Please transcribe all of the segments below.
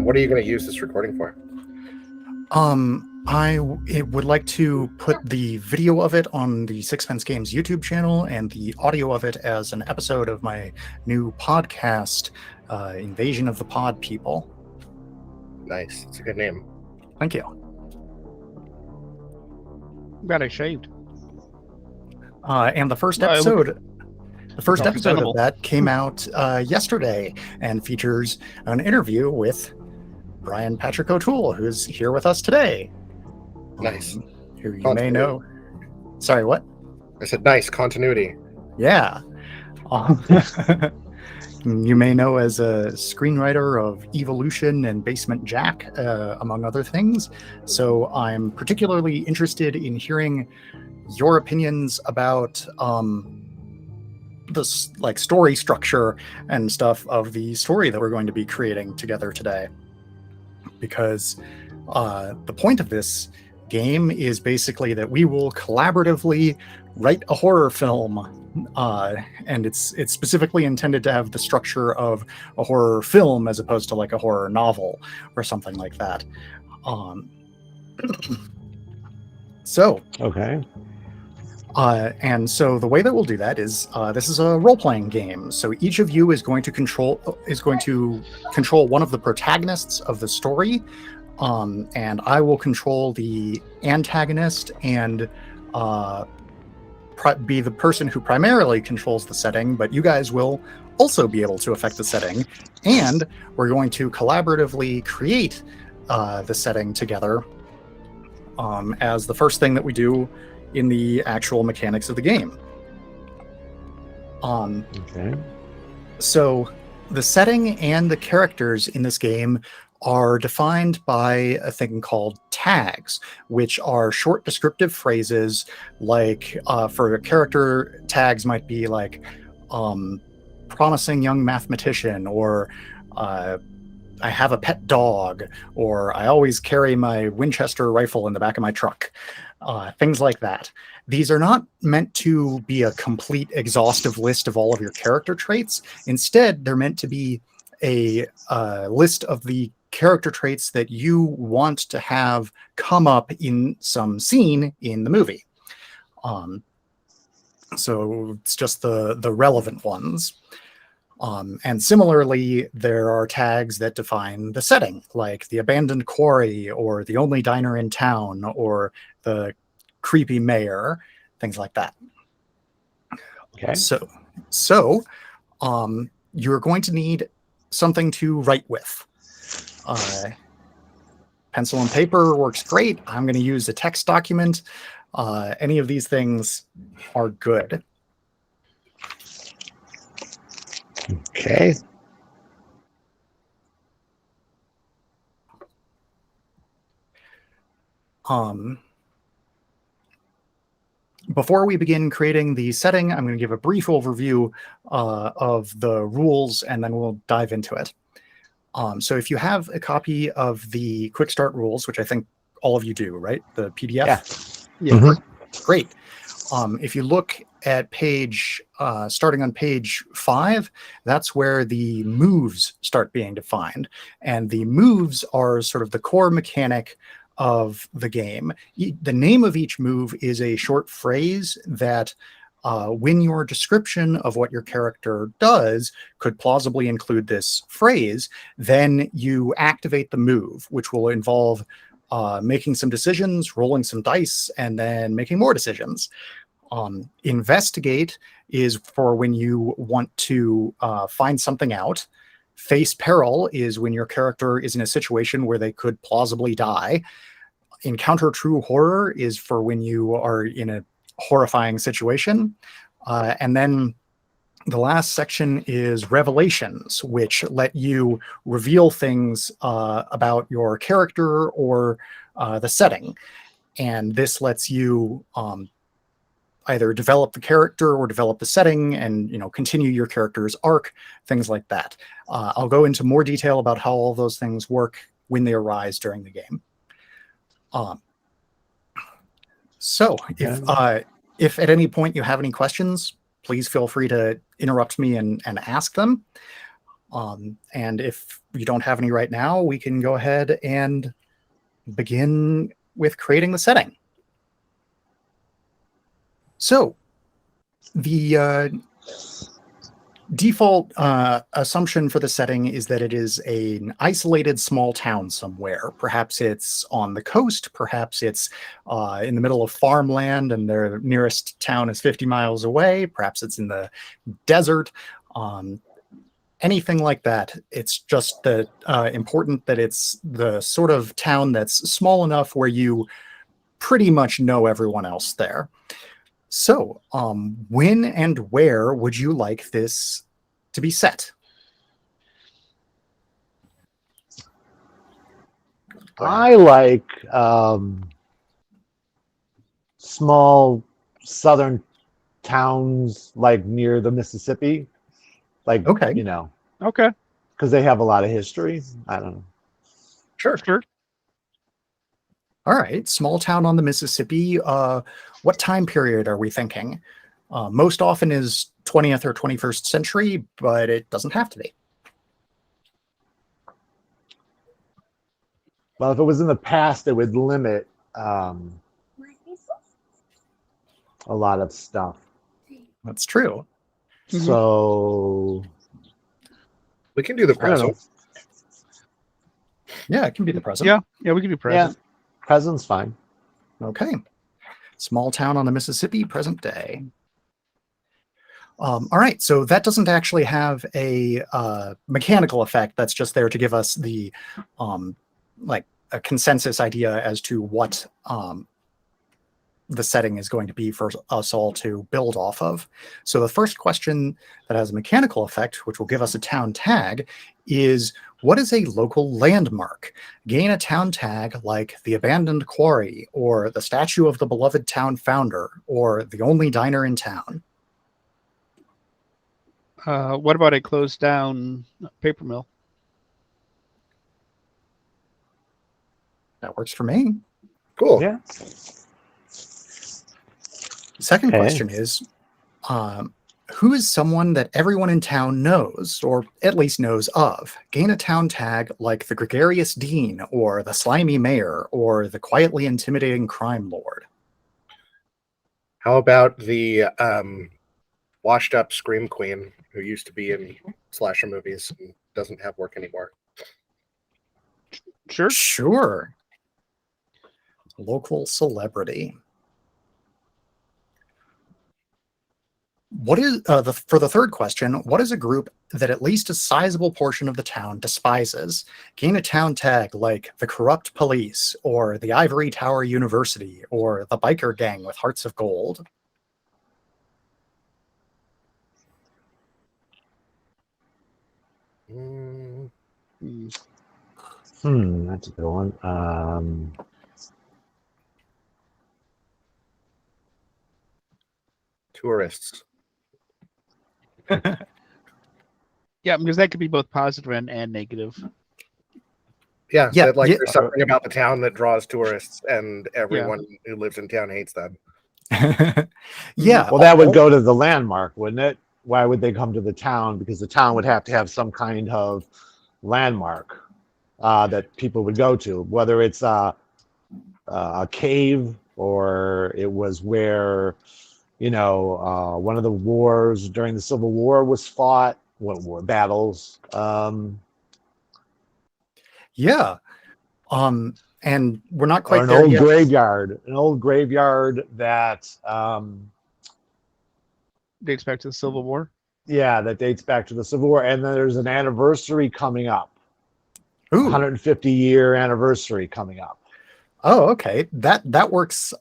What are you going to use this recording for? It would like to put the video of it on the Sixpence Games YouTube channel and the audio of it as an episode of my new podcast, Invasion of the Pod People. Nice. It's a good name. Thank you. I'm glad I shaved. And the first episode... The first episode of that came out yesterday and features an interview with Brian Patrick O'Toole, who's here with us today. Nice. Who you may know. Sorry, what? I said nice continuity. Yeah. You may know as a screenwriter of Evolution and Basement Jack, among other things. So I'm particularly interested in hearing your opinions about this story structure and stuff of the story that we're going to be creating together today, because the point of this game is basically that we will collaboratively write a horror film, and it's specifically intended to have the structure of a horror film as opposed to like a horror novel or something like that. So okay. And so the way that we'll do that is this is a role-playing game. So each of you is going to control one of the protagonists of the story, and I will control the antagonist and be the person who primarily controls the setting. But you guys will also be able to affect the setting, and we're going to collaboratively create the setting together as the first thing that we do in the actual mechanics of the game. Okay. So the setting and the characters in this game are defined by a thing called tags, which are short descriptive phrases. Like for a character, tags might be like promising young mathematician, or I have a pet dog, or I always carry my Winchester rifle in the back of my truck. Things like that. These are not meant to be a complete exhaustive list of all of your character traits. Instead, they're meant to be a list of the character traits that you want to have come up in some scene in the movie. So it's just the relevant ones. And similarly, there are tags that define the setting, like the abandoned quarry, or the only diner in town, or the creepy mayor, things like that. Okay. So you're going to need something to write with. Pencil and paper works great. I'm going to use a text document. Any of these things are good. Okay. Before we begin creating the setting, I'm going to give a brief overview of the rules, and then we'll dive into it. So if you have a copy of the Quick Start rules, which I think all of you do, right? The PDF? Yeah. Mm-hmm. Great. If you look at starting on page 5, that's where the moves start being defined. And the moves are sort of the core mechanic of the game. The name of each move is a short phrase that when your description of what your character does could plausibly include this phrase, then you activate the move, which will involve making some decisions, rolling some dice, and then making more decisions. Investigate is for when you want to find something out. Face peril is when your character is in a situation where they could plausibly die. Encounter true horror is for when you are in a horrifying situation. And then the last section is revelations, which let you reveal things about your character or the setting. And this lets you either develop the character or develop the setting and, continue your character's arc, things like that. I'll go into more detail about how all those things work when they arise during the game. So if at any point you have any questions, please feel free to interrupt me and ask them. And if you don't have any right now, we can go ahead and begin with creating the setting. So the default assumption for the setting is that it is an isolated small town somewhere. Perhaps it's on the coast, perhaps it's in the middle of farmland and their nearest town is 50 miles away, perhaps it's in the desert. Anything like that. It's just that important that it's the sort of town that's small enough where you pretty much know everyone else there. So, when and where would you like this to be set? I like small southern towns, like near the Mississippi, like Okay. Okay. because they have a lot of history. I don't know. Sure. All right, small town on the Mississippi. What time period are we thinking? Most often is 20th or 21st century, but it doesn't have to be. Well, if it was in the past, it would limit a lot of stuff. That's true. So We can do the I don't know. present. Yeah, it can be the present. Yeah, we can do present. Present's fine. Okay. Small town on the Mississippi, present day. All right, so that doesn't actually have a mechanical effect. That's just there to give us the like a consensus idea as to what the setting is going to be for us all to build off of. So the first question that has a mechanical effect, which will give us a town tag, is what is a local landmark? Gain a town tag like the abandoned quarry, or the statue of the beloved town founder, or the only diner in town. What about a closed down paper mill? That works for me. Cool. Yeah. The second Okay. question is, who is someone that everyone in town knows, or at least knows of? Gain a town tag like the gregarious dean, or the slimy mayor, or the quietly intimidating crime lord. How about the washed up scream queen who used to be in slasher movies and doesn't have work anymore? Sure. Sure. Local celebrity. What is for the third question? What is a group that at least a sizable portion of the town despises? Gain a town tag like the corrupt police, or the Ivory Tower University, or the biker gang with hearts of gold. Mm, That's a good one. tourists. Yeah, because that could be both positive and negative. Yeah, Yeah, that, like yeah. there's something about the town that draws tourists, and everyone who lives in town hates them. Yeah. Well, that would go to the landmark, wouldn't it? Why would they come to the town? Because the town would have to have some kind of landmark that people would go to, whether it's a cave or it was where, one of the wars during the Civil War was fought. What war battles? Yeah. And we're not Or quite an there old yet. graveyard that Dates back to the Civil War. that dates back to the Civil War. And then there's an anniversary coming up. Ooh. 150-year anniversary coming up. Oh, okay. That works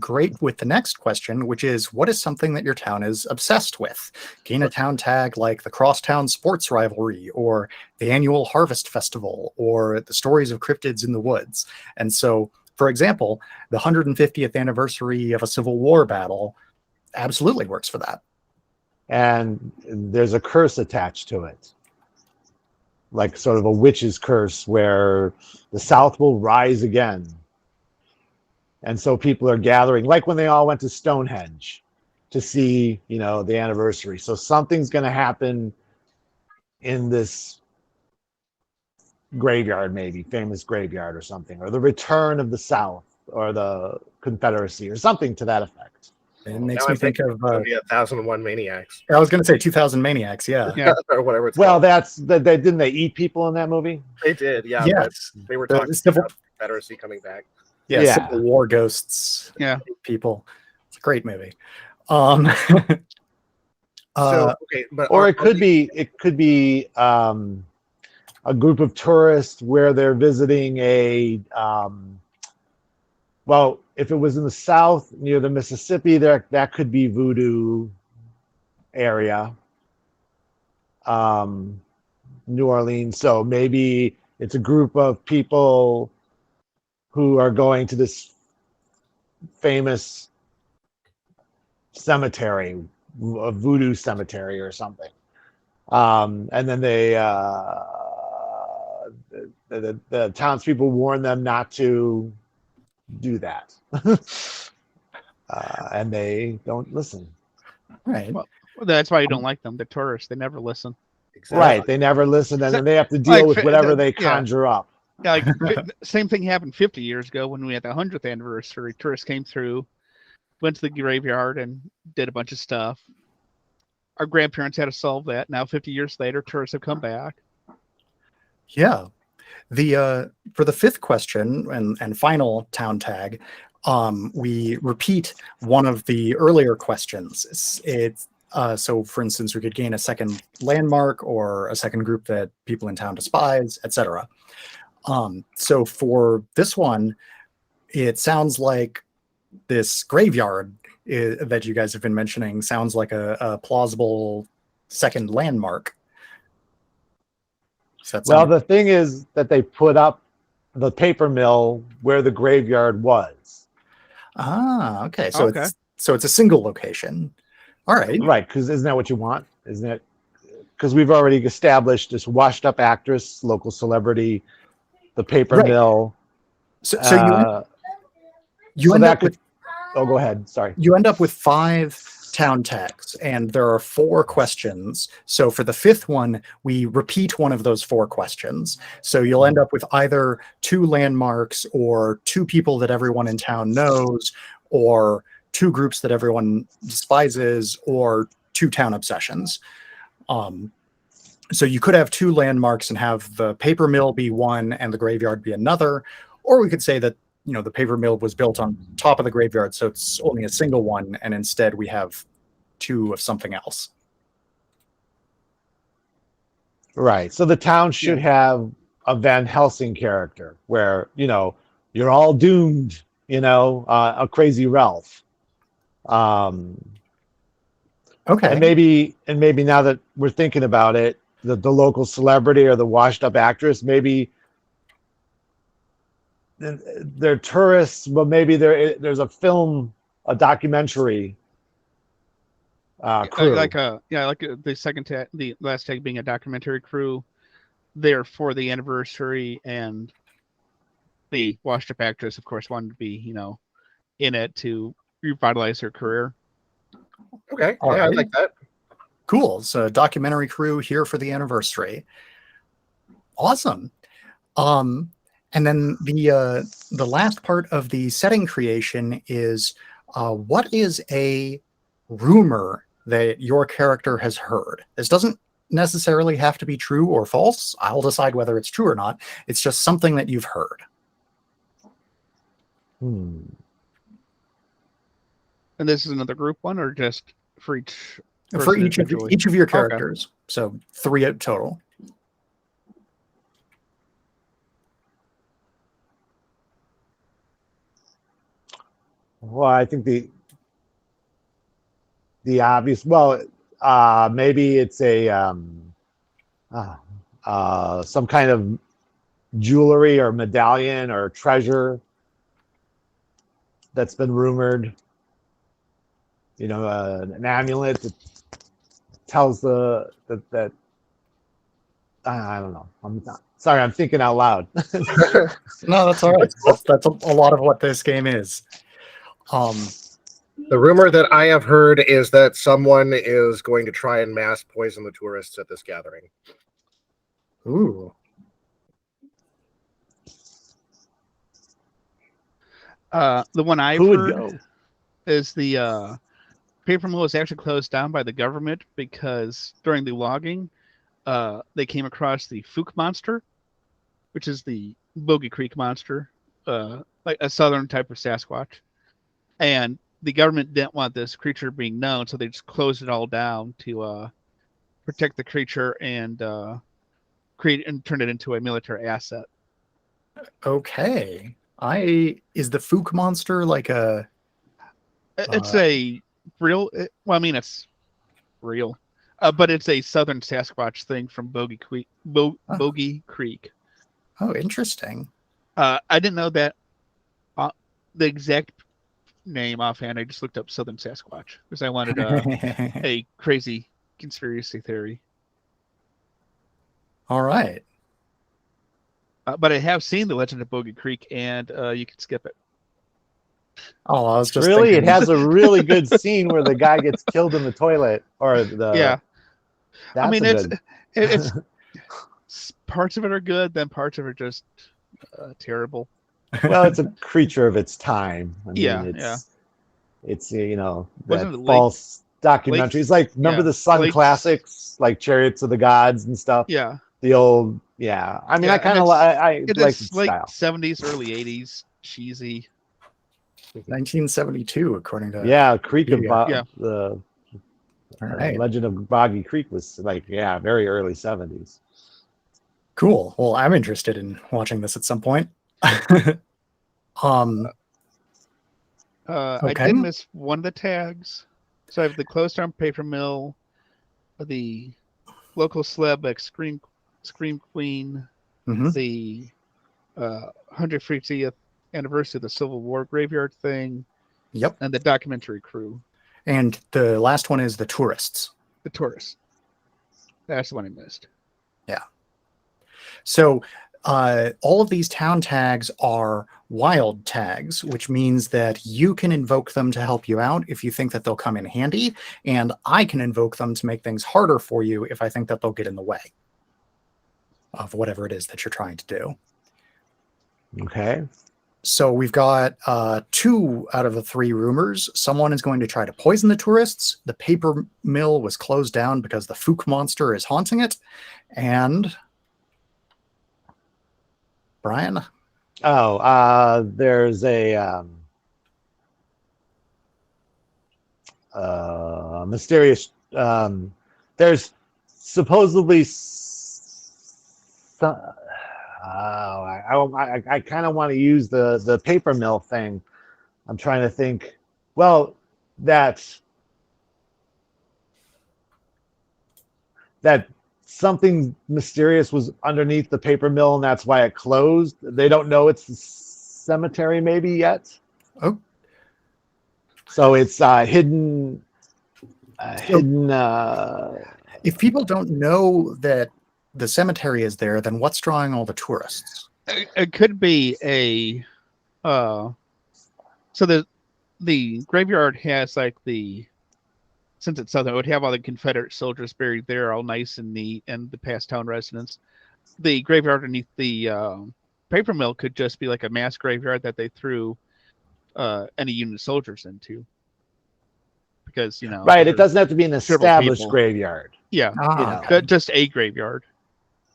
great with the next question, which is, what is something that your town is obsessed with? Gain a town tag like the Crosstown Sports Rivalry, or the annual Harvest Festival, or the stories of cryptids in the woods. And so, for example, the 150th anniversary of a Civil War battle absolutely works for that. And there's a curse attached to it, like sort of a witch's curse where the South will rise again. And so people are gathering, like when they all went to Stonehenge to see, the anniversary. So something's going to happen in this graveyard, maybe famous graveyard or something, or the return of the South or the Confederacy or something to that effect. It makes Now me I'm think thinking of. it's gonna be 1001 Maniacs I was going to say 2000 Maniacs. Yeah. Yeah. or whatever it's Well, called. that's they didn't they eat people in that movie? They did, yeah. Yes. But they were The talking Civil- about the Confederacy coming back. Yeah. Yeah. Civil War ghosts. Yeah. People. It's a great movie. Um, So okay, but Or are- it could be a group of tourists where they're visiting a well, if it was in the South near the Mississippi, there that could be voodoo area. New Orleans. So maybe it's a group of people who are going to this famous cemetery, a voodoo cemetery or something. And then the townspeople warn them not to do that. And they don't listen. right. Well, that's why you don't like them. They're tourists. They never listen. exactly. Right. They never listen, and then they have to deal Like, with whatever they yeah. conjure up. Yeah, like same thing happened 50 years ago when we had the 100th anniversary. Tourists came through, went to the graveyard and did a bunch of stuff. Our grandparents had to solve that. Now 50 years later, tourists have come back. Yeah. The for the fifth question and final town tag, we repeat one of the earlier questions. It's so for instance, we could gain a second landmark or a second group that people in town despise, etc. So for this one, it sounds like this graveyard that you guys have been mentioning sounds like a plausible second landmark. Well, the thing is that they put up the paper mill where the graveyard was. Okay. Okay. So it's a single location. All right. Right, because isn't that what you want? Isn't it? Because we've already established this washed-up actress, local celebrity, the paper Right. mill. So So end that up with could. Oh, go ahead. Sorry. you end up with 5 town tags, and there are 4 questions. So for the 5th one, we repeat one of those 4 questions. So you'll end up with either 2 landmarks, or 2 people that everyone in town knows, or 2 groups that everyone despises, or 2 town obsessions. So you could have 2 landmarks and have the paper mill be one and the graveyard be another, or we could say that the paper mill was built on top of the graveyard, so it's only a single one, and instead we have 2 of something else. Right. So the town should have a Van Helsing character where, you're all doomed, a crazy Ralph. Okay. And maybe now that we're thinking about it, the local celebrity or the washed up actress, maybe they're tourists, but maybe there's a documentary crew. Like the last tag being a documentary crew there for the anniversary, and the washed up actress, of course, wanted to be, in it to revitalize her career. Okay. All yeah, I right. like that. Cool. So documentary crew here for the anniversary. Awesome. And then the last part of the setting creation is what is a rumor that your character has heard? This doesn't necessarily have to be true or false. I'll decide whether it's true or not. It's just something that you've heard. And this is another group one, or just for each? For each of your Okay. characters. So 3 total. Well, I think the obvious. Well, maybe it's a some kind of jewelry or medallion or treasure that's been rumored. An amulet that tells that I don't know. I'm not sorry. I'm thinking out loud. No, that's all right. That's a lot of what this game is. The rumor that I have heard is that someone is going to try and mass poison the tourists at this gathering. Ooh. The one I've Who would heard go? is the paper mill was actually closed down by the government because during the logging, they came across the Fook monster, which is the Bogey Creek monster, like a southern type of Sasquatch. And the government didn't want this creature being known, so they just closed it all down to protect the creature and create and turn it into a military asset. Okay. Is the Fook monster like a It's a real. Well, I mean, it's real, but it's a southern Sasquatch thing from Bogey Creek. Bogey Creek. oh, interesting. I didn't know that the exact name offhand. I just looked up Southern Sasquatch because I wanted a crazy conspiracy theory. All right. But I have seen The Legend of Bogey Creek, and you can skip it. Oh, I was just Really? thinking, It has a really good scene where the guy gets killed in the toilet, or the Yeah, That's I mean, a it's good. it's parts of it are good, then parts of it are just terrible. Well, it's a creature of its time. I mean, Yeah. it's that Wasn't it false documentary. It's like remember the Sun Lakes- classics, like Chariots of the Gods and stuff. Yeah, The old, yeah. I mean, Yeah, I kind of I like it's its like style. 70s, early 80s, cheesy. 1972, according to Yeah, Creek of Yeah. the All right. Legend of Boggy Creek was like very early 70s. Cool. Well, I'm interested in watching this at some point. I Okay. did miss one of the tags. So I have the closed arm paper mill, the local celeb like Scream Queen, Mhm. the 150th anniversary of the Civil War graveyard thing, Yep. and the documentary crew, And the last one is the tourists. the tourists. That's the one I missed. So all of these town tags are wild tags, which means that you can invoke them to help you out if you think that they'll come in handy, and I can invoke them to make things harder for you if I think that they'll get in the way of whatever it is that you're trying to do. Okay. So we've got 2 out of the 3 rumors. Someone is going to try to poison the tourists. The paper mill was closed down because the Fook monster is haunting it. And Brian? Oh, there's a mysterious. There's supposedly. I kind of want to use the paper mill thing. I'm trying to think. Well, that something mysterious was underneath the paper mill, and that's why it closed. They don't know it's the cemetery maybe yet. Oh. So it's hidden. If people don't know that the cemetery is there, then what's drawing all the tourists? It could be a so the graveyard has like since it's southern, it would have all the Confederate soldiers buried there, all nice and neat, and the past town residents. The graveyard underneath the paper mill could just be like a mass graveyard that they threw any Union soldiers into, because right. It doesn't have to be an several established people. graveyard. Yeah, Okay. just a graveyard.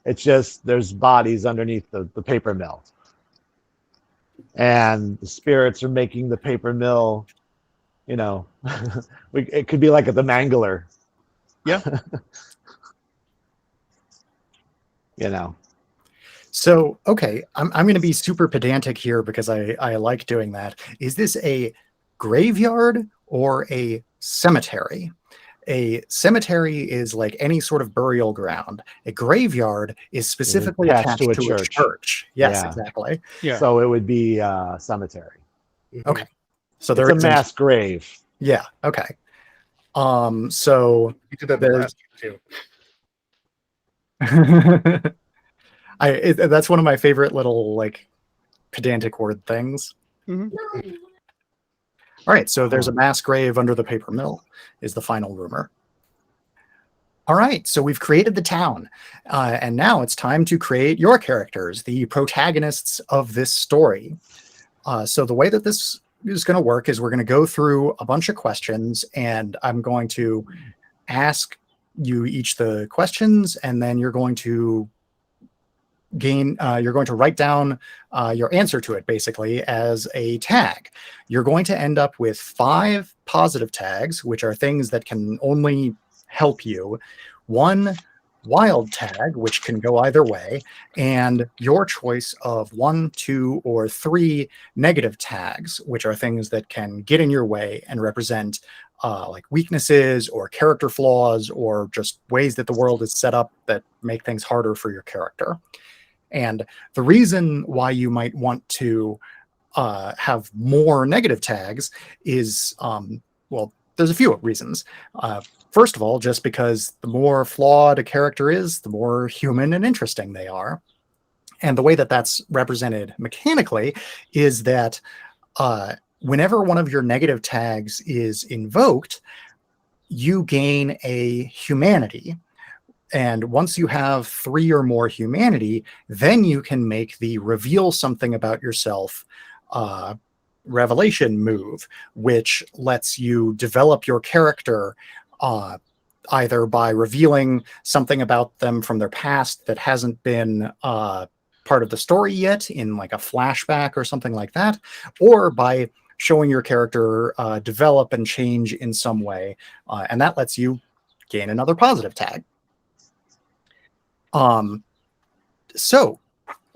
It's just there's bodies underneath the paper mill, and the spirits are making the paper mill. It could be like at the Mangler. Yeah. So, okay, I'm going to be super pedantic here because I like doing that. Is this a graveyard or a cemetery? A cemetery is like any sort of burial ground. A graveyard is specifically attached to a church. Yes, Yeah. exactly. Yeah. So it would be cemetery. Okay. So It's there a is mass grave. Yeah. Okay. So You did that there's- last too. that's one of my favorite little like pedantic word things. Mhm. All right, so there's a mass grave under the paper mill is the final rumor. All right, so we've created the town, and now it's time to create your characters, the protagonists of this story. So the way that this is going to work is we're going to go through a bunch of questions, and I'm going to ask you each the questions, and then you're going to write down your answer to it, basically, as a tag. You're going to end up with 5 positive tags, which are things that can only help you, 1 wild tag, which can go either way, and your choice of 1, 2, or 3 negative tags, which are things that can get in your way and represent like weaknesses or character flaws or just ways that the world is set up that make things harder for your character. And the reason why you might want to have more negative tags is, well, there's a few reasons. First of all, just because the more flawed a character is, the more human and interesting they are. And the way that that's represented mechanically is that whenever one of your negative tags is invoked, you gain a humanity. And once you have 3 or more humanity, then you can make the reveal something about yourself revelation move, which lets you develop your character either by revealing something about them from their past that hasn't been part of the story yet in like a flashback or something like that, or by showing your character develop and change in some way. And that lets you gain another positive tag. So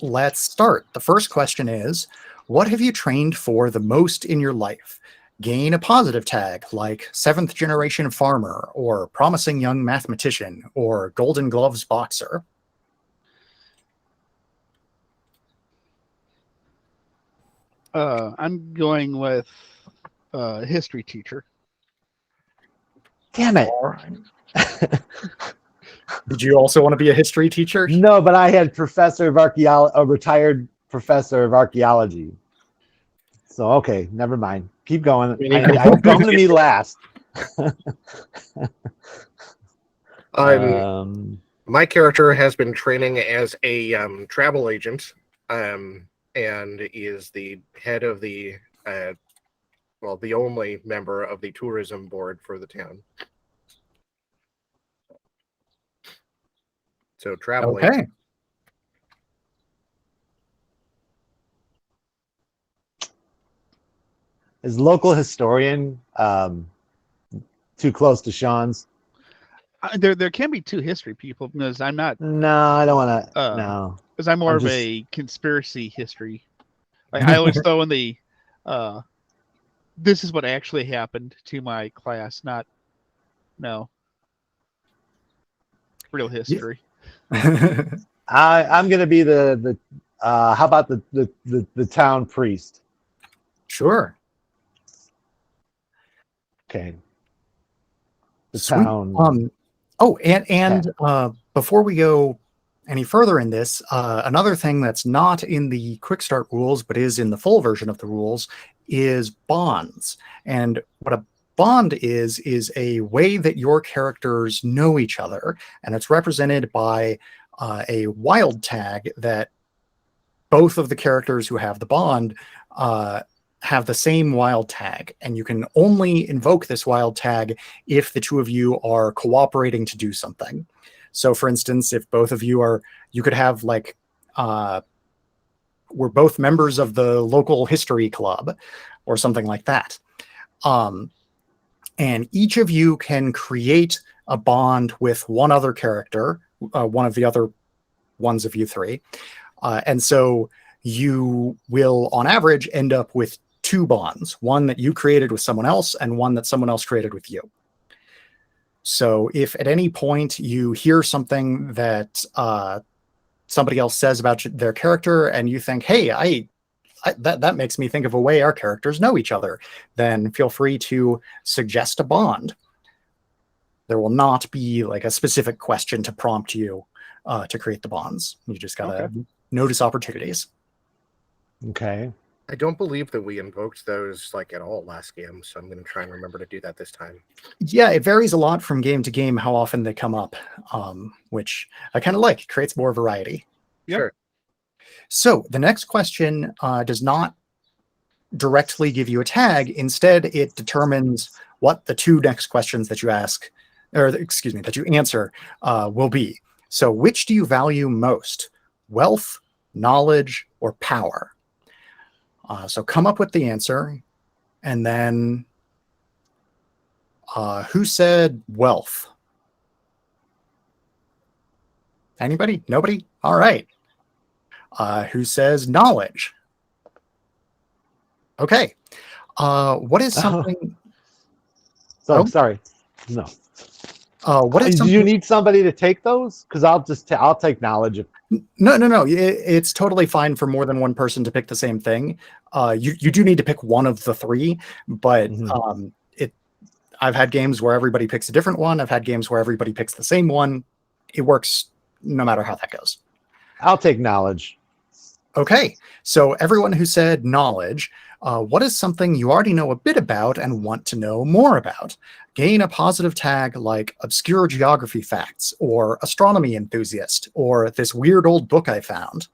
let's start. The first question is, what have you trained for the most in your life? Gain a positive tag like 7th generation farmer or promising young mathematician or Golden Gloves boxer. I'm going with history teacher. Damn it. All right. Did you also want to be a history teacher? No, but I had professor of archaeology, a retired professor of archaeology. So, okay, never mind. Keep going. I come to me last. My character has been training as a travel agent, and is the head of the, the only member of the tourism board for the town. So travel Okay. agent. Is local historian too close to Sean's? There can be 2 history people because I'm not. No, I don't want to. No, because I'm more of a conspiracy history. Like, I always throw in the this is what actually happened to my class, not real history. I'm gonna be the how about the town priest? Sure. Okay. The Sweet. town. Before we go any further in this, another thing that's not in the quick start rules but is in the full version of the rules is bonds. And what a bond is a way that your characters know each other, and it's represented by a wild tag that both of the characters who have the bond have the same wild tag, and you can only invoke this wild tag if the 2 of you are cooperating to do something. So for instance, if both of you are, you could have like we're both members of the local history club or something like that. And each of you can create a bond with one other character, one of the other ones of you 3. And so you will, on average, end up with 2 bonds, one that you created with someone else and one that someone else created with you. So if at any point you hear something that somebody else says about their character and you think, hey, that makes me think of a way our characters know each other, then feel free to suggest a bond. There will not be like a specific question to prompt you to create the bonds. You just gotta notice opportunities. Okay. I don't believe that we invoked those like at all last game, so I'm going to try and remember to do that this time. Yeah, it varies a lot from game to game how often they come up, which I kind of like. It creates more variety. Yep. Sure. So the next question does not directly give you a tag. Instead, it determines what the two next questions that you ask, or excuse me, that you answer will be. So which do you value most? Wealth, knowledge, or power? So come up with the answer, and then who said wealth? Anybody? Nobody? All right. Who says knowledge? Okay. What is something? So Oh. sorry. No. What is Do something? you need somebody to take those? Because I'll take knowledge. No. It's totally fine for more than one person to pick the same thing. You do need to pick one of the three, but Mhm. I've had games where everybody picks a different one. I've had games where everybody picks the same one. It works no matter how that goes. I'll take knowledge. Okay, so everyone who said knowledge, what is something you already know a bit about and want to know more about? Gain a positive tag like obscure geography facts, or astronomy enthusiast, or this weird old book I found.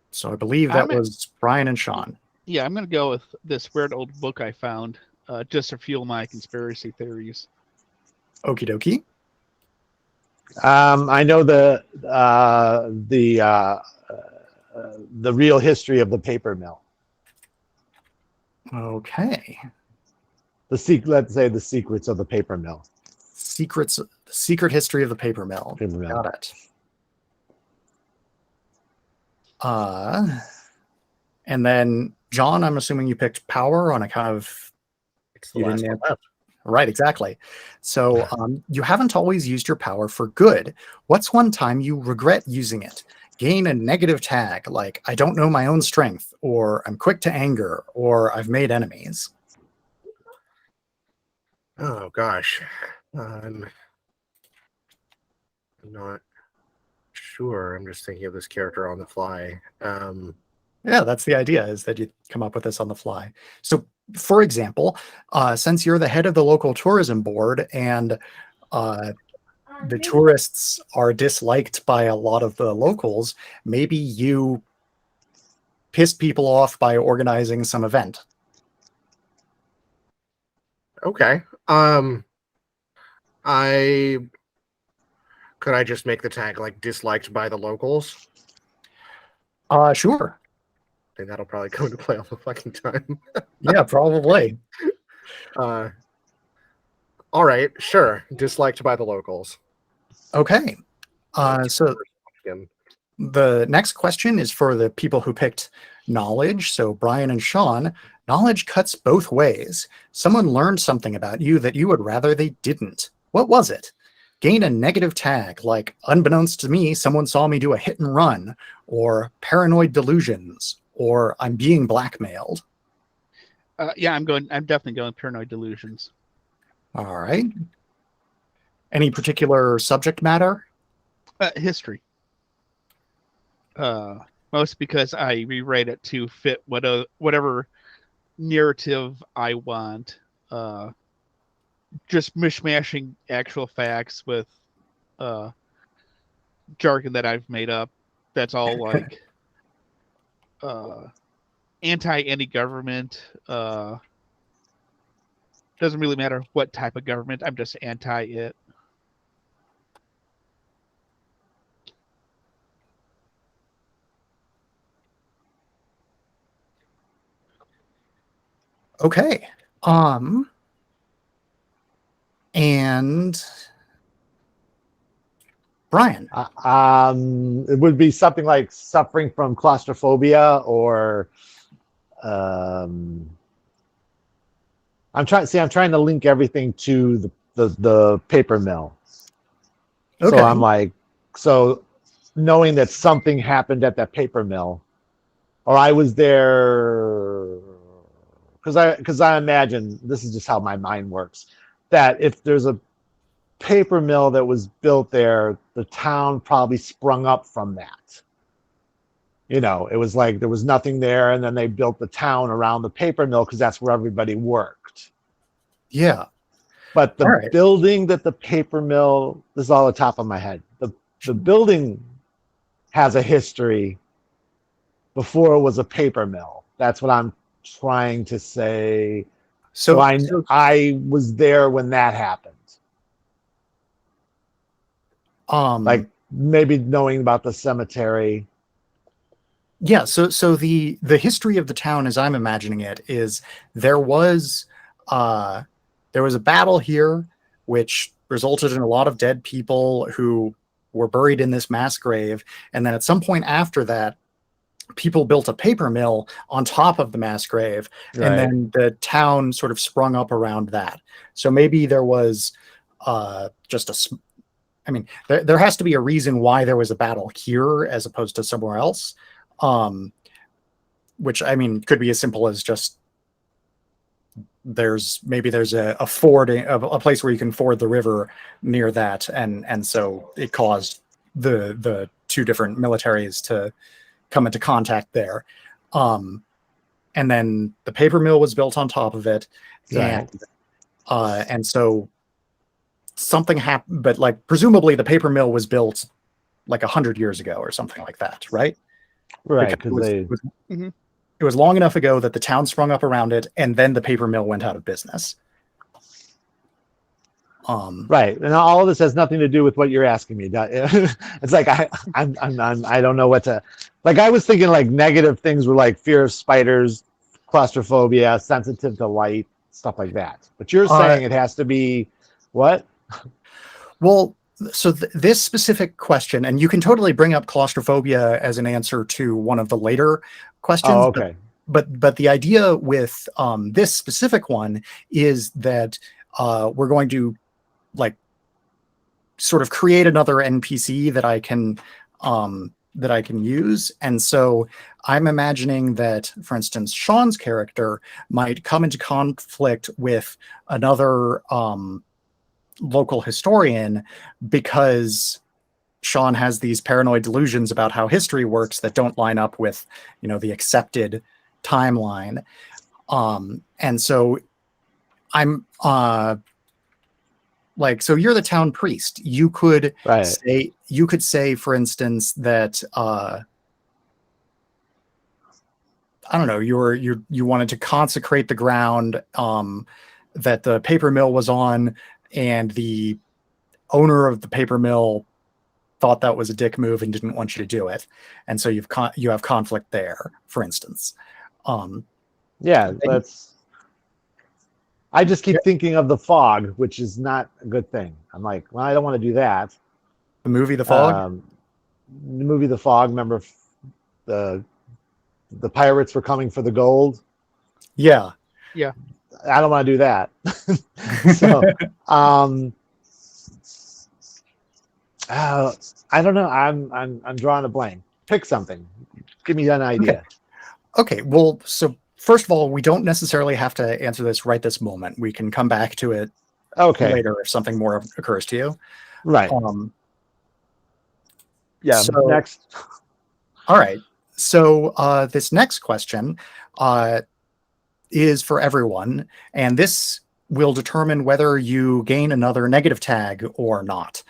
So I believe that was Brian and Sean. Yeah, I'm gonna go with this weird old book I found, just to fuel my conspiracy theories. Okie dokie. I know the real history of the paper mill. Okay. Let's say the secrets of the paper mill. Secret history of the paper mill. Paper mill. Got it. And then John, I'm assuming you picked power on account of It's the last one left. Right, exactly. So you haven't always used your power for good. What's one time you regret using it? Gain a negative tag like I don't know my own strength, or I'm quick to anger, or I've made enemies. Oh gosh, I'm not sure. I'm just thinking of this character on the fly. Yeah, that's the idea, is that you come up with this on the fly. So, for example, since you're the head of the local tourism board and the tourists are disliked by a lot of the locals, maybe you piss people off by organizing some event. Okay. Could I just make the tag like disliked by the locals? Sure. I think that'll probably come into play all the fucking time. Yeah, probably. All right, sure. Disliked by the locals. Okay. So the next question is for the people who picked knowledge. So Brian and Sean, knowledge cuts both ways. Someone learned something about you that you would rather they didn't. What was it? Gain a negative tag like unbeknownst to me, someone saw me do a hit and run, or paranoid delusions, or I'm being blackmailed. Yeah, I'm definitely going paranoid delusions. All right. Any particular subject matter? History. Most because I rewrite it to fit whatever narrative I want. Just mishmashing actual facts with jargon that I've made up. That's all like anti any government. Doesn't really matter what type of government. I'm just anti it. Okay. And Brian. It would be something like suffering from claustrophobia, or I'm trying to link everything to the paper mill. Okay. So I'm like, so knowing that something happened at that paper mill, or I was there, because I imagine, this is just how my mind works, that if there's paper mill that was built there, the town probably sprung up from that. You know, it was like there was nothing there, and then they built the town around the paper mill because that's where everybody worked. Yeah. But the All right. building that the paper mill, this is all the top of my head. The building has a history before it was a paper mill. That's what I'm trying to say. So I was there when that happened. Like maybe knowing about the cemetery. Yeah, so the history of the town, as I'm imagining it, is there was a battle here, which resulted in a lot of dead people who were buried in this mass grave, and then at some point after that, people built a paper mill on top of the mass grave, and then the town sort of sprung up around that. So maybe there was there has to be a reason why there was a battle here as opposed to somewhere else. Which I mean could be as simple as just there's a fording of a place where you can ford the river near that, and so it caused the two different militaries to come into contact there. And then the paper mill was built on top of it, and so something happened, but like presumably the paper mill was built like 100 years ago or something like that, right? Right, because it was long enough ago that the town sprung up around it, and then the paper mill went out of business. Right, and all of this has nothing to do with what you're asking me. It's like I don't know what to. Like I was thinking like negative things were like fear of spiders, claustrophobia, sensitive to light, stuff like that. But you're saying it has to be what? Well, so this specific question, and you can totally bring up claustrophobia as an answer to one of the later questions. Oh, okay. But the idea with this specific one is that we're going to like sort of create another NPC that I can use. And so I'm imagining that, for instance, Sean's character might come into conflict with another local historian because Sean has these paranoid delusions about how history works that don't line up with, the accepted timeline. And so I'm so you're the town priest. You could say, for instance, that I don't know, you wanted to consecrate the ground that the paper mill was on, and the owner of the paper mill thought that was a dick move and didn't want you to do it, and so you have conflict there, for instance. I just keep thinking of The Fog, which is not a good thing. I'm like, well, I don't want to do that. The movie The Fog? The movie The Fog, remember the pirates were coming for the gold? Yeah. Yeah. I don't want to do that. So, I don't know. I'm drawing a blank. Pick something. Give me an idea. Okay. Well, so first of all, we don't necessarily have to answer this right this moment. We can come back to it later if something more occurs to you. Right. Next. All right. So this next question is for everyone, and this will determine whether you gain another negative tag or not.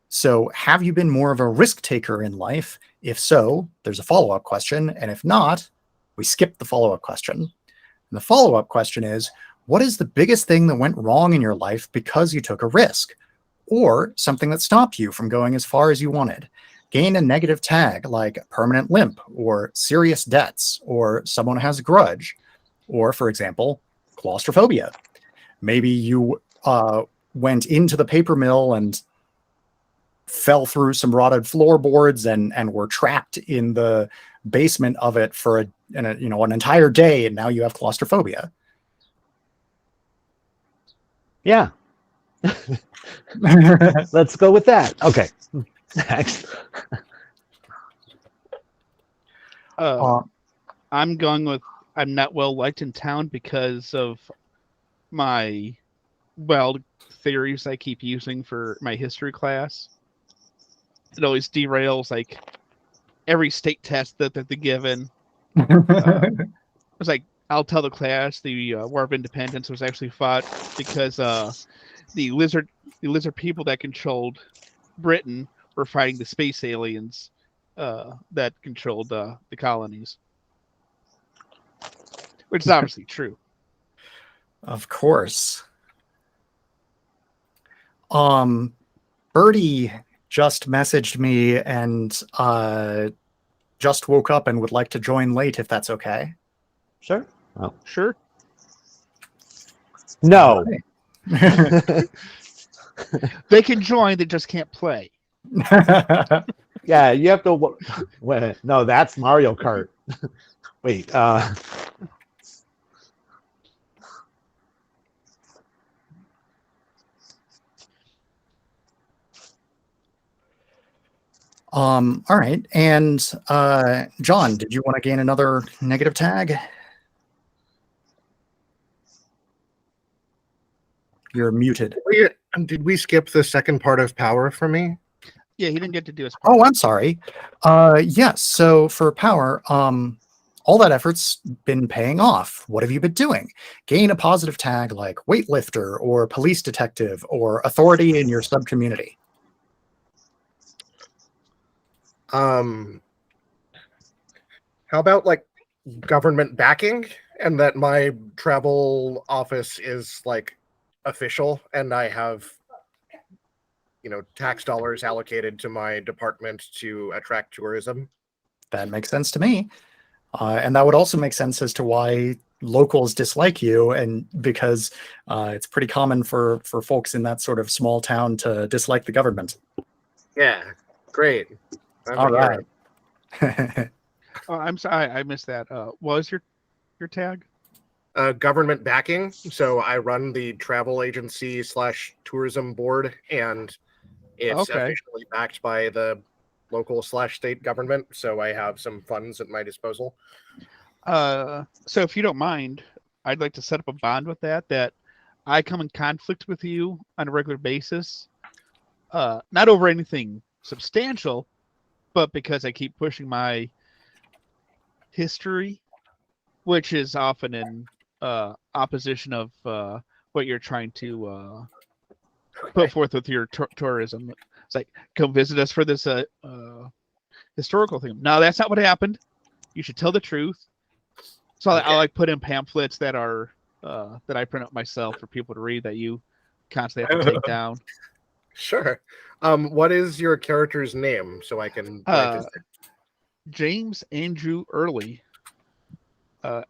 So have you been more of a risk taker in life? If so, there's a follow-up question, and if not, we skip the follow-up question. And the follow-up question is, what is the biggest thing that went wrong in your life because you took a risk, or something that stopped you from going as far as you wanted? Gain a negative tag like permanent limp or serious debts or someone has a grudge, or, for example, claustrophobia. Maybe you went into the paper mill and fell through some rotted floorboards and were trapped in the basement of it for an entire day, and now you have claustrophobia. Yeah. Let's go with that. Okay. Next. I'm going with I'm not well liked in town because of my wild theories I keep using for my history class. It always derails like every state test that they're given. It's like I'll tell the class the War of Independence was actually fought because the lizard people that controlled Britain were fighting the space aliens that controlled the colonies, which is obviously true. Of course. Birdie just messaged me and just woke up and would like to join late if that's okay. Sure. Oh. Sure. No. They can join, they just can't play. Yeah, you have to. Wait, no, that's Mario Kart. Wait. All right. And John, did you want to gain another negative tag? You're muted. Did we skip the second part of power for me? Yeah, he didn't get to do his part. Oh, I'm sorry. Yes. So for power, all that effort's been paying off. What have you been doing? Gain a positive tag like weightlifter or police detective or authority in your sub-community. How about like government backing, and that my travel office is like official, and I have, tax dollars allocated to my department to attract tourism? That makes sense to me. And that would also make sense as to why locals dislike you, and because it's pretty common for folks in that sort of small town to dislike the government. Yeah, great. All right. Oh, I'm sorry, I missed that. What was your tag? Government backing. So I run the travel agency / tourism board, and it's officially backed by the local / state government. So I have some funds at my disposal. So if you don't mind, I'd like to set up a bond with that I come in conflict with you on a regular basis. Not over anything substantial, but because I keep pushing my history, which is often in opposition of what you're trying to put forth with your tourism. It's like, come visit us for this historical thing. No, that's not what happened. You should tell the truth. So I like put in pamphlets that are that I print up myself for people to read that you constantly have to take down. Sure. What is your character's name so I can write this down? James Andrew Early. And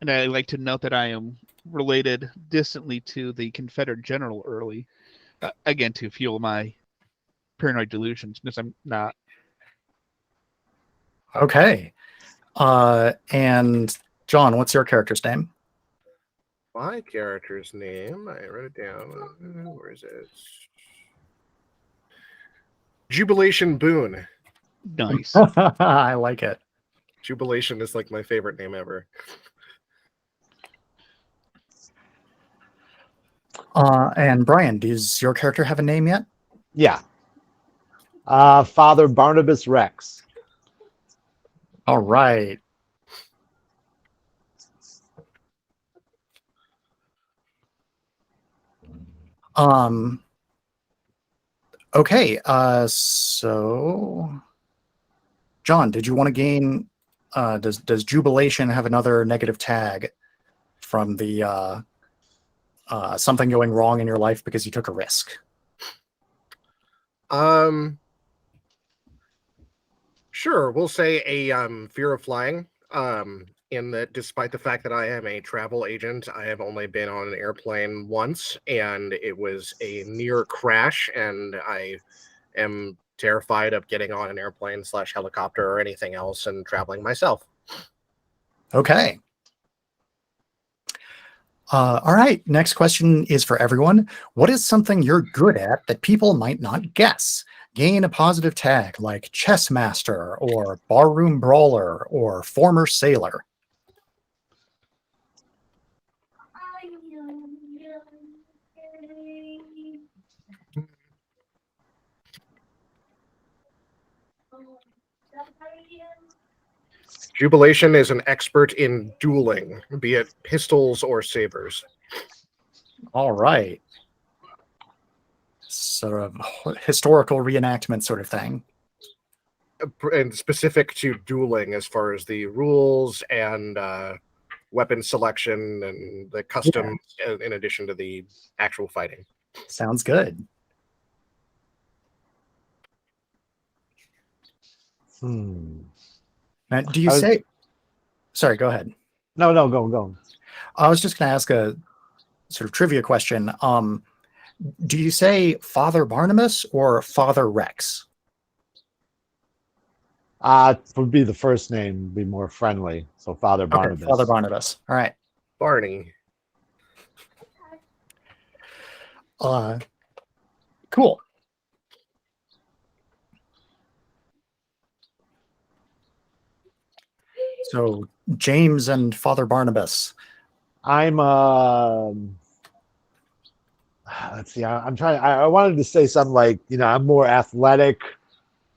I like to note that I am related distantly to the Confederate General Early, again, to fuel my paranoid delusions, because I'm not. Okay. And John, what's your character's name? My character's name, I wrote it down. Where is it? Jubilation Boone. Nice. I like it. Jubilation is like my favorite name ever. And Brian, does your character have a name yet? Yeah. Father Barnabas Rex. All right. Okay. So John, did you want to gain does Jubilation have another negative tag from the something going wrong in your life because you took a risk? Sure. We'll say a fear of flying. In that, despite the fact that I am a travel agent, I have only been on an airplane once, and it was a near crash, and I am terrified of getting on an airplane / helicopter or anything else and traveling myself. Okay. All right. Next question is for everyone. What is something you're good at that people might not guess? Gain a positive tag like chess master or barroom brawler or former sailor. Jubilation is an expert in dueling, be it pistols or sabers. All right. Sort of historical reenactment sort of thing. And specific to dueling as far as the rules and weapon selection and the customs in addition to the actual fighting. Sounds good. Now, do you say... Sorry, go ahead. No, go. I was just going to ask a sort of trivia question. Do you say Father Barnabas or Father Rex? Would be the first name, be more friendly. So Father Barnabas. Okay, Father Barnabas. All right. Barney. Cool. So James and Father Barnabas. I'm let's see. I'm trying. I wanted to say something like, I'm more athletic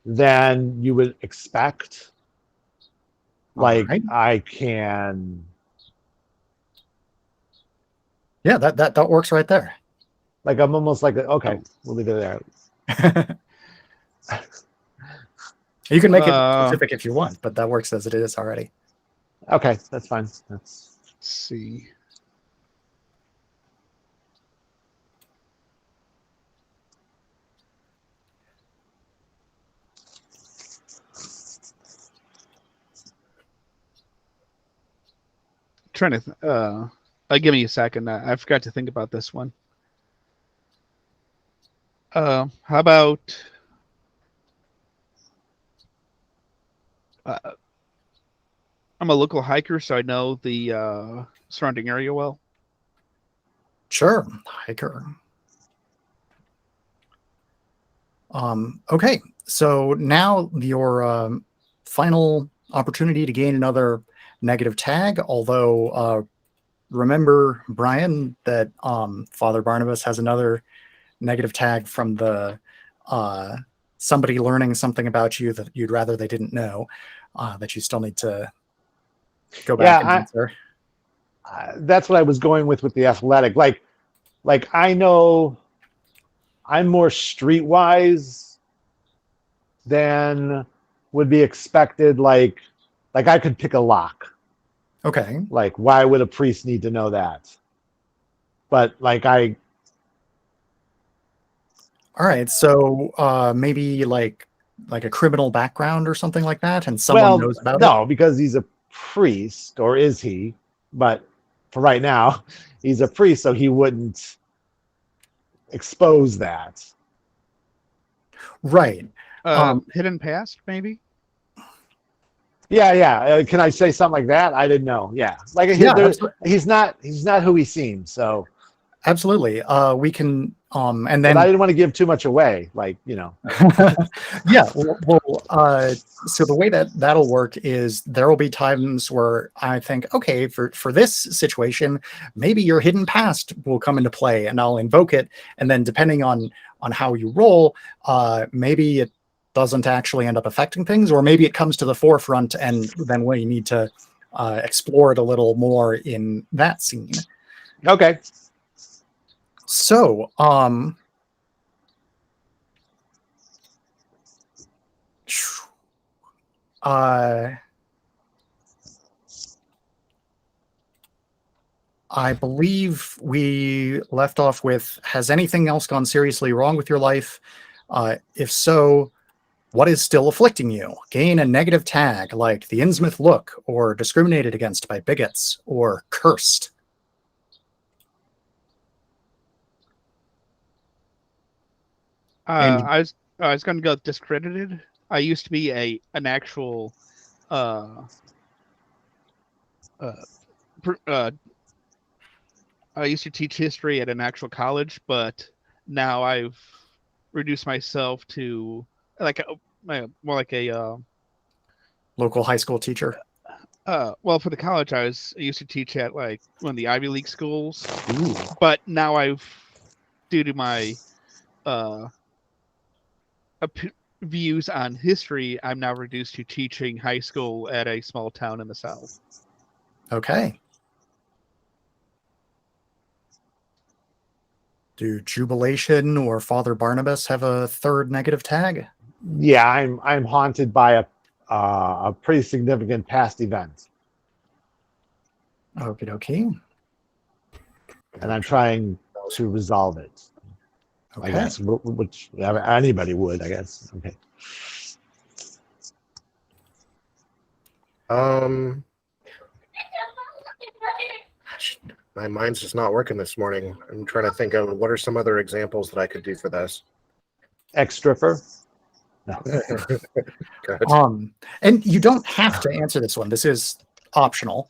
than you would expect. Like right. I can. Yeah, that works right there. Like I'm almost like okay, we'll leave it there. You can make it specific if you want, but that works as it is already. Okay, that's fine. Let's see. Trying to give me a second. I forgot to think about this one. How about I'm a local hiker, so I know the surrounding area well. Sure, hiker. Okay, so now your final opportunity to gain another negative tag, although remember, Brian, that Father Barnabas has another negative tag from the somebody learning something about you that you'd rather they didn't know, that you still need to go back and answer. That's what I was going with the athletic. Like I know I'm more streetwise than would be expected. Like I could pick a lock. Okay. Like, why would a priest need to know that? But all right, so maybe like a criminal background or something like that, and someone knows about it? No, because he's a priest, or is he? But for right now, he's a priest, so he wouldn't expose that. Right. Hidden past, maybe? Yeah. Can I say something like that? I didn't know. Yeah. Like he's not who he seems. So absolutely. We can and then but I didn't want to give too much away. Yeah. Well, so the way that'll work is there will be times where I think, okay, for this situation, maybe your hidden past will come into play, and I'll invoke it. And then depending on how you roll, maybe it doesn't actually end up affecting things, or maybe it comes to the forefront, and then we need to explore it a little more in that scene. Okay. So, I believe we left off with, has anything else gone seriously wrong with your life? If so, what is still afflicting you? Gain a negative tag like the Innsmouth look, or discriminated against by bigots, or cursed. I was going to go discredited. I used to be an actual I used to teach history at an actual college, but now I've reduced myself to like more like a local high school teacher. Well, for the college, I used to teach at like one of the Ivy League schools. Ooh. But now due to my views on history, I'm now reduced to teaching high school at a small town in the South. Okay. Do Jubilation or Father Barnabas have a third negative tag? Yeah, I'm haunted by a pretty significant past event, Okie dokie. and I'm trying to resolve it. Okay. I guess, which anybody would, I guess. Okay. My mind's just not working this morning. I'm trying to think of what are some other examples that I could do for this. Ex-stripper? No. Good. And you don't have to answer this one. This is optional.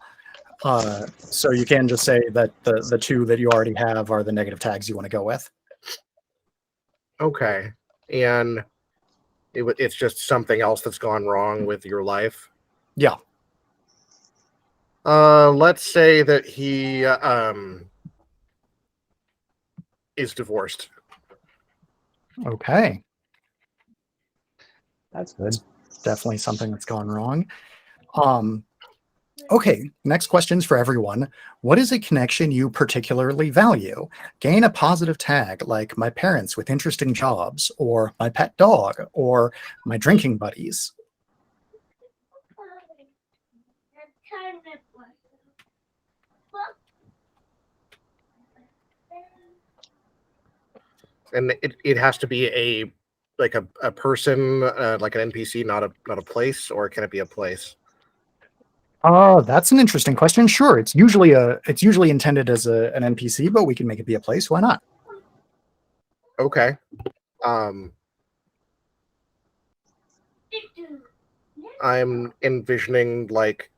So you can just say that the two that you already have are the negative tags you want to go with. Okay. And it's just something else that's gone wrong with your life. Yeah. Let's say that he is divorced. Okay. That's good. Definitely something that's gone wrong. Okay, next question's for everyone. What is a connection you particularly value? Gain a positive tag like my parents with interesting jobs, or my pet dog, or my drinking buddies. And it has to be a person, like an NPC, not a place, or can it be a place? That's an interesting question. Sure, it's usually intended as an NPC, but we can make it be a place. Why not? Okay. I'm envisioning like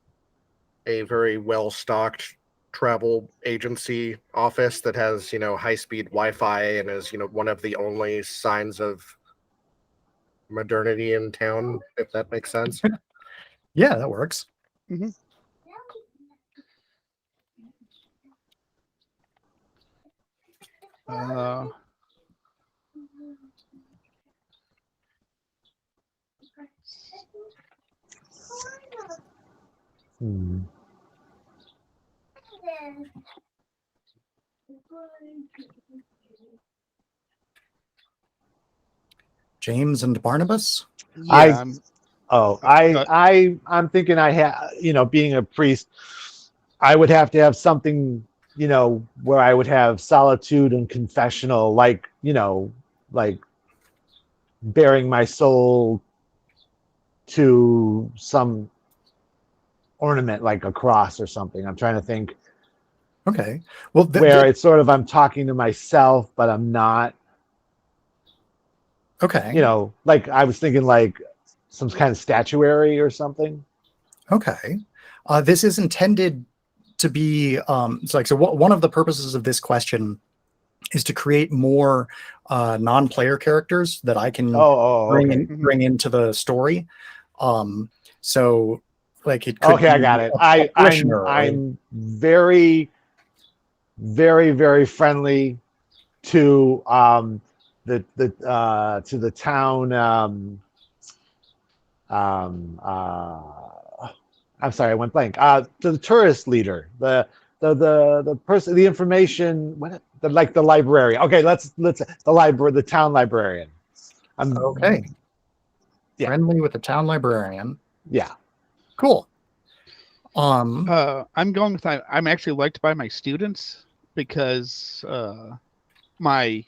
a very well-stocked travel agency office that has, high-speed Wi-Fi and is, one of the only signs of modernity in town, if that makes sense. Yeah, that works. Mm-hmm. James and Barnabas? Yeah, I'm thinking being a priest, I would have to have something, where I would have solitude and confessional, like bearing my soul to some ornament like a cross or something. I'm trying to think. Okay. Well, where it's sort of I'm talking to myself, but I'm not. Okay. Like I was thinking like some kind of statuary or something. Okay. This is intended to be one of the purposes of this question is to create more non-player characters that I can bring into the story. So like it could I got it. I'm very, very, very friendly to the town. I'm sorry, I went blank. To the tourist leader, the person, the information, the librarian. Okay, let's the town librarian. Okay. Yeah. Friendly with the town librarian. Yeah. Cool. I'm going with I'm actually liked by my students because my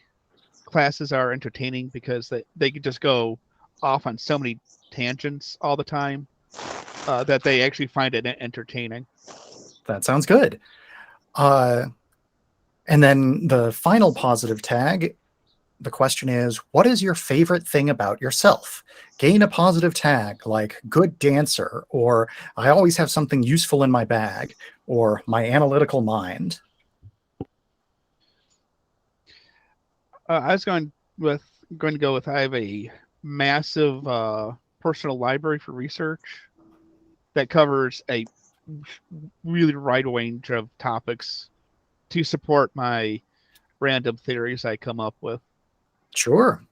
classes are entertaining because they could just go off on so many tangents all the time that they actually find it entertaining. That sounds good. And then the final positive tag, the question is, what is your favorite thing about yourself? Gain a positive tag like good dancer, or I always have something useful in my bag, or my analytical mind. I was going to go with I have a massive personal library for research that covers a really wide range of topics to support my random theories I come up with. Sure.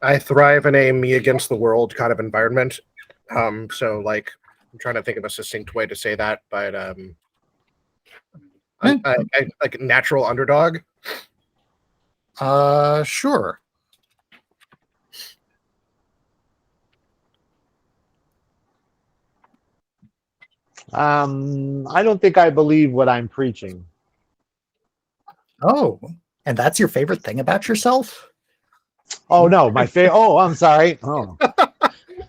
I thrive in a me against the world kind of environment. So like I'm trying to think of a succinct way to say that, but I like natural underdog. Sure. I don't think I believe what I'm preaching. Oh, and that's your favorite thing about yourself? Oh no, my favorite. Oh, I'm sorry. Oh,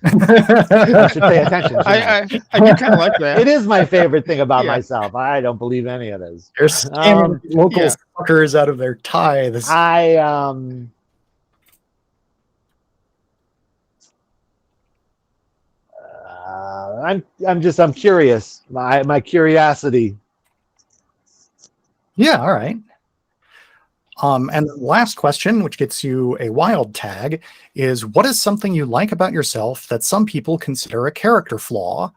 I should pay attention. shouldn't I do kind of like that. It is my favorite thing about Yeah. myself. I don't believe any of this. You're scamming local yeah. suckers out of their tithes. I'm curious. My curiosity. Yeah, all right. And the last question, which gets you a wild tag, is what is something you like about yourself that some people consider a character flaw?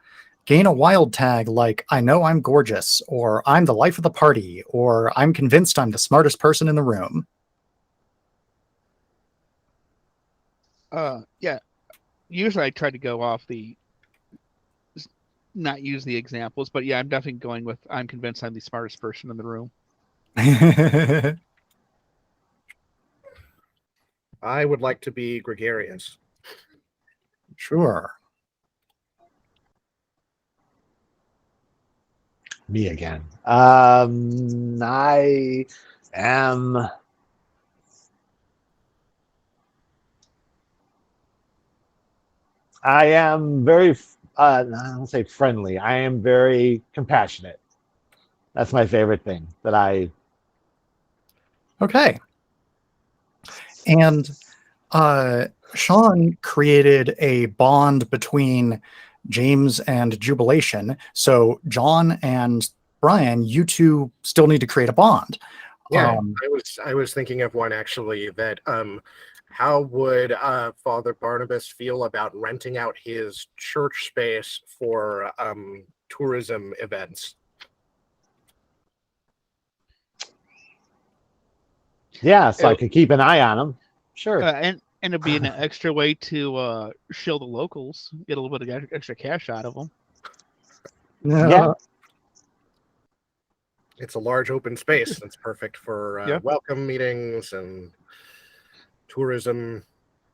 Gain a wild tag like, I know I'm gorgeous, or I'm the life of the party, or I'm convinced I'm the smartest person in the room. Yeah. Usually I try to go off not use the examples, but yeah, I'm definitely going with I'm convinced I'm the smartest person in the room. I would like to be gregarious. Sure. Me again. I am. I am very. I don't say friendly. I am very compassionate. That's my favorite thing. That I. Okay. And Sean created a bond between James and Jubilation. So John and Brian, you two still need to create a bond. Yeah, I was thinking of one actually that how would Father Barnabas feel about renting out his church space for tourism events? Yeah, so I could keep an eye on him. Sure. And it'd be an extra way to show the locals, get a little bit of extra cash out of them. Yeah. It's a large open space that's perfect for welcome meetings and tourism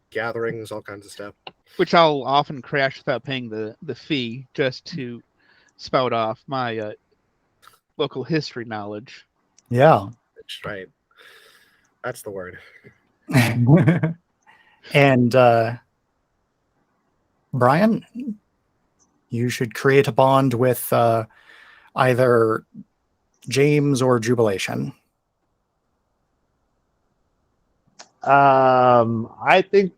gatherings, all kinds of stuff. Which I'll often crash without paying the fee just to spout off my local history knowledge. Yeah. That's right. That's the word. And Brian, you should create a bond with either James or Jubilation. I think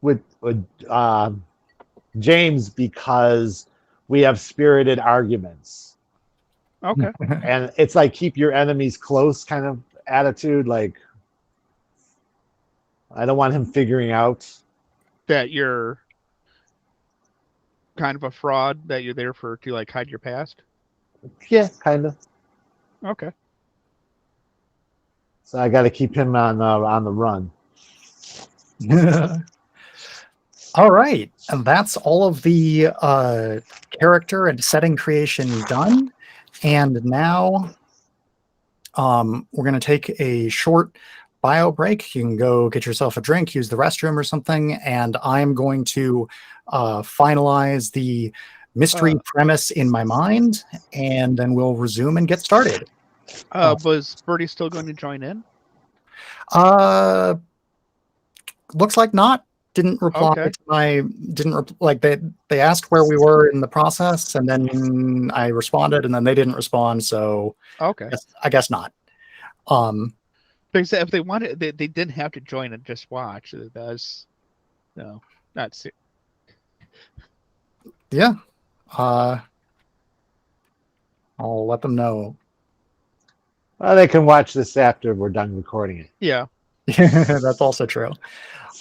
with James, because we have spirited arguments. Okay. And it's like keep your enemies close kind of attitude. Like I don't want him figuring out that you're kind of a fraud, that you're there to like hide your past. Yeah, kind of. Okay. So I got to keep him on the run. All right, and that's all of the character and setting creation done. And now we're going to take a short bio break. You can go get yourself a drink, use the restroom or something, and I'm going to finalize the mystery premise in my mind, and then we'll resume and get started. Was Birdie still going to join in? Looks like not. Didn't reply to they asked where we were in the process, and then I responded, and then they didn't respond. So okay, I guess not. Because if they wanted, they didn't have to join and just watch. That's not. Yeah. I'll let them know. Well, they can watch this after we're done recording it. Yeah. That's also true.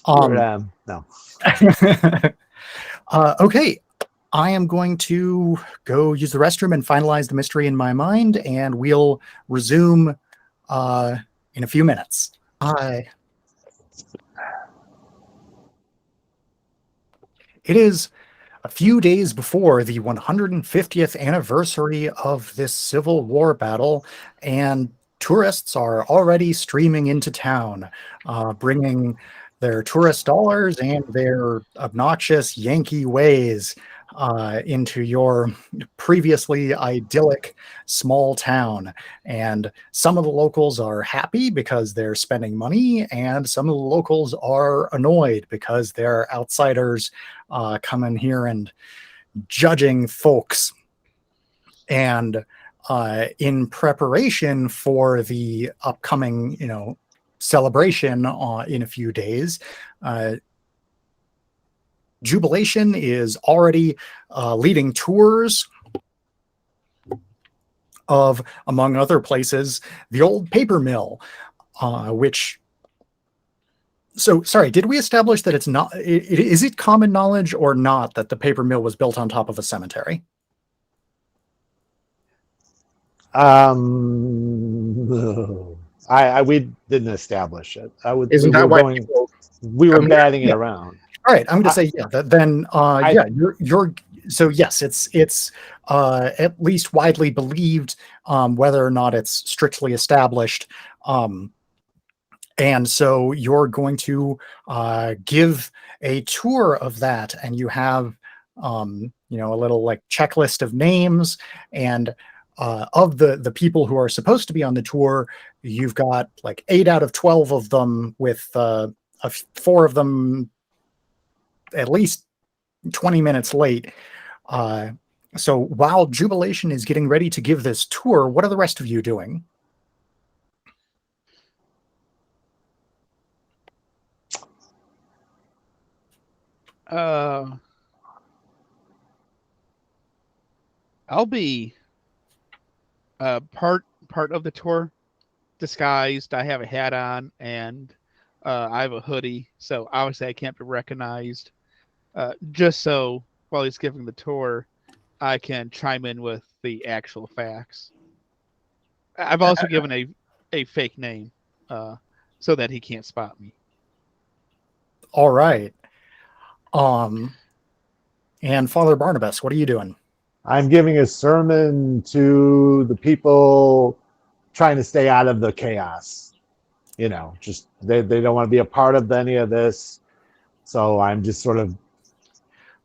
No. Okay. I am going to go use the restroom and finalize the mystery in my mind, and we'll resume in a few minutes. Bye. It is a few days before the 150th anniversary of this Civil War battle, and tourists are already streaming into town, bringing their tourist dollars and their obnoxious Yankee ways into your previously idyllic small town. And some of the locals are happy because they're spending money, and some of the locals are annoyed because they're outsiders coming here and judging folks. And in preparation for the upcoming, celebration in a few days, Jubilation is already leading tours of, among other places, the old paper mill, which. So, sorry, did we establish that it's not, is it common knowledge or not that the paper mill was built on top of a cemetery? We didn't establish it. Isn't that why people we were come here? batting it Yeah. around. All right, I'm going to say yeah. Then you're so yes, it's at least widely believed, whether or not it's strictly established. And so you're going to give a tour of that, and you have a little like checklist of names, and of the people who are supposed to be on the tour, you've got like 8 out of 12 of them with 4 of them at least 20 minutes late. So while Jubilation is getting ready to give this tour, what are the rest of you doing? I'll be part of the tour, disguised. I have a hat on and I have a hoodie, so obviously I can't be recognized. Just so while he's giving the tour, I can chime in with the actual facts. I've also given a fake name so that he can't spot me. All right. And Father Barnabas, what are you doing? I'm giving a sermon to the people trying to stay out of the chaos. Just they don't want to be a part of any of this. So I'm just sort of.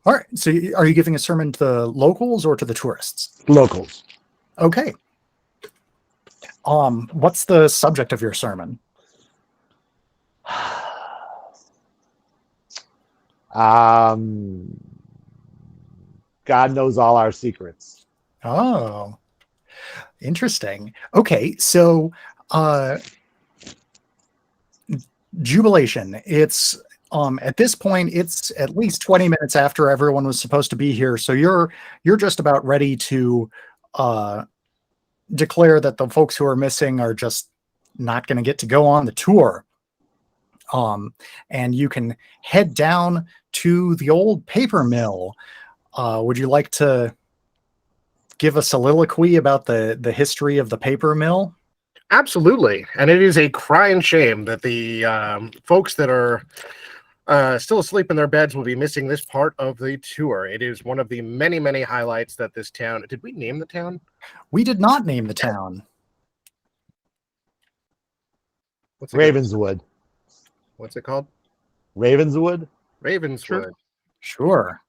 All right. So are you giving a sermon to the locals or to the tourists? Locals. Okay. What's the subject of your sermon? God knows all our secrets. Oh, interesting. Okay, so Jubilation. It's at this point, it's at least 20 minutes after everyone was supposed to be here. So you're just about ready to declare that the folks who are missing are just not going to get to go on the tour. And you can head down to the old paper mill. Would you like to give a soliloquy about the history of the paper mill? Absolutely. And it is a crying shame that the folks that are still asleep in their beds will be missing this part of the tour. It is one of the many, many highlights that this town... Did we name the town? We did not name the town. What's it Ravenswood. What's it called? Ravenswood? Ravenswood. Sure.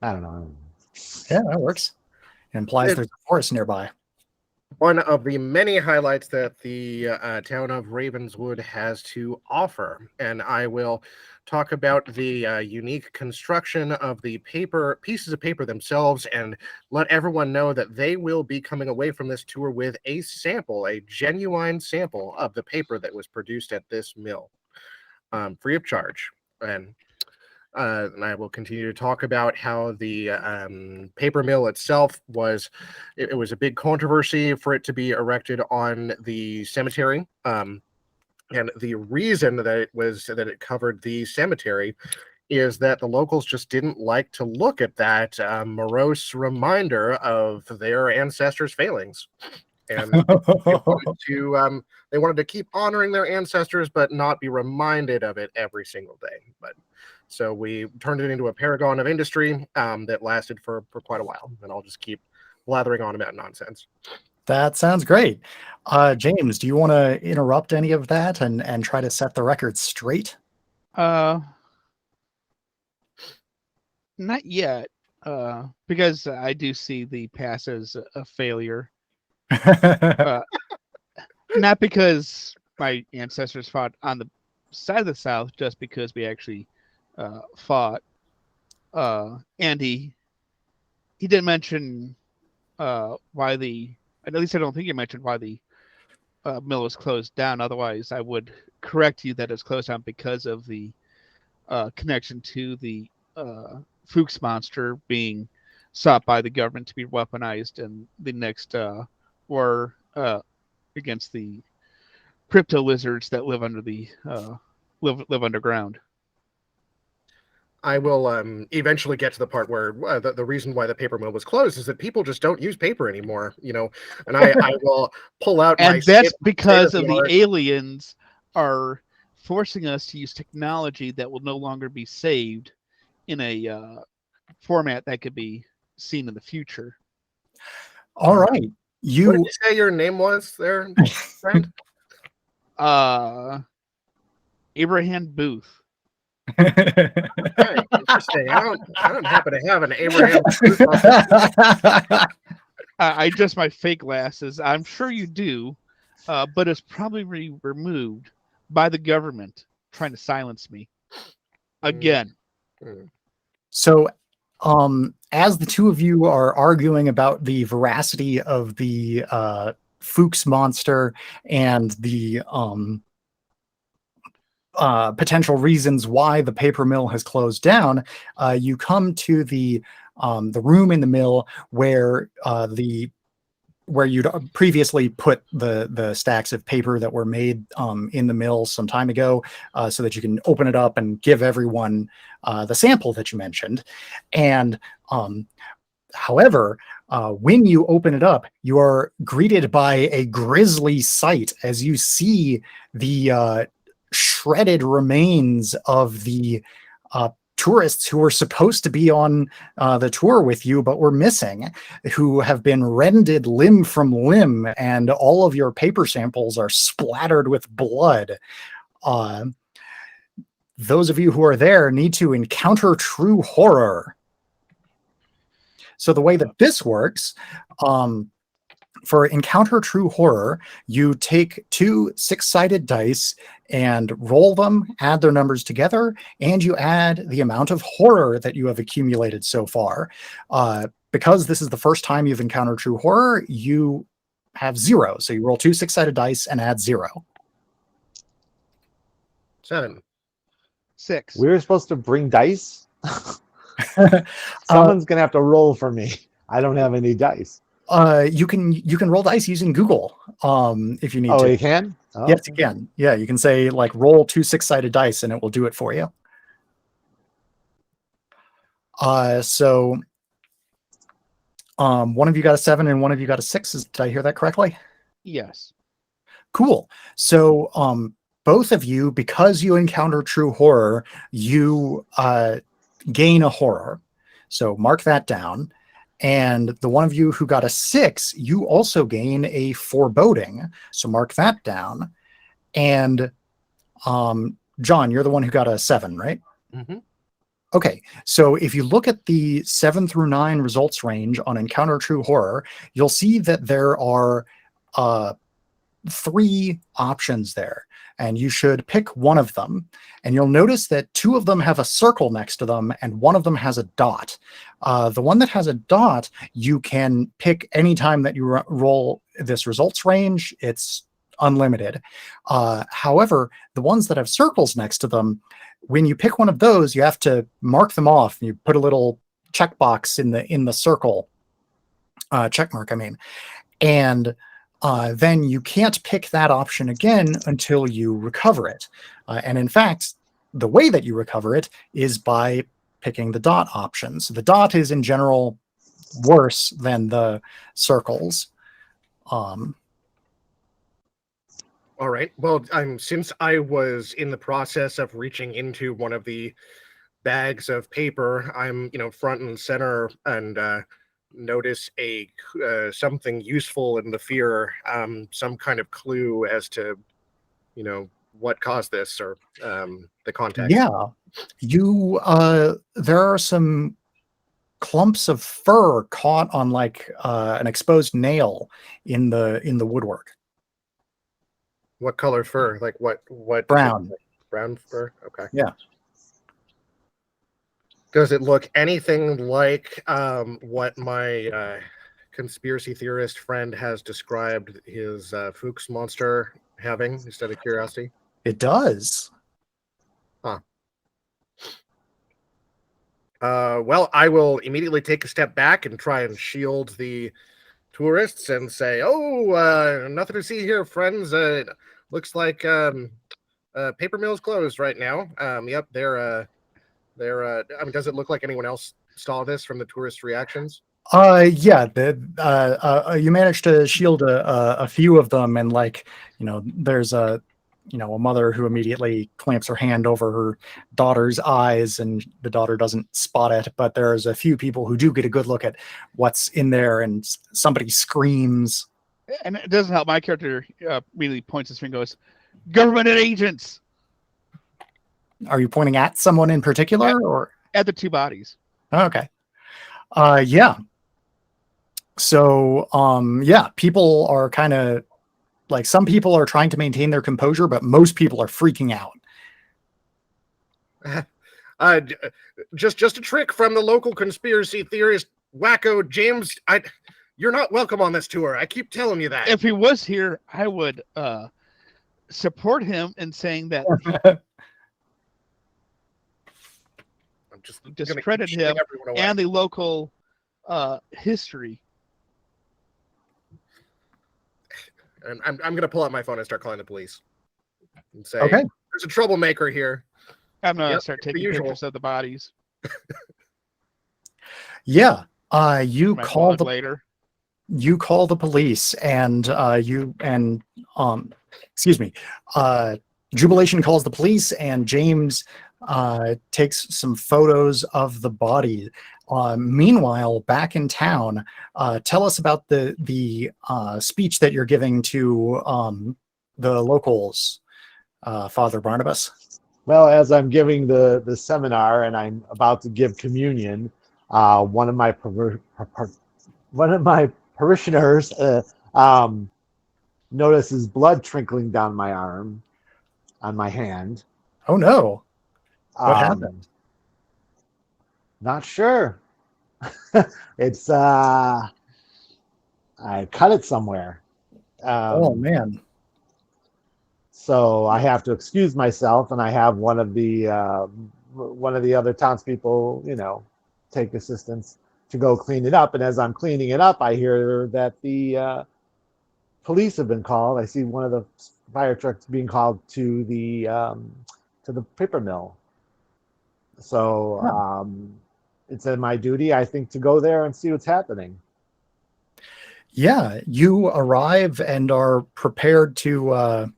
I don't know. Yeah, that works. It implies there's a forest nearby. One of the many highlights that the town of Ravenswood has to offer. And I will talk about the unique construction of the pieces of paper themselves, and let everyone know that they will be coming away from this tour with a genuine sample of the paper that was produced at this mill, free of charge. And I will continue to talk about how the paper mill itself was a big controversy for it to be erected on the cemetery. And the reason that it covered the cemetery is that the locals just didn't like to look at that morose reminder of their ancestors' failings. and they wanted to keep honoring their ancestors, but not be reminded of it every single day. But so we turned it into a paragon of industry that lasted for quite a while, and I'll just keep blathering on about nonsense. That sounds great. James, do you want to interrupt any of that and try to set the record straight? Not yet, because I do see the pass as a failure. Not because my ancestors fought on the side of the South, just because we actually fought. And he didn't mention why the. At least I don't think he mentioned why the mill was closed down. Otherwise, I would correct you that it's closed down because of the connection to the Fuchs monster being sought by the government to be weaponized in the next war against the crypto lizards that live under the live underground. I will eventually get to the part where the reason why the paper mill was closed is that people just don't use paper anymore, and I will pull out and my that's because of the state-of-the-art aliens are forcing us to use technology that will no longer be saved in a format that could be seen in the future. All right. What did You you say your name was there, friend? Abraham Booth. Very interesting. I don't happen to have an Abraham. I adjust my fake glasses. I'm sure you do, but it's probably removed by the government trying to silence me again. So, as the two of you are arguing about the veracity of the Fuchs monster and the potential reasons why the paper mill has closed down, you come to the room in the mill where you'd previously put the stacks of paper that were made in the mill some time ago, so that you can open it up and give everyone the sample that you mentioned. And however, when you open it up, you are greeted by a grisly sight as you see the shredded remains of the tourists who were supposed to be on the tour with you but were missing, who have been rended limb from limb, and all of your paper samples are splattered with blood. Those of you who are there need to encounter true horror. So the way that this works, for Encounter True Horror, you take 2 6-sided dice and roll them, add their numbers together, and you add the amount of horror that you have accumulated so far. Because this is the first time you've encountered True Horror, you have 0. So you roll 2 6-sided dice and add 0. 7. 6. We were supposed to bring dice? Someone's going to have to roll for me. I don't have any dice. You can roll dice using Google if you need to. Oh, you can? Oh. Yes, you can. Yeah, you can say like roll 2 6-sided dice and it will do it for you. So one of you got a 7 and one of you got a 6. Did I hear that correctly? Yes. Cool. So both of you, because you encounter True Horror, you gain a horror. So mark that down. And the one of you who got a 6, you also gain a foreboding. So mark that down. And John, you're the one who got a 7, right? Mm-hmm. Okay. So if you look at the 7 through 9 results range on Encounter True Horror, you'll see that there are 3 options there. And you should pick one of them. And you'll notice that 2 of them have a circle next to them and one of them has a dot. The one that has a dot, you can pick anytime that you roll this results range. It's unlimited. However, the ones that have circles next to them, when you pick one of those, you have to mark them off. You put a little checkbox in the circle, check mark, I mean. And then you can't pick that option again until you recover it. And in fact, the way that you recover it is by picking the dot option. So the dot is in general worse than the circles. All right. Well, since I was in the process of reaching into one of the bags of paper, I'm front and center and notice a something useful in the fear, some kind of clue as to what caused this or the context. Yeah, you there are some clumps of fur caught on like an exposed nail in the woodwork. What color fur? Like what? Brown. Brown fur. Okay. Yeah. Does it look anything like what my conspiracy theorist friend has described his Fuchs monster having? Instead of curiosity. It does. Huh. Well, I will immediately take a step back and try and shield the tourists and say, "Oh, nothing to see here, friends. Looks like paper mill's closed right now. Yep, they're. I mean, does it look like anyone else saw this from the tourist reactions? Yeah, you managed to shield a few of them, and like there's a mother who immediately clamps her hand over her daughter's eyes, and the daughter doesn't spot it, but there's a few people who do get a good look at what's in there, and somebody screams. And it doesn't help. My character immediately points his finger and goes, "Government agents!" Are you pointing at someone in particular, or at the two bodies? Okay. Yeah. So, yeah, people are kind of like, some people are trying to maintain their composure, but most people are freaking out. Just a trick from the local conspiracy theorist wacko James. You're not welcome on this tour. I keep telling you that. If he was here, I would support him in saying that. I'm just discredit him and the local history. And I'm going to pull out my phone and start calling the police and say, okay, there's a troublemaker here. I'm going to start taking pictures of the bodies. Yeah. You call the police, and Jubilation calls the police, and James takes some photos of the body. Meanwhile, back in town, tell us about the speech that you're giving to the locals, Father Barnabas. Well, as I'm giving the seminar and I'm about to give communion, one of my parishioners notices blood trickling down my arm, on my hand. Oh no! What happened? Not sure. It's I cut it somewhere. Oh man! So I have to excuse myself, and I have one of the other townspeople, take assistance to go clean it up. And as I'm cleaning it up, I hear that the police have been called. I see one of the fire trucks being called to the paper mill. So it's in my duty, I think, to go there and see what's happening. Yeah, you arrive and are prepared to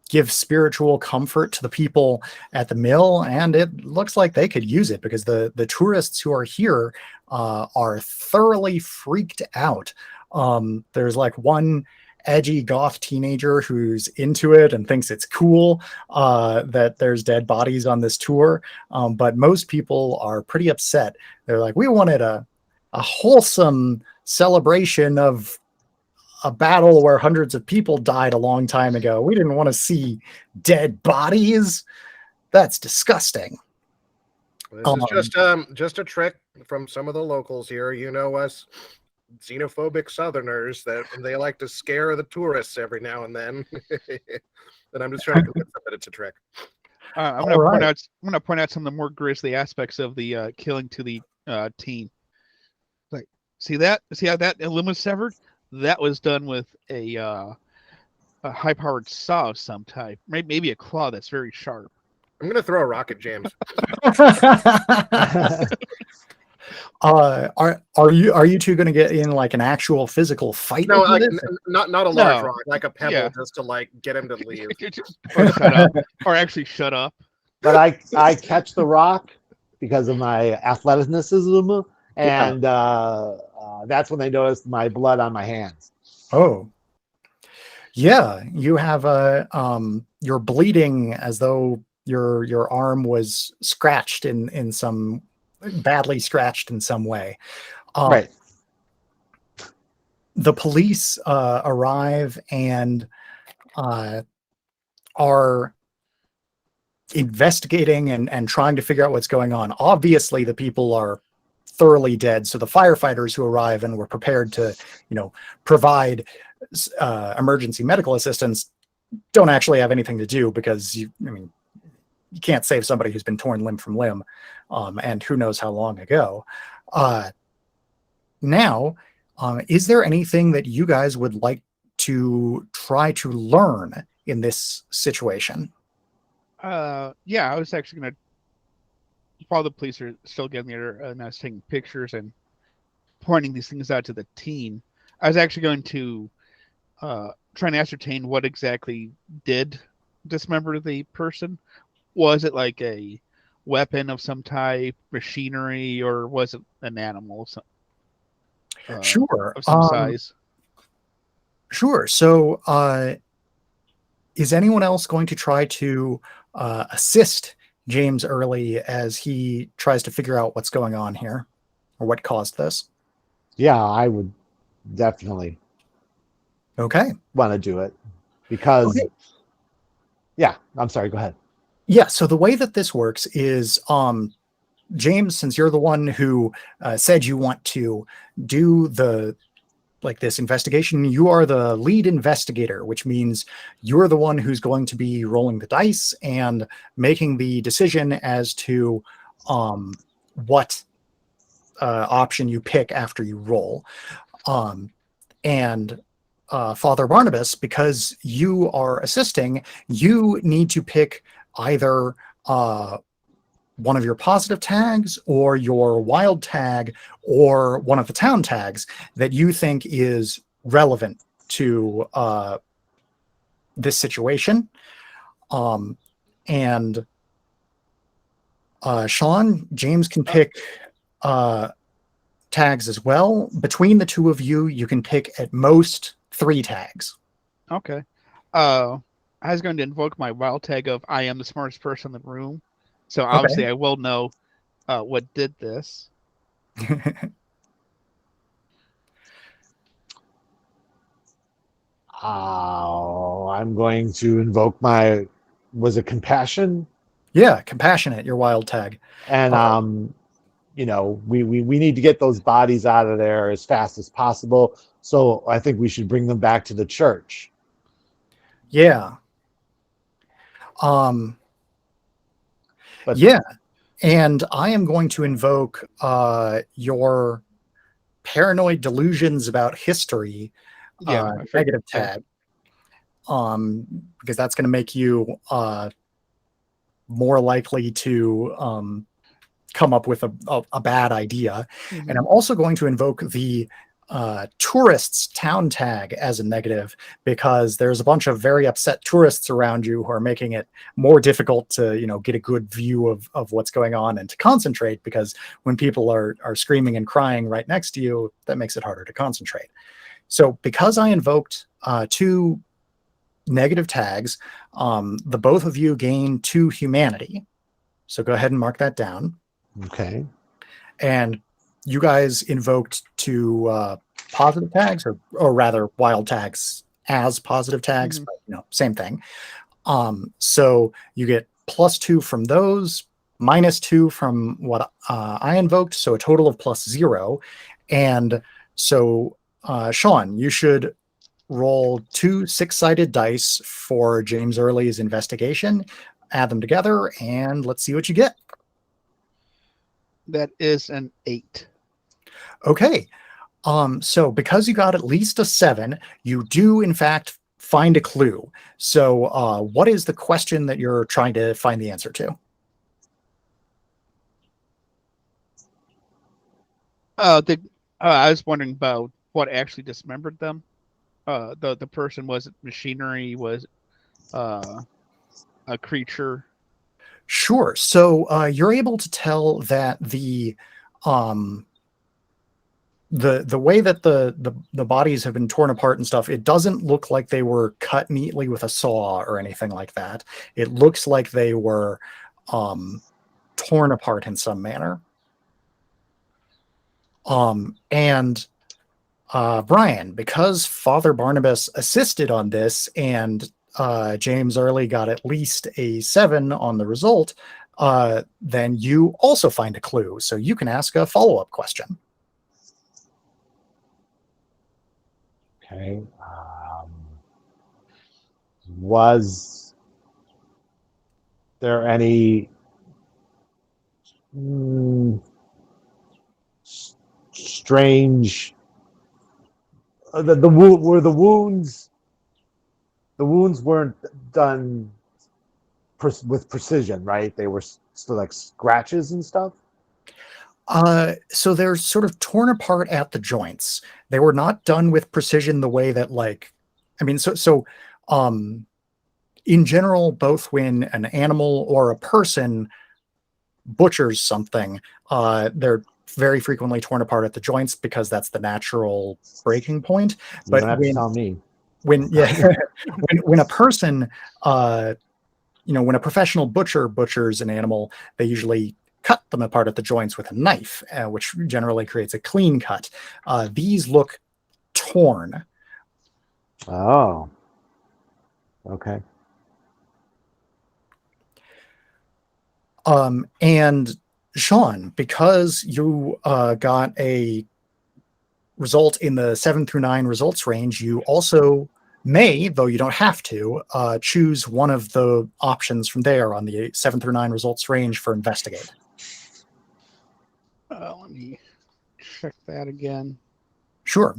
give spiritual comfort to the people at the mill, and it looks like they could use it, because the tourists who are here are thoroughly freaked out. There's like one edgy goth teenager who's into it and thinks it's cool that there's dead bodies on this tour, but most people are pretty upset. They're like, we wanted a wholesome celebration of a battle where hundreds of people died a long time ago. We didn't want to see dead bodies. That's disgusting. This is just a trick from some of the locals here. You know us xenophobic Southerners, that they like to scare the tourists every now and then. And I'm just trying to convince them that it's a trick. I'm going to point out some of the more grisly aspects of the killing to the teen. Like, see how that limb was severed? That was done with a high-powered saw of some type, maybe a claw that's very sharp. I'm going to throw a rock at James. Are you two going to get in like an actual physical fight No, over like this? not a large No. rock, like a pebble, Yeah. just to like get him to leave. Or shut up. Or actually shut up. But I catch the rock because of my athleticism, and that's when they notice my blood on my hands. Oh, yeah. You have a you're bleeding as though your arm was scratched in some badly scratched in some way. Right. The police arrive and are investigating and trying to figure out what's going on. Obviously, the people are thoroughly dead, so the firefighters who arrive and were prepared to, provide emergency medical assistance don't actually have anything to do because you can't save somebody who's been torn limb from limb, and who knows how long ago. Now, is there anything that you guys would like to try to learn in this situation? Yeah, I was actually gonna. While the police are still getting there, and I was taking pictures and pointing these things out to the team, I was actually going to try and ascertain what exactly did dismember the person. Was it like a weapon of some type, machinery, or was it an animal? Sure. Of some size. Sure. So, is anyone else going to try to assist James Early as he tries to figure out what's going on here or what caused this? Yeah, I would definitely Okay. want to do it because, Okay. yeah, I'm sorry, go ahead. Yeah. So the way that this works is, James, since you're the one who said you want to do this investigation, you are the lead investigator, which means you're the one who's going to be rolling the dice and making the decision as to what option you pick after you roll. And Father Barnabas, because you are assisting, you need to pick either one of your positive tags or your wild tag or one of the town tags that you think is relevant to this situation. And Sean, James can pick tags as well. Between the two of you, you can pick at most 3 tags. Okay. I was going to invoke my wild tag of I am the smartest person in the room. So obviously I will know what did this. I'm going to invoke was it compassion? Yeah, compassionate, your wild tag. And we need to get those bodies out of there as fast as possible. So I think we should bring them back to the church. Yeah. But yeah. And I am going to invoke your paranoid delusions about history negative tag. Because that's going to make you more likely to come up with a bad idea. Mm-hmm. And I'm also going to invoke the tourists town tag as a negative, because there's a bunch of very upset tourists around you who are making it more difficult to get a good view of what's going on and to concentrate, because when people are screaming and crying right next to you, that makes it harder to concentrate. So because I invoked 2 negative tags, the both of you gain 2 humanity. So go ahead and mark that down. Okay. And you guys invoked 2 positive tags, or rather wild tags as positive tags, mm-hmm. but same thing. So you get +2 from those, -2 from what I invoked, so a total of +0. And so Sean, you should roll 2 6-sided dice for James Early's investigation, add them together, and let's see what you get. That is an 8. Okay. So because you got at least a 7, you do in fact find a clue. So what is the question that you're trying to find the answer to? I was wondering about what actually dismembered them. The person, was it machinery? Was a creature? Sure. So you're able to tell that um, the way that the bodies have been torn apart and stuff, it doesn't look like they were cut neatly with a saw or anything like that. It looks like they were torn apart in some manner. And Brian, because Father Barnabas assisted on this and James Early got at least a 7 on the result, then you also find a clue. So you can ask a follow-up question. Okay. Was there any strange the wounds weren't done with precision, right? They were still like scratches and stuff. So they're sort of torn apart at the joints. They were not done with precision the way that, like, I mean, in general, both when an animal or a person butchers something, they're very frequently torn apart at the joints because that's the natural breaking point. You But don't have to tell me. when a person, when a professional butcher butchers an animal, they usually cut them apart at the joints with a knife, which generally creates a clean cut. These look torn. Oh, okay. And Sean, because you got a result in the 7 through 9 results range, you also may, though you don't have to, choose one of the options from there on the 7 through 9 results range for investigate. Let me check that again. Sure.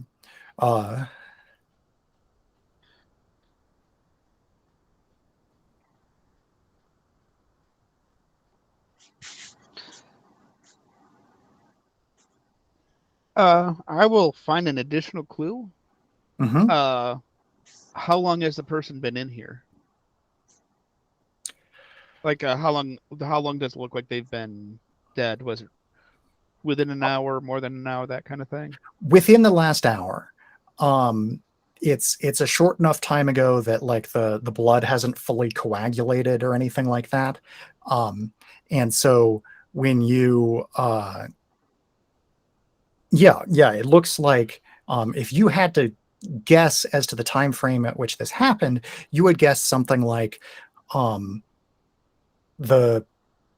I will find an additional clue. Mm-hmm. How long has the person been in here? Like, how long does it look like they've been dead? Was it within an hour, more than an hour, that kind of thing? Within the last hour. It's a short enough time ago that, like, the blood hasn't fully coagulated or anything like that. And so when you it looks like, if you had to guess as to the time frame at which this happened, you would guess something like the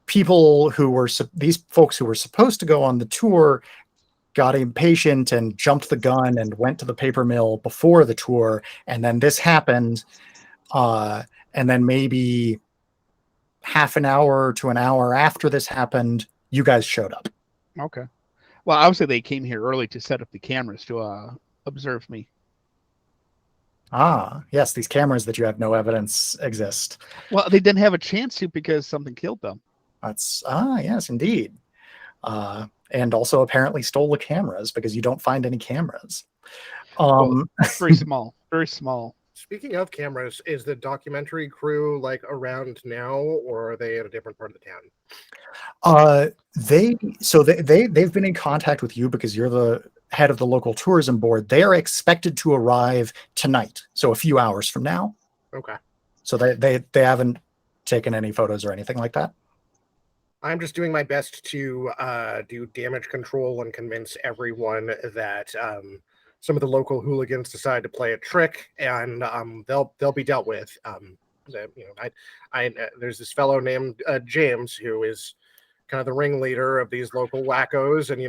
people who were these folks who were supposed to go on the tour got impatient and jumped the gun and went to the paper mill before the tour, and then this happened, and then maybe half an hour to an hour after this happened, you guys showed up. Okay. Well, obviously they came here early to set up the cameras to observe me. Ah, yes, these cameras that you have no evidence exist. Well, they didn't have a chance to because something killed them. Yes, indeed. And also apparently stole the cameras because you don't find any cameras. Very small, very small. Speaking of cameras, is the documentary crew like around now, or are they at a different part of the town? They've been in contact with you because you're the head of the local tourism board. They are expected to arrive tonight, so a few hours from now. Okay. So they haven't taken any photos or anything like that. I'm just doing my best to do damage control and convince everyone that some of the local hooligans decide to play a trick, and they'll be dealt with. There's this fellow named James who is kind of the ringleader of these local wackos, and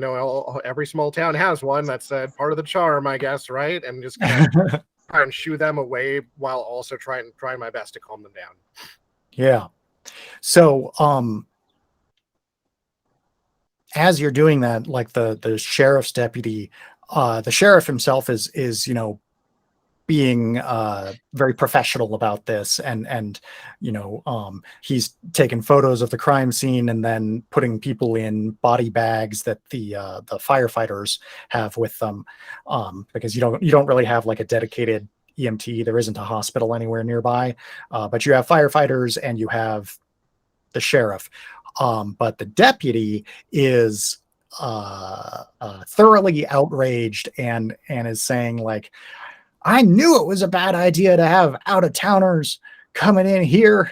every small town has one. That's part of the charm, I guess, right? And just kind of try and shoo them away while also trying my best to calm them down. Yeah. So as you're doing that, like the sheriff's deputy, the sheriff himself is being very professional about this, and he's taken photos of the crime scene and then putting people in body bags that the firefighters have with them, because you don't really have like a dedicated EMT. There isn't a hospital anywhere nearby, but you have firefighters and you have the sheriff. But the deputy is thoroughly outraged and is saying, like, I knew it was a bad idea to have out-of-towners coming in here.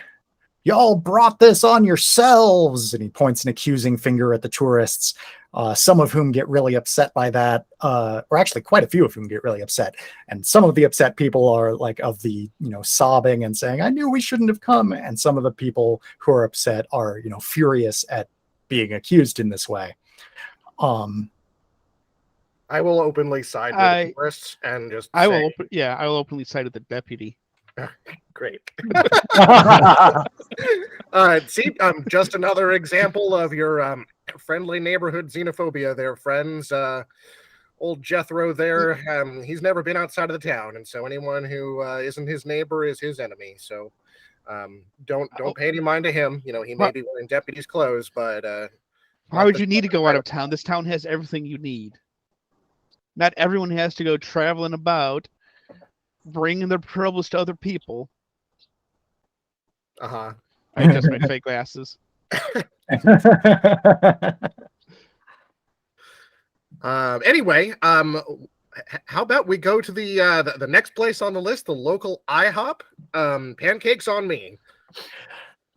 Y'all brought this on yourselves. And he points an accusing finger at the tourists, some of whom get really upset by that, or actually quite a few of whom get really upset. And some of the upset people are like of the, sobbing and saying, I knew we shouldn't have come. And some of the people who are upset are, furious at being accused in this way. I will openly side with the tourists and just I will openly side with the deputy. Great. See, just another example of your friendly neighborhood xenophobia there, friends. Old Jethro there, he's never been outside of the town, and so anyone who isn't his neighbor is his enemy. So don't pay any mind to him. He may be wearing deputy's clothes, but why would you need to go out of town? This town has everything you need. Not everyone has to go traveling about, bringing their troubles to other people. I adjust my fake glasses. Anyway, how about we go to the next place on the list, the local IHOP? Pancakes on me.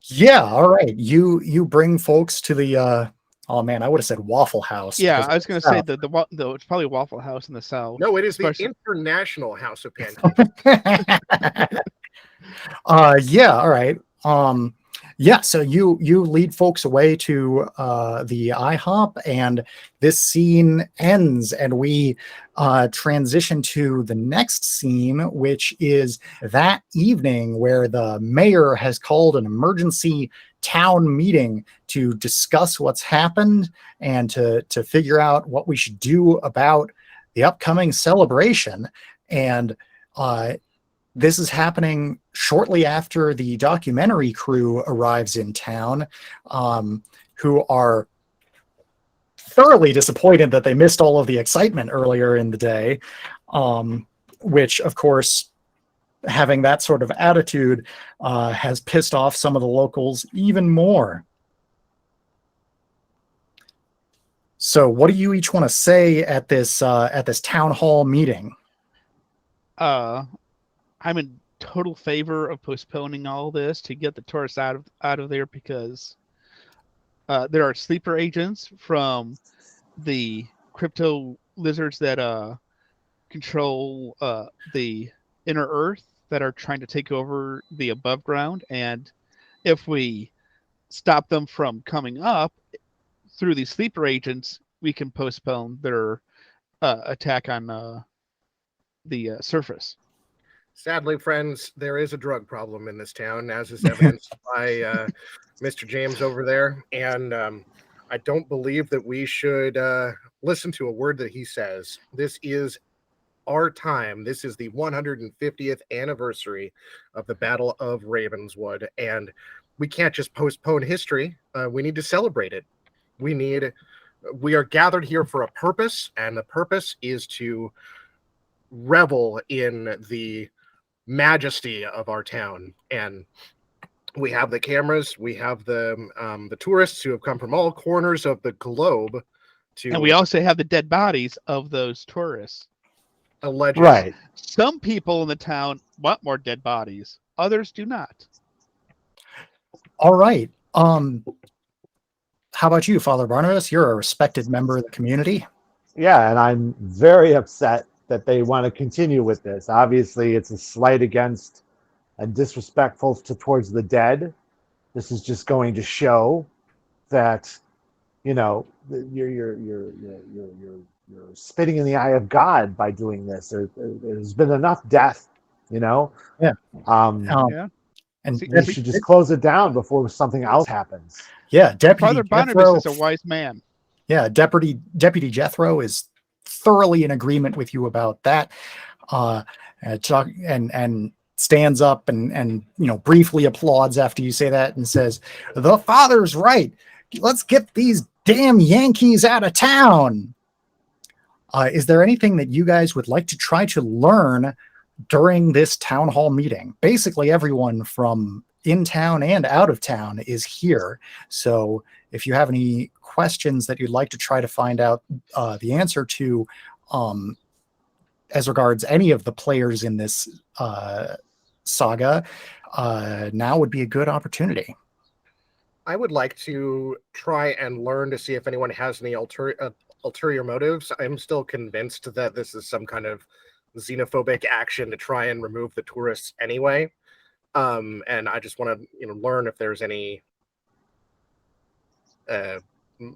Yeah, all right. You bring folks to the oh man, I would have said Waffle House. Yeah, I was going to say the it's probably Waffle House in the South. No, it is the International House of Pancakes. Yeah, all right. Yeah, so you lead folks away to the IHOP, and this scene ends, and we transition to the next scene, which is that evening where the mayor has called an emergency town meeting to discuss what's happened and to figure out what we should do about the upcoming celebration. And this is happening shortly after the documentary crew arrives in town, who are thoroughly disappointed that they missed all of the excitement earlier in the day, which, of course, having that sort of attitude has pissed off some of the locals even more. So what do you each want to say at this town hall meeting? I'm in total favor of postponing all this to get the tourists out of there, because there are sleeper agents from the crypto lizards that control the inner earth that are trying to take over the above ground, and if we stop them from coming up through these sleeper agents, we can postpone their attack on the surface. Sadly, friends, there is a drug problem in this town, as is evidenced by Mr. James over there. And I don't believe that we should listen to a word that he says. This is our time. This is the 150th anniversary of the Battle of Ravenswood. And we can't just postpone history. We need to celebrate it. We are gathered here for a purpose, and the purpose is to revel in the majesty of our town. And we have the cameras, we have the tourists who have come from all corners of the globe and we also have the dead bodies of those tourists. Allegedly. Right. Some people in the town want more dead bodies, others do not. All right. How about you, Father Barnabas? You're a respected member of the community. Yeah, and I'm very upset that they want to continue with this. Obviously, it's a slight against and disrespectful towards the dead. This is just going to show that, you're spitting in the eye of God by doing this. There's been enough death, Yeah. Yeah. And we should just close it down before something else happens. Yeah, Deputy Father Barnabas is a wise man. Yeah, Deputy Jethro is thoroughly in agreement with you about that. and stands up and briefly applauds after you say that and says, "The father's right. Let's get these damn Yankees out of town." Is there anything that you guys would like to try to learn during this town hall meeting? Basically, everyone from in town and out of town is here. So if you have any questions that you'd like to try to find out the answer to, as regards any of the players in this saga, now would be a good opportunity. I would like to try and learn to see if anyone has any ulterior motives. I'm still convinced that this is some kind of xenophobic action to try and remove the tourists anyway. And I just want to learn if there's any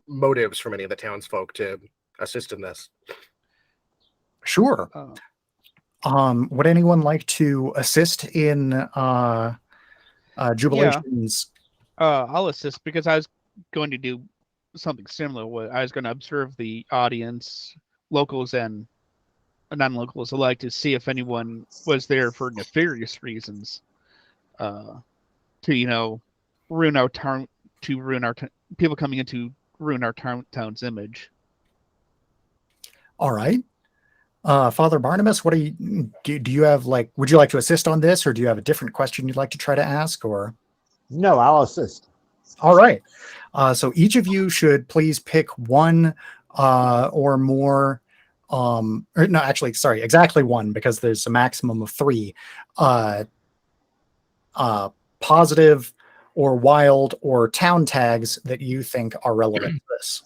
motives from any of the townsfolk to assist in this. Sure. Would anyone like to assist in Jubilation's? I'll assist because I was going to do something similar. I was going to observe the audience, locals and non-locals alike, to see if anyone was there for nefarious reasons, to ruin our town, people coming in to ruin our town's image. All right. Father Barnabas, what do you have, would you like to assist on this, or do you have a different question you'd like to try to ask, or? No, I'll assist. All right. So each of you should please pick one or more, exactly one, because there's a maximum of 3 positive or wild or town tags that you think are relevant to this.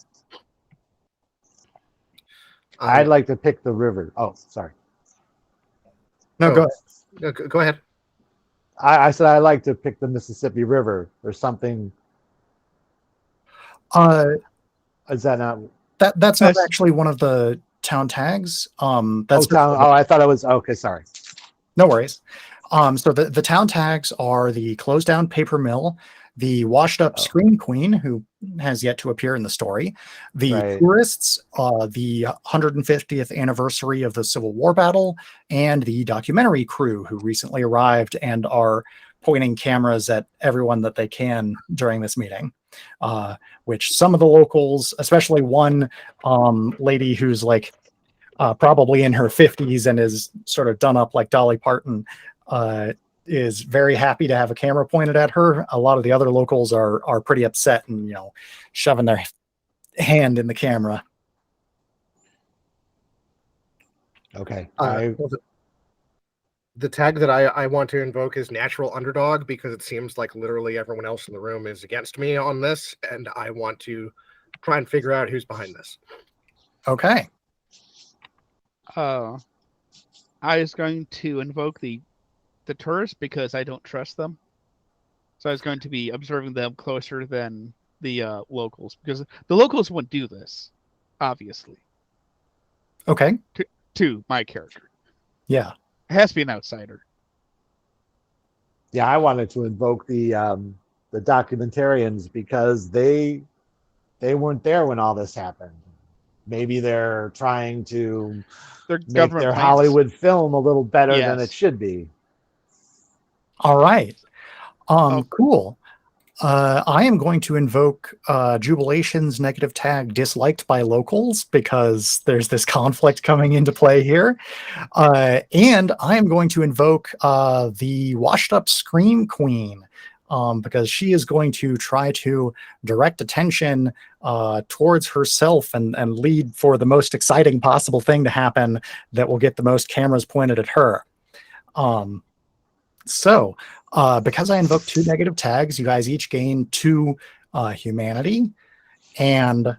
I'd like to pick the river. Oh, sorry. No, go ahead. Go ahead. I said I'd like to pick the Mississippi River or something. Is that not? That's not actually one of the town tags. That's town. I thought it was. Okay, sorry. No worries. So the town tags are the closed down paper mill, the washed up scream queen, who has yet to appear in the story, the tourists, the 150th anniversary of the Civil War battle, and the documentary crew who recently arrived and are pointing cameras at everyone that they can during this meeting. Which some of the locals, especially one lady who's probably in her 50s and is sort of done up like Dolly Parton, is very happy to have a camera pointed at her. A lot of the other locals are pretty upset and shoving their hand in the camera. Okay. The tag that I want to invoke is natural underdog, because it seems like literally everyone else in the room is against me on this, and I want to try and figure out who's behind this. Okay. I was going to invoke the tourists because I don't trust them. So I was going to be observing them closer than the locals, because the locals wouldn't do this, obviously. Okay. To my character. Yeah. It has to be an outsider. Yeah, I wanted to invoke the documentarians because they weren't there when all this happened. Maybe they're trying to make their Hollywood film a little better than it should be. All right. Cool. I am going to invoke Jubilation's negative tag disliked by locals, because there's this conflict coming into play here. And I am going to invoke the washed up scream queen, because she is going to try to direct attention towards herself and lead for the most exciting possible thing to happen that will get the most cameras pointed at her. So because I invoked 2 negative tags, you guys each gain 2 humanity. And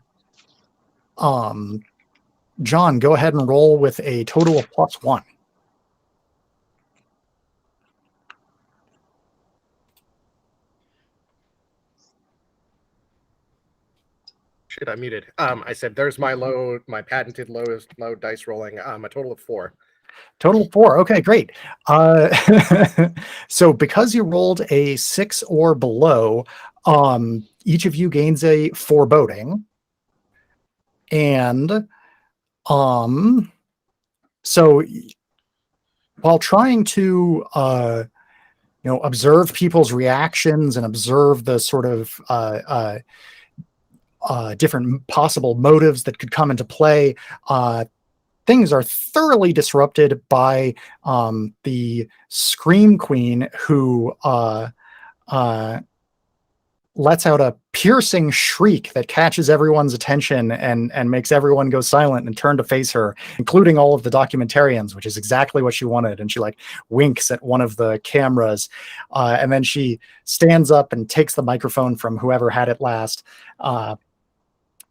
John, go ahead and roll with a total of +1. Shit, I muted. I said there's my patented low dice rolling. A total of 4. Total of 4. Okay, great. So because you rolled a 6 or below, each of you gains a foreboding. And so while trying to observe people's reactions and observe the sort of different possible motives that could come into play, things are thoroughly disrupted by the Scream Queen, who lets out a piercing shriek that catches everyone's attention and makes everyone go silent and turn to face her, including all of the documentarians, which is exactly what she wanted. And she like winks at one of the cameras, and then she stands up and takes the microphone from whoever had it last,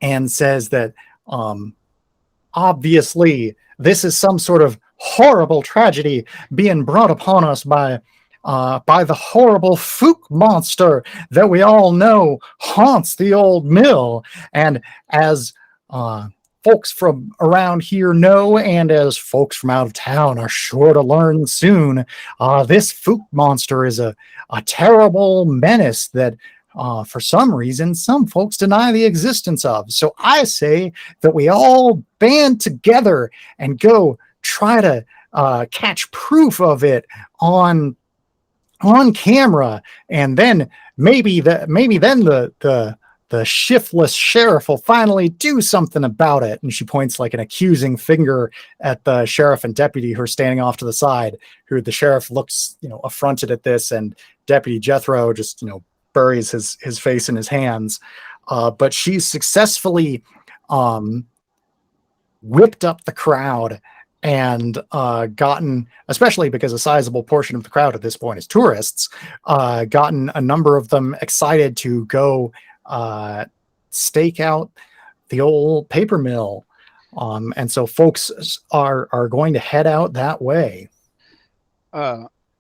and says that obviously this is some sort of horrible tragedy being brought upon us by the horrible Fook monster that we all know haunts the old mill. And as folks from around here know, and as folks from out of town are sure to learn soon, this Fook monster is a terrible menace that for some reason, some folks deny the existence of. So I say that we all band together and go try to catch proof of it on camera, and then maybe then the shiftless sheriff will finally do something about it. And she points like an accusing finger at the sheriff and deputy who are standing off to the side, who the sheriff looks, affronted at this, and Deputy Jethro just, buries his face in his hands. But she's successfully whipped up the crowd and gotten, especially because a sizable portion of the crowd at this point is tourists, gotten a number of them excited to go stake out the old paper mill. And so folks are going to head out that way.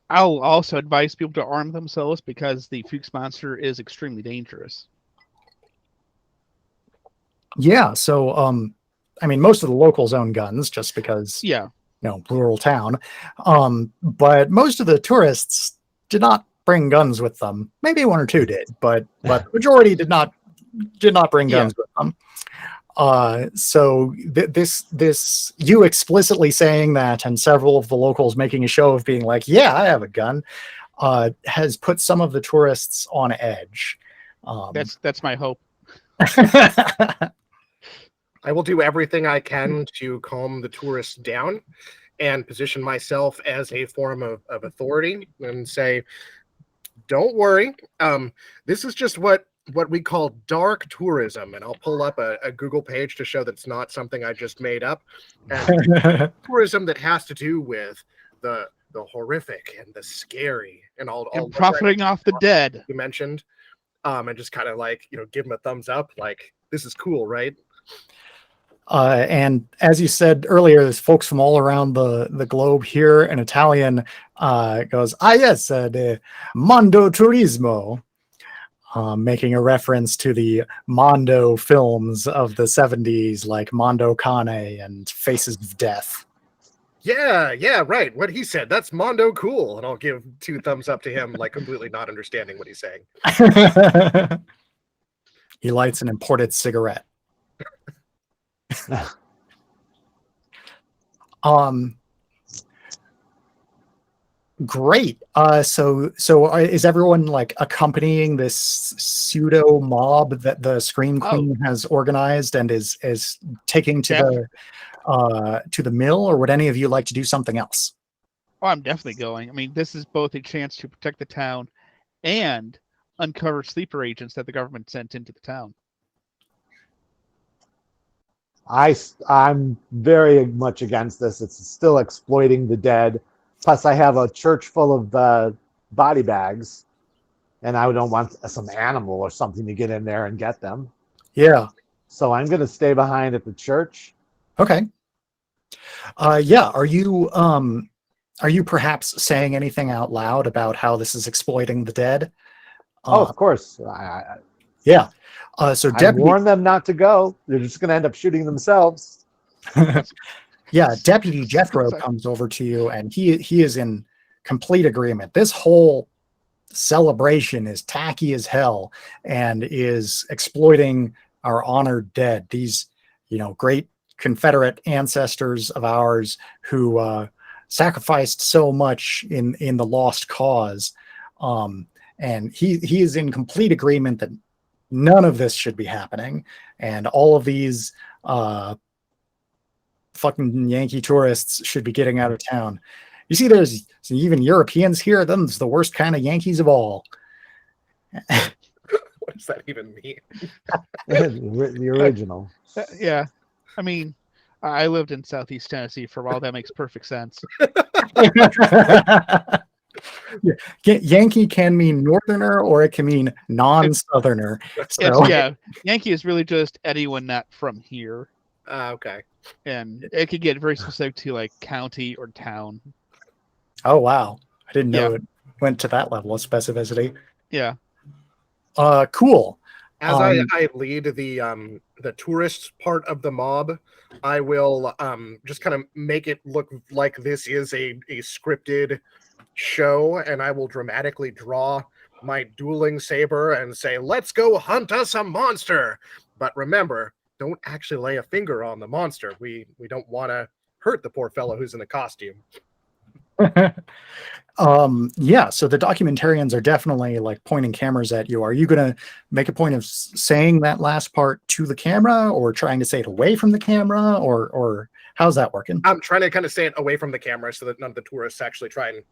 I'll also advise people to arm themselves because the Fuchs monster is extremely dangerous. Yeah, so most of the locals own guns just because, rural town. But most of the tourists did not bring guns with them. Maybe one or two did, but the majority did not bring guns with them. So this you explicitly saying that, and several of the locals making a show of being like, yeah, I have a gun, has put some of the tourists on edge. That's my hope. I will do everything I can to calm the tourists down and position myself as a form of authority and say, don't worry. This is just what we call dark tourism. And I'll pull up a Google page to show that it's not something I just made up. And tourism that has to do with the horrific and the scary and all profiting off the dead you mentioned. And just kind of like, give them a thumbs up. Like, this is cool, right? And as you said earlier, there's folks from all around the globe here. An Italian goes, yes, the Mondo Turismo, making a reference to the Mondo films of the 70s, like Mondo Cane and Faces of Death. Yeah, right. What he said, that's Mondo cool. And I'll give 2 thumbs up to him, like completely not understanding what he's saying. He lights an imported cigarette. Great. So is everyone like accompanying this pseudo mob that the Scream Queen has organized and is taking to the mill, or would any of you like to do something else? Oh, I'm definitely going. I mean, this is both a chance to protect the town and uncover sleeper agents that the government sent into the town. I'm very much against this. It's still exploiting the dead. Plus, I have a church full of body bags, and I don't want some animal or something to get in there and get them. Yeah. So I'm going to stay behind at the church. Okay. Yeah. Are you perhaps saying anything out loud about how this is exploiting the dead? Of course. Yeah. So I warn them not to go. They're just going to end up shooting themselves. Yeah, Deputy Jethro comes over to you, and he is in complete agreement. This whole celebration is tacky as hell and is exploiting our honored dead. These, great Confederate ancestors of ours who sacrificed so much in the lost cause, and he is in complete agreement that none of this should be happening, and all of these fucking Yankee tourists should be getting out of town. You see, there's even Europeans here. Them's the worst kind of Yankees of all. What does that even mean? The original. Yeah, I mean, I lived in Southeast Tennessee for a while. That makes perfect sense. Yankee can mean northerner or it can mean non-southerner. So Yankee is really just anyone not from here. Okay. And it could get very specific to like county or town. Oh wow, I didn't know it went to that level of specificity. Yeah. Cool. As I lead the tourist part of the mob, I will just kind of make it look like this is a scripted show, and I will dramatically draw my dueling saber and say, "Let's go hunt us a monster." But remember, don't actually lay a finger on the monster. We don't want to hurt the poor fellow who's in the costume. Yeah, so the documentarians are definitely like pointing cameras at you. Are you going to make a point of saying that last part to the camera, or trying to say it away from the camera, or how's that working? I'm trying to kind of say it away from the camera so that none of the tourists actually try and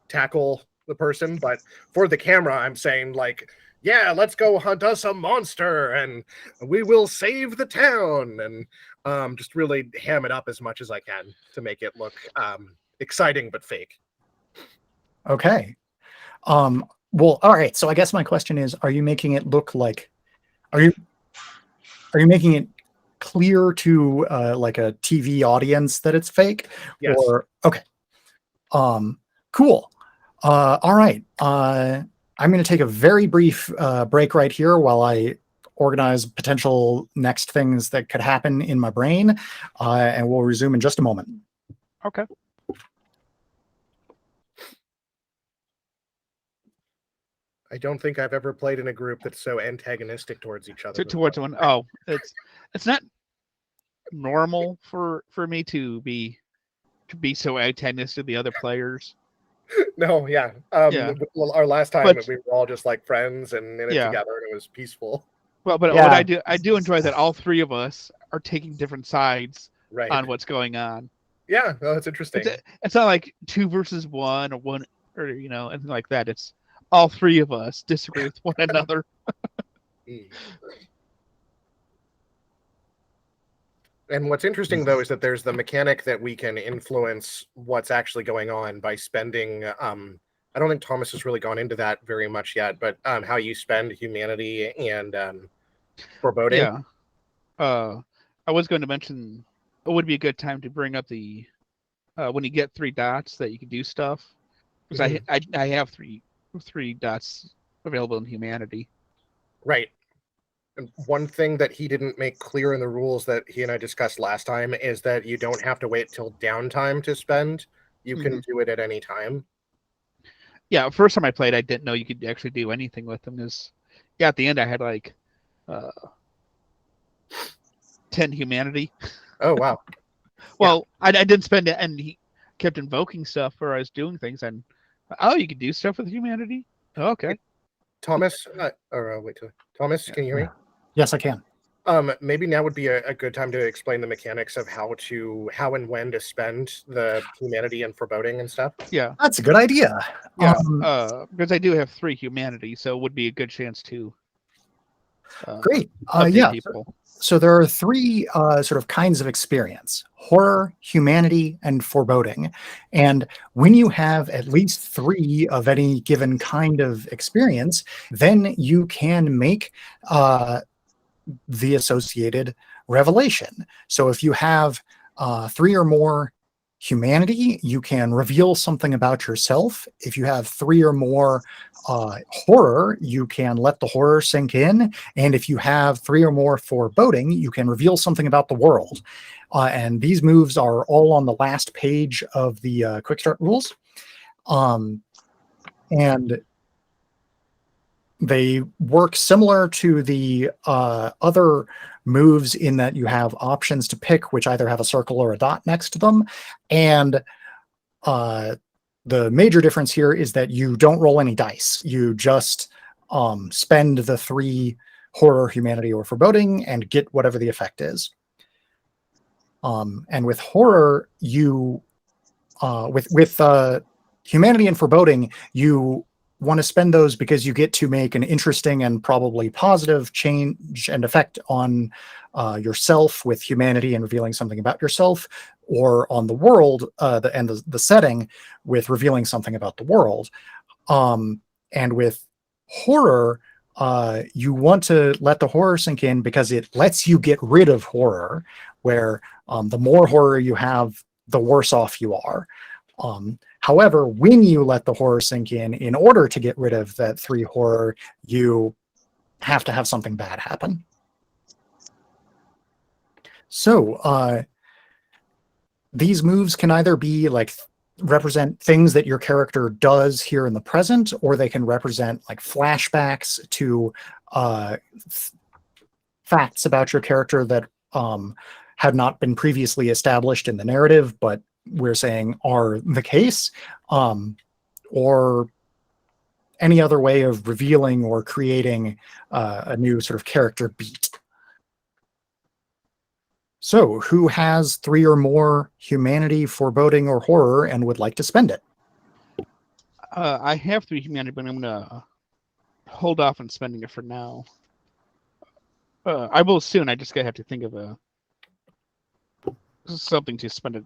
tackle the person. But for the camera, I'm saying like, yeah, let's go hunt us a monster and we will save the town, and just really ham it up as much as I can to make it look exciting but fake. Okay. Well, all right. So I guess my question is, are you making it look like, are you making it clear to like a TV audience that it's fake? Yes. Or okay. Cool. All right. I'm going to take a very brief break right here while I organize potential next things that could happen in my brain, and we'll resume in just a moment. Okay. I don't think I've ever played in a group that's so antagonistic towards each other. Towards one. Oh, it's not normal for me to be so antagonistic to the other players. No, yeah. Well, our last time we were all just like friends and in it together, and it was peaceful. Well, but what I do enjoy that all three of us are taking different sides on what's going on. Yeah, no, that's interesting. It's not like 2 versus 1 or one, or anything like that. It's all three of us disagree with one another. And what's interesting, though, is that there's the mechanic that we can influence what's actually going on by spending. I don't think Thomas has really gone into that very much yet, but how you spend humanity and foreboding. Yeah. I was going to mention it would be a good time to bring up the when you get 3 dots that you can do stuff, because I have three dots available in humanity. Right. And one thing that he didn't make clear in the rules that he and I discussed last time is that you don't have to wait till downtime to spend. You can do it at any time. Yeah, first time I played, I didn't know you could actually do anything with them. Because at the end I had like 10 humanity. Oh wow. Well, I didn't spend it, and he kept invoking stuff where I was doing things, and you could do stuff with humanity. Oh, okay. Thomas, Thomas, can you hear me? Yes, I can. Maybe now would be a good time to explain the mechanics of how and when to spend the humanity and foreboding and stuff. Yeah, that's a good idea. Yeah, because I do have 3 humanity, so it would be a good chance to. Great. People. So there are 3 sort of kinds of experience: horror, humanity, and foreboding. And when you have at least 3 of any given kind of experience, then you can make the associated revelation. So if you have 3 or more humanity, you can reveal something about yourself. If you have 3 or more horror, you can let the horror sink in. And if you have 3 or more foreboding, you can reveal something about the world. And these moves are all on the last page of the Quick Start rules. And they work similar to the other moves in that you have options to pick, which either have a circle or a dot next to them. And the major difference here is that you don't roll any dice. You just spend the 3 horror, humanity, or foreboding and get whatever the effect is. And with horror, you with humanity and foreboding, you want to spend those because you get to make an interesting and probably positive change and effect on yourself with humanity and revealing something about yourself, or on the world and the setting with revealing something about the world. And with horror, you want to let the horror sink in because it lets you get rid of horror, where the more horror you have, the worse off you are. However, when you let the horror sink in order to get rid of that 3 horror, you have to have something bad happen. So these moves can either be like represent things that your character does here in the present, or they can represent like flashbacks to facts about your character that had not been previously established in the narrative, but we're saying are the case, or any other way of revealing or creating a new sort of character beat. So who has 3 or more humanity, foreboding, or horror and would like to spend it? I have 3 humanity, but I'm gonna hold off on spending it for now. I will soon. I just gotta have to think of something to spend it,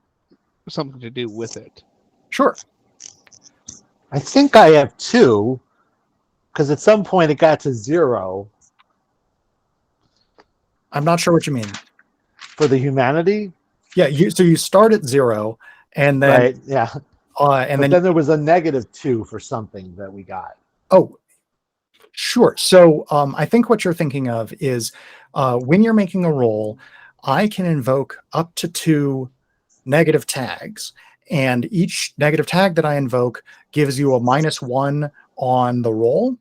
something to do with it. Sure. I think I have 2, because at some point it got to 0 I'm not sure what you mean. for the humanity. Yeah, so you start at 0, and then Right, yeah. and But then there was a -2 for something that we got. oh, sure. So I think what you're thinking of is when you're making a roll, I can invoke up to 2 negative tags, and each negative tag that I invoke gives you a -1 on the roll,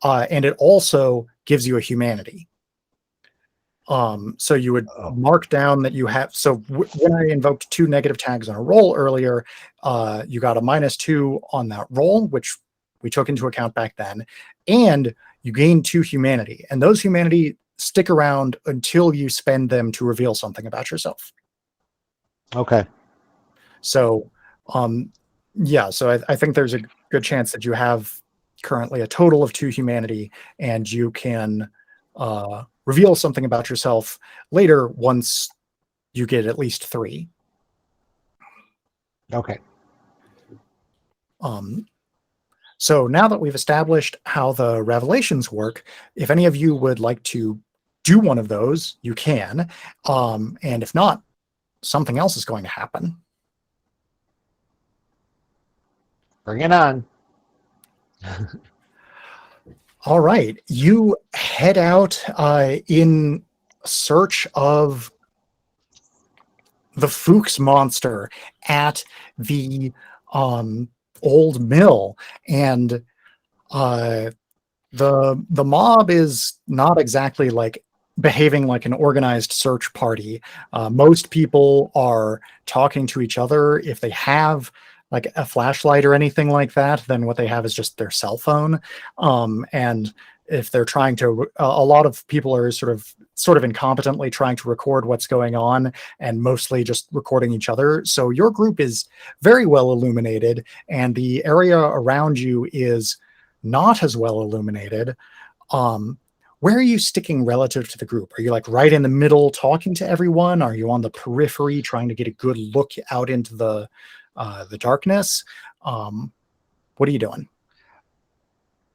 and it also gives you a humanity. So you would mark down that you have. So when I invoked 2 negative tags on a roll earlier, you got a -2 on that roll, which we took into account back then, and you gain 2 humanity, and those humanity stick around until you spend them to reveal something about yourself. Okay. So, yeah, so I think there's a good chance that you have currently a total of 2 humanity, and you can reveal something about yourself later once you get at least 3. Okay. So now that we've established how the revelations work, if any of you would like to do one of those, you can. And if not, something else is going to happen. Bring it on. All right. You head out in search of the Fuchs monster at the old mill, and the mob is not exactly like behaving like an organized search party. Most people are talking to each other. If they have like a flashlight or anything like that, then what they have is just their cell phone. And if they're trying to, a lot of people are sort of incompetently trying to record what's going on, and mostly just recording each other. So your group is very well illuminated, and the area around you is not as well illuminated. Where are you sticking relative to the group? Are you like right in the middle talking to everyone? Are you on the periphery trying to get a good look out into the darkness? What are you doing?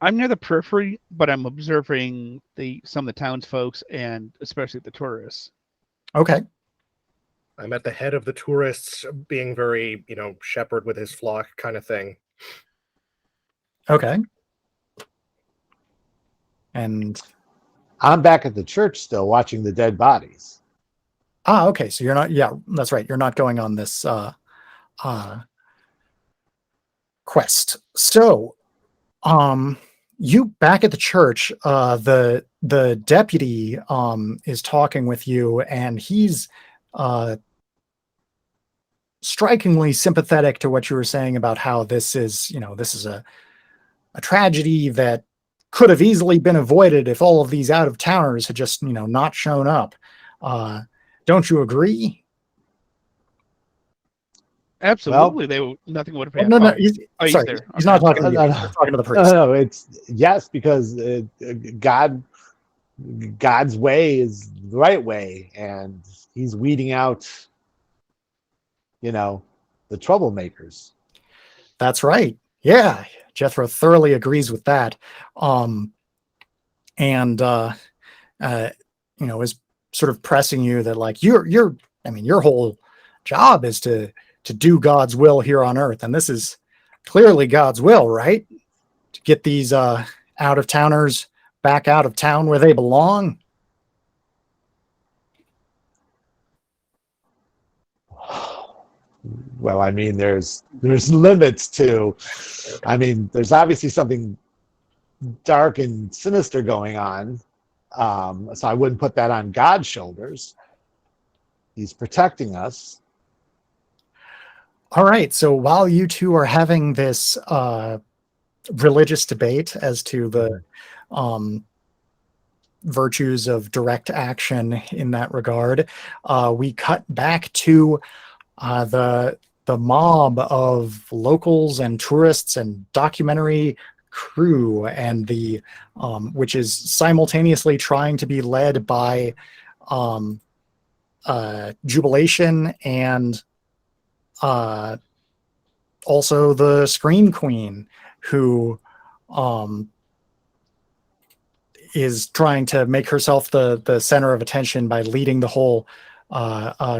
I'm near the periphery, but I'm observing some of the townsfolk and especially the tourists. Okay. I'm at the head of the tourists, being very, shepherd with his flock kind of thing. Okay. And I'm back at the church still watching the dead bodies. Okay. So you're not, yeah, that's right. You're not going on this quest. So, you back at the church, the deputy is talking with you, and he's strikingly sympathetic to what you were saying about how this is a tragedy that could have easily been avoided if all of these out of towners had just not shown up. Don't you agree? Absolutely, nothing would have No, happened. no. Sorry, there. he's not talking to you. No, He's talking to the priest. No, it's yes, because God's way is the right way, and he's weeding out, the troublemakers. That's right. Yeah, Jethro thoroughly agrees with that. And is sort of pressing you that like your whole job is to do God's will here on earth, and this is clearly God's will, right? To get these out of towners back out of town where they belong. Well, there's limits to. There's obviously something dark and sinister going on, so I wouldn't put that on God's shoulders. He's protecting us. All right. So while you two are having this religious debate as to the virtues of direct action in that regard, we cut back to the mob of locals and tourists and documentary crew, and the which is simultaneously trying to be led by Jubilation and also the Scream Queen, who is trying to make herself the center of attention by leading the whole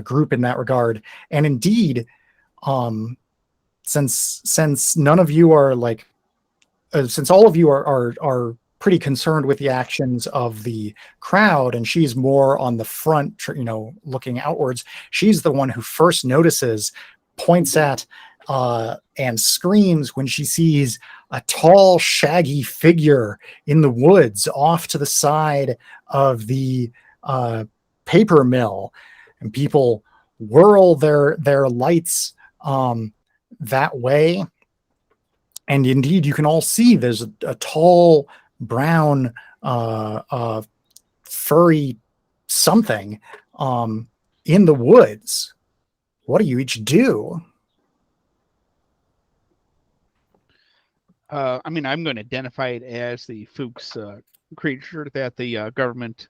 group in that regard. And indeed, since none of you are since all of you are pretty concerned with the actions of the crowd, and she's more on the front, looking outwards, she's the one who first notices, points at, and screams when she sees a tall, shaggy figure in the woods off to the side of the paper mill, and people whirl their lights that way. And indeed, you can all see there's a tall, brown, furry something in the woods. What do you each do? I'm going to identify it as the Fuchs creature that the government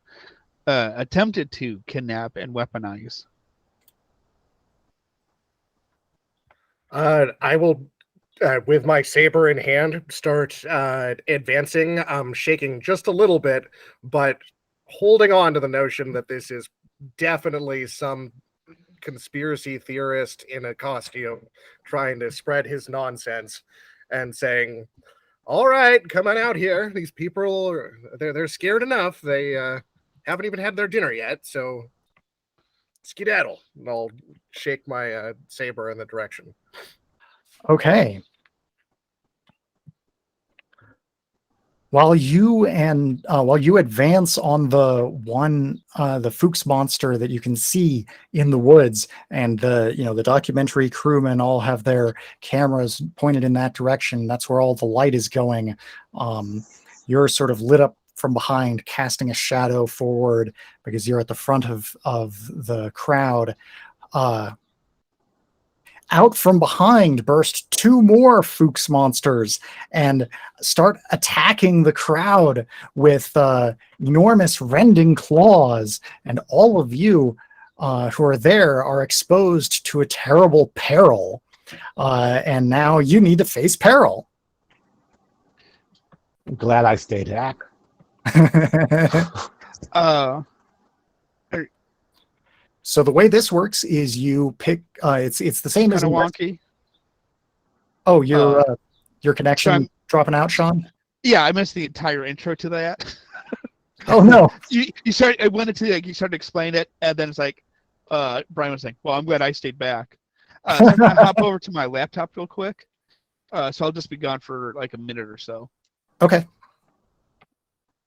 attempted to kidnap and weaponize. I will, with my saber in hand, start advancing. Shaking just a little bit, but holding on to the notion that this is definitely some conspiracy theorist in a costume trying to spread his nonsense, and saying, all right, come on out here. These people, they're scared enough. They haven't even had their dinner yet, so skedaddle. And I'll shake my saber in the direction. Okay. While you advance on the Fuchs monster that you can see in the woods, and the documentary crewmen all have their cameras pointed in that direction. That's where all the light is going. You're sort of lit up from behind, casting a shadow forward because you're at the front of the crowd. Out from behind burst two more Fuchs monsters and start attacking the crowd with enormous rending claws. And all of you who are there are exposed to a terrible peril. And now you need to face peril. I'm glad I stayed back. So the way this works is you pick. It's the same as kind of wonky. Oh, your connection dropping out, Sean? Yeah, I missed the entire intro to that. Oh no! you started. I wanted to you started to explain it, and then it's like Brian was saying, "Well, I'm glad I stayed back." So I'm gonna hop over to my laptop real quick. So I'll just be gone for like a minute or so. Okay.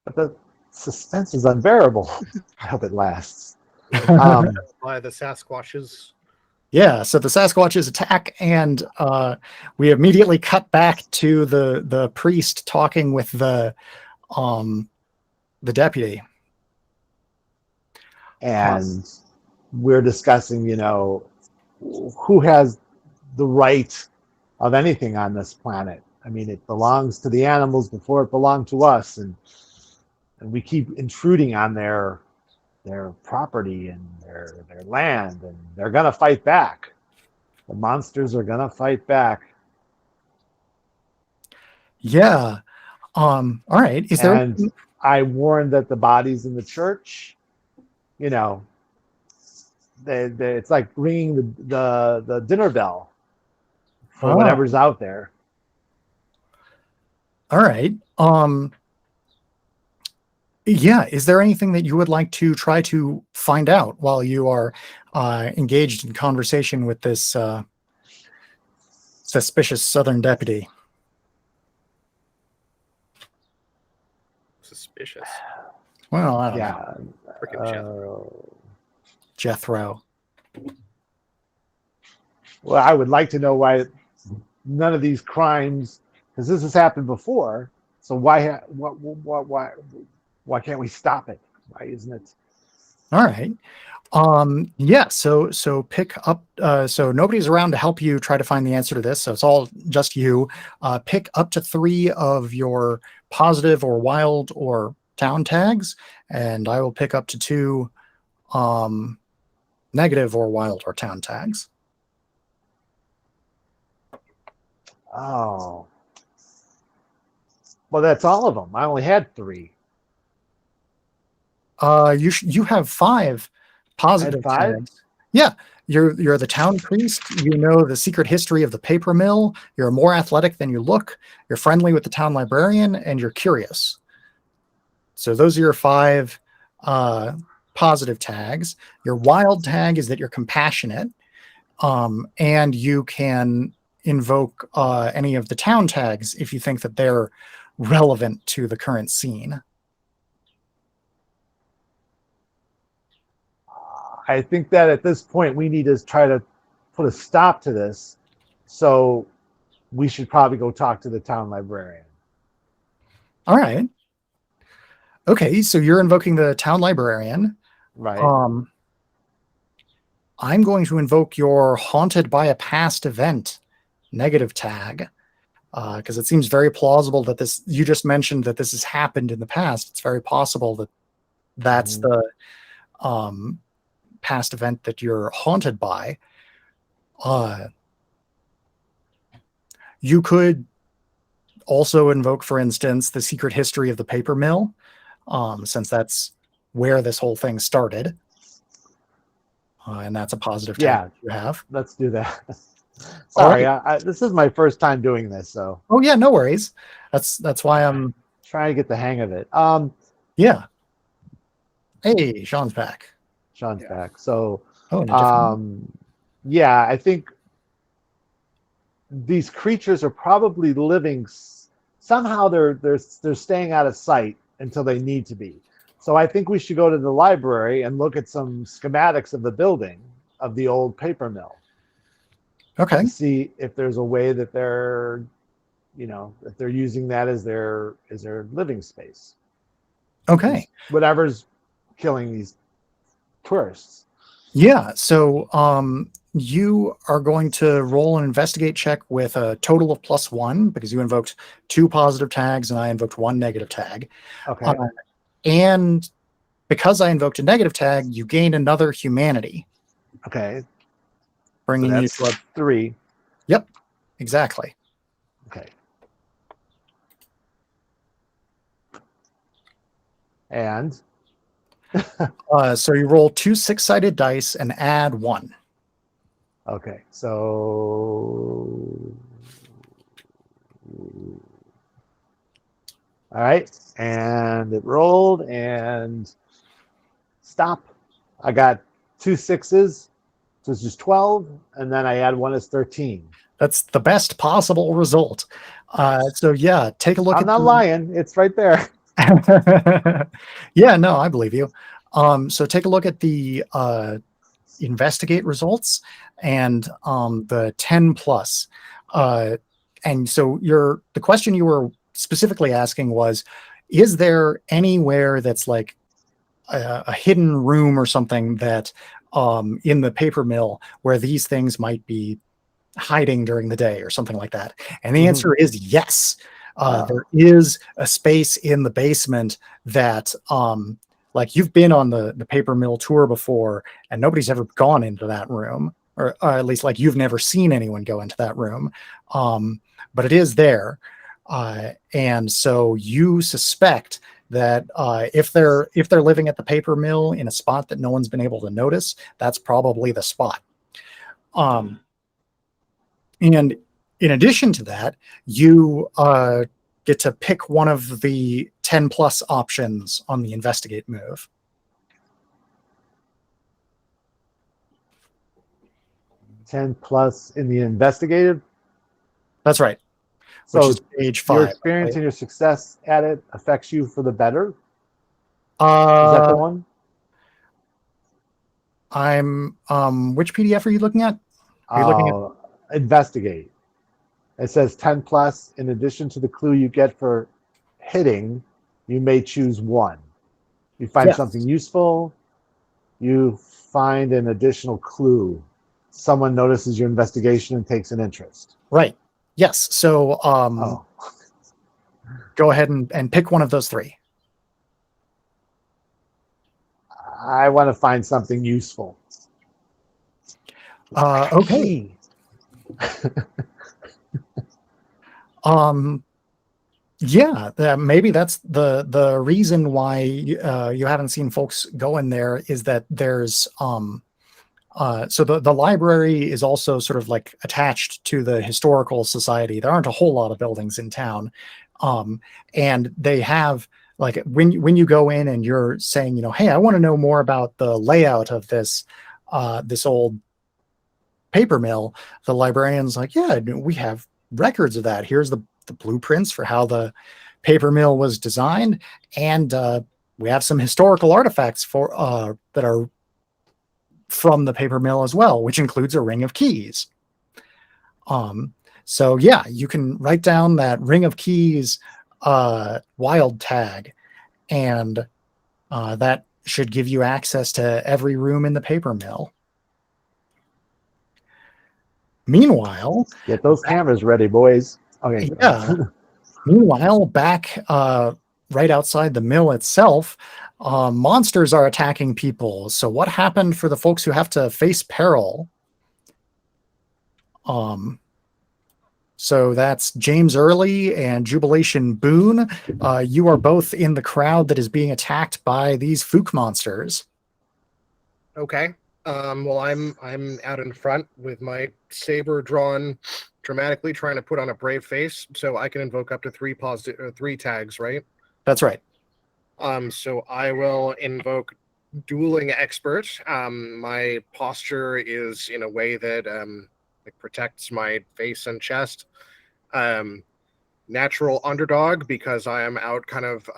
But the suspense is unbearable. I hope it lasts. By the Sasquatches. Yeah, so the Sasquatches attack, and we immediately cut back to the priest talking with the deputy. And we're discussing, who has the right of anything on this planet. I mean, it belongs to the animals before it belonged to us, and we keep intruding on their property and their land, and they're gonna fight back. The monsters are gonna fight back. Yeah. All right. Is there? And I warned that the bodies in the church, it's like ringing the dinner bell for whatever's out there. All right. Yeah. Is there anything that you would like to try to find out while you are engaged in conversation with this suspicious Southern deputy? Suspicious. Well, I don't know. Frickin' Jethro. Well, I would like to know why none of these crimes, because this has happened before. So why can't we stop it? Why isn't it? All right. Yeah, so pick up so nobody's around to help you try to find the answer to this, so it's all just you. Pick up to 3 of your positive or wild or town tags, and I will pick up to 2 negative or wild or town tags. Oh. Well, that's all of them. I only had 3. You have 5 positive 5? tags. Yeah, you're the town priest. You know the secret history of the paper mill. You're more athletic than you look. You're friendly with the town librarian, and you're curious. So those are your 5 positive tags. Your wild tag is that you're compassionate, and you can invoke any of the town tags if you think that they're relevant to the current scene. I think that at this point we need to try to put a stop to this. So we should probably go talk to the town librarian. All right. Okay, so you're invoking the town librarian. Right. I'm going to invoke your haunted by a past event negative tag, because it seems very plausible that this, you just mentioned that this has happened in the past. It's very possible that that's the past event that you're haunted by. You could also invoke, for instance, the secret history of the paper mill, since that's where this whole thing started. And that's a positive tag you have. Let's do that. Sorry, this is my first time doing this, so. Oh yeah, no worries. That's why I'm trying to get the hang of it. Yeah. Hey, Sean's back. Sean's back. So, yeah, I think these creatures are probably living. Somehow they're staying out of sight until they need to be. So I think we should go to the library and look at some schematics of the building of the old paper mill. Okay. To see if there's a way that they're, if they're using that as their living space. Okay. Whatever's killing these tourists. Yeah. So you are going to roll an investigate check with a total of +1 because you invoked 2 positive tags and I invoked 1 negative tag. Okay. And because I invoked a negative tag, you gain another humanity. Okay. Bringing so you to 3. Yep. Exactly. Okay. And so you roll 2 6-sided dice and add 1. Okay, so all right, and it rolled and stop. I got 2 6s, so it's just 12, and then I add 1 as 13. That's the best possible result. So yeah, take a look. I'm not lying; it's right there. Yeah, no, I believe you. So take a look at the investigate results and the 10 plus. And so the question you were specifically asking was, is there anywhere that's like a hidden room or something that in the paper mill where these things might be hiding during the day or something like that? And the answer is yes. There is a space in the basement that like you've been on the paper mill tour before and nobody's ever gone into that room, or at least like you've never seen anyone go into that room. But it is there. And so you suspect that if they're living at the paper mill in a spot that no one's been able to notice, that's probably the spot. And in addition to that, you get to pick one of the 10 plus options on the investigate move. +10 in the investigative. That's right. So which is page 5. Your experience and your success at it affects you for the better. Is that Uh, the one? I'm which PDF are you looking at? Are you looking at Investigate. It says 10+. In addition to the clue you get for hitting, you may choose one. You find Yes. something useful. You find an additional clue. Someone notices your investigation and takes an interest. Right. Yes. So Oh. go ahead and pick one of those 3. I want to find something useful. Okay. Yeah, maybe that's the reason why you haven't seen folks go in there, is that there's so the library is also sort of like attached to the historical society. There aren't a whole lot of buildings in town, and they have, like, when you go in and you're saying, hey, I want to know more about the layout of this old paper mill, the librarian's like, yeah, we have records of that. Here's the blueprints for how the paper mill was designed, and we have some historical artifacts for that are from the paper mill as well, which includes a ring of keys. So yeah, you can write down that ring of keys wild tag, and that should give you access to every room in the paper mill. Meanwhile, Get those cameras ready, boys. Okay. Yeah. Meanwhile, back right outside the mill itself, monsters are attacking people. So what happened for the folks who have to face peril? So that's James Early and Jubilation Boone. You are both in the crowd that is being attacked by these Fook monsters. Okay. Well, I'm out in front with my saber drawn dramatically, trying to put on a brave face, so I can invoke up to 3 tags, right? That's right. So I will invoke Dueling Expert. My posture is in a way that it protects my face and chest. Natural Underdog, because I am out kind of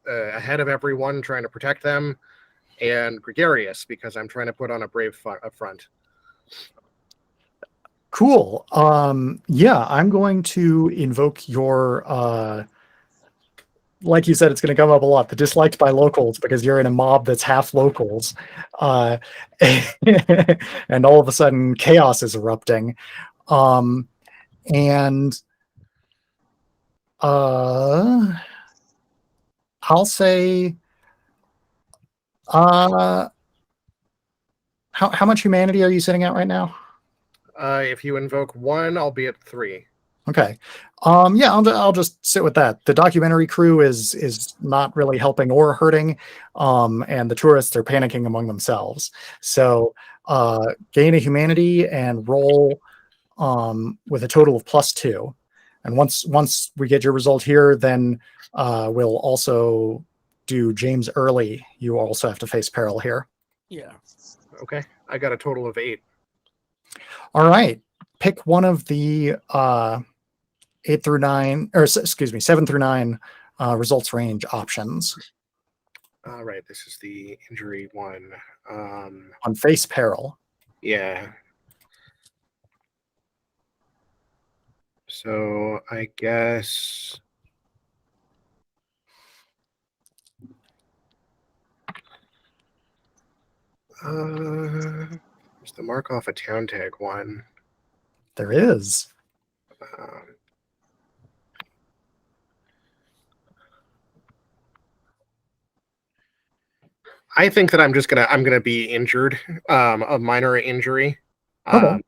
ahead of everyone, trying to protect them. And Gregarious, because I'm trying to put on a brave front. Cool. Yeah, I'm going to invoke your like you said, it's going to come up a lot, the disliked by locals, because you're in a mob that's half locals. And all of a sudden chaos is erupting. And I'll say how much humanity are you sitting at right now? If you invoke 1, I'll be at 3. Okay. Yeah, I'll just sit with that. The documentary crew is not really helping or hurting, and the tourists are panicking among themselves. So gain a humanity and roll with a total of +2. And once we get your result here, then we'll also do James Early. You also have to face peril here. Yeah. Okay. I got a total of 8. All right. Pick one of the 8 through 9, or excuse me, 7 through 9 results range options. All right, this is the injury one. On face peril. Yeah. So I guess there's the mark off a town tag one. There is. I think that I'm gonna be injured, a minor injury. Okay.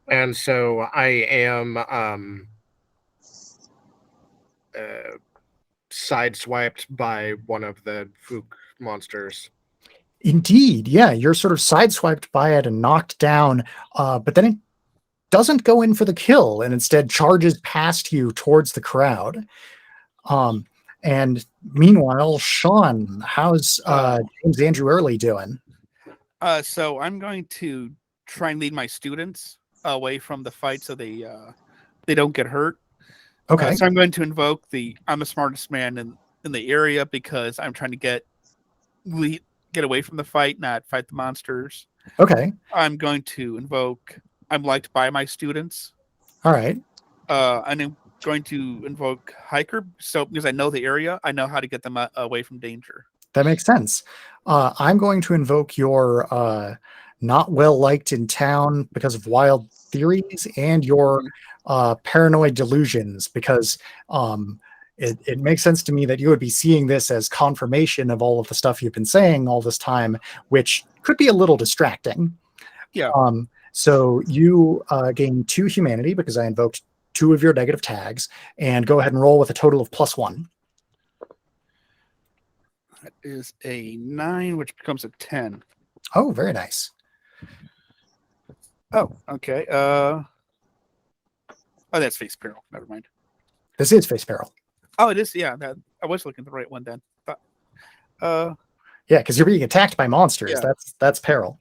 And so I am sideswiped by one of the Fook monsters. Indeed, yeah, you're sort of sideswiped by it and knocked down, but then it doesn't go in for the kill and instead charges past you towards the crowd. And meanwhile, Sean, how's James Andrew Early doing? So I'm going to try and lead my students away from the fight so they don't get hurt. Okay. So I'm going to invoke I'm the smartest man in the area because I'm trying to get away from the fight, not fight the monsters. Okay. I'm going to invoke I'm liked by my students. All right. And I'm going to invoke hiker. So because I know the area, I know how to get them away from danger. That makes sense. I'm going to invoke your not well liked in town because of wild theories and your paranoid delusions, because it makes sense to me that you would be seeing this as confirmation of all of the stuff you've been saying all this time, which could be a little distracting. Yeah. So you gain 2 humanity because I invoked 2 of your negative tags, and go ahead and roll with a total of +1. That is a 9, which becomes a 10. Oh, very nice. Oh, okay. Oh, that's face peril. Never mind. This is face peril. Oh, it is. Yeah, I was looking at the right one then. But, yeah, because you're being attacked by monsters. Yeah. That's peril.